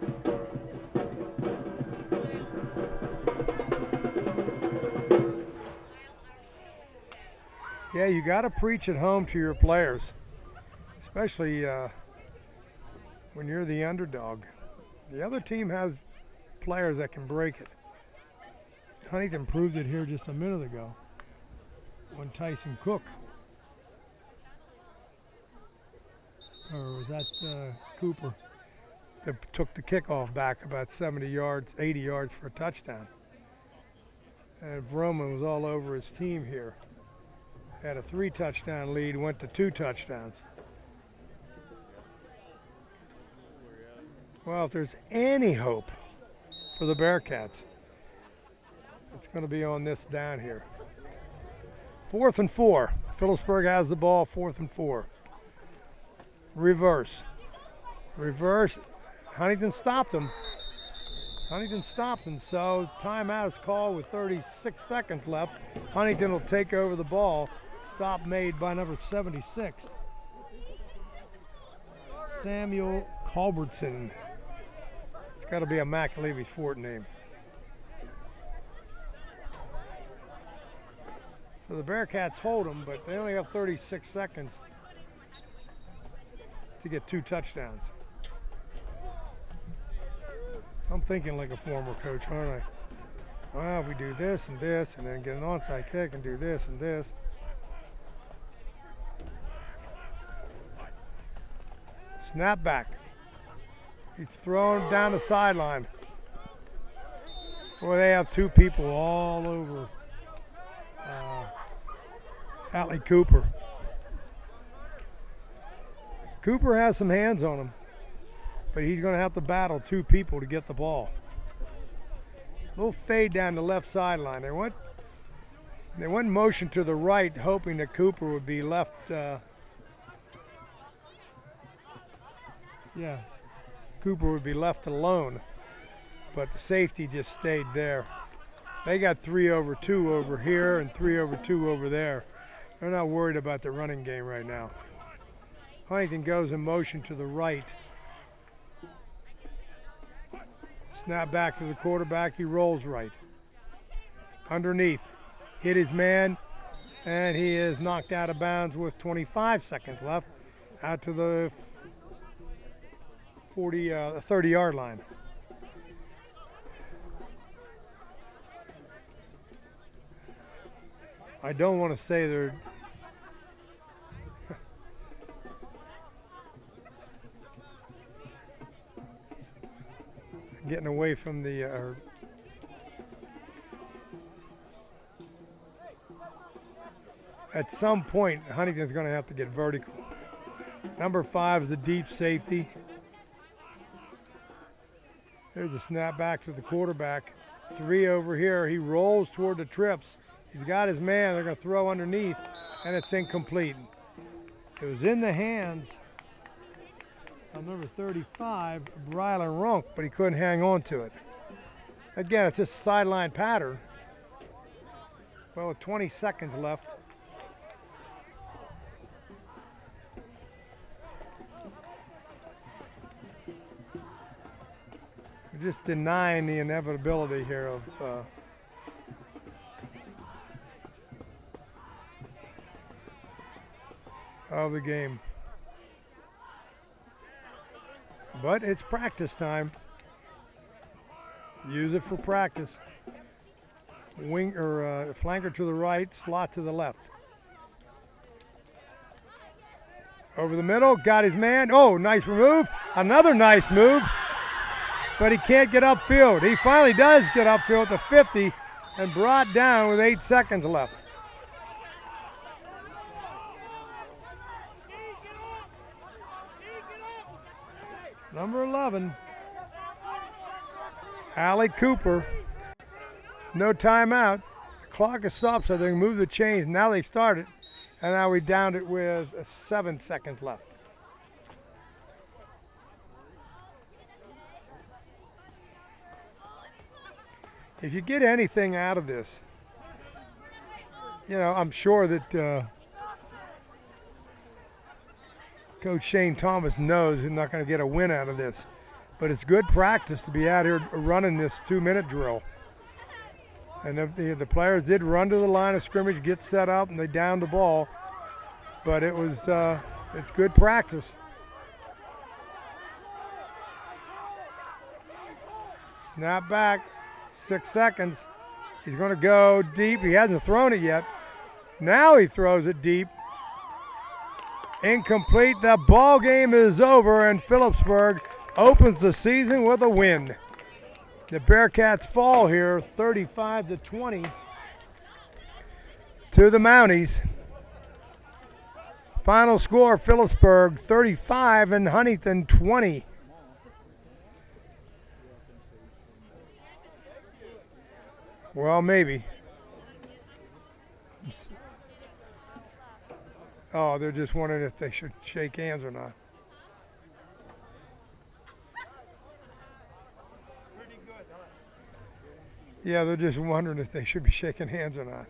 Yeah, you got to preach at home to your players, especially when you're the underdog. The other team has players that can break it. Huntington proved it here just a minute ago when Tyson Cook, or was that Cooper, that took the kickoff back about 70 yards, 80 yards for a touchdown. And Vroman was all over his team here. Had a 3-touchdown lead, went to 2 touchdowns. Well, if there's any hope for the Bearcats, it's going to be on this down here. 4th and 4. Philipsburg has the ball, 4th and 4. Reverse. Reverse. Huntington stopped them. Huntington stopped them, so timeout is called with 36 seconds left. Huntington will take over the ball. Stop made by number 76. Samuel Culbertson. It's got to be a McAlevey Fort name. So the Bearcats hold them, but they only have 36 seconds to get 2 touchdowns. I'm thinking like a former coach, aren't I? Well, we do this and this, and then get an onside kick and do this and this. Snap back. He's thrown down the sideline. Boy, they have 2 people all over Atlee Cooper. Cooper has some hands on him, but he's going to have to battle 2 people to get the ball. A little fade down the left sideline. They went motion to the right, hoping that Cooper would be left. Cooper would be left alone, but the safety just stayed there. They got 3 over 2 over here and 3 over 2 over there. They're not worried about the running game right now. Huntington goes in motion to the right. Snap back to the quarterback. He rolls right. Underneath. Hit his man, and he is knocked out of bounds with 25 seconds left out to the 30-yard line. I don't want to say they're getting away from the at some point Huntington's going to have to get vertical. Number 5 is a deep safety. There's a snap back to the quarterback. 3 over here. He rolls toward the trips. He's got his man. They're going to throw underneath, and it's incomplete. It was in the hands of number 35, Brylan Runk, but he couldn't hang on to it. Again, it's just a sideline pattern. Well, with 20 seconds left. We're just denying the inevitability here of the game. But it's practice time. Use it for practice. Wing or flanker to the right, slot to the left. Over the middle, got his man. Oh, nice move. Another nice move. But he can't get upfield. He finally does get upfield to 50 and brought down with 8 seconds left. Number 11, Allie Cooper. No timeout. The clock is stopped, so they can move the chains. Now they start it, and now we downed it with 7 seconds left. If you get anything out of this, you know, I'm sure that Coach Shane Thomas knows he's not going to get a win out of this. But it's good practice to be out here running this 2-minute drill. And the players did run to the line of scrimmage, get set up, and they downed the ball. But it was it's good practice. Snap back, 6 seconds. He's going to go deep. He hasn't thrown it yet. Now he throws it deep. Incomplete. The ball game is over, and Philipsburg opens the season with a win. The Bearcats fall here 35-20 to the Mounties. Final score, Philipsburg 35 and Huntington 20. Well, maybe. Oh, they're just wondering if they should shake hands or not. Yeah, they're just wondering if they should be shaking hands or not.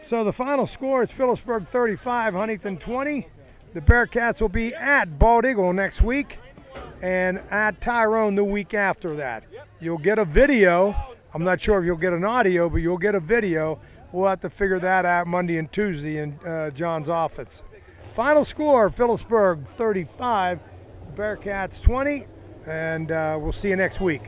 So the final score is Philipsburg 35, Huntington 20. The Bearcats will be at Bald Eagle next week and at Tyrone the week after that. You'll get a video. I'm not sure if you'll get an audio, but you'll get a video. We'll have to figure that out Monday and Tuesday in John's office. Final score, Philipsburg 35, Bearcats 20, and we'll see you next week.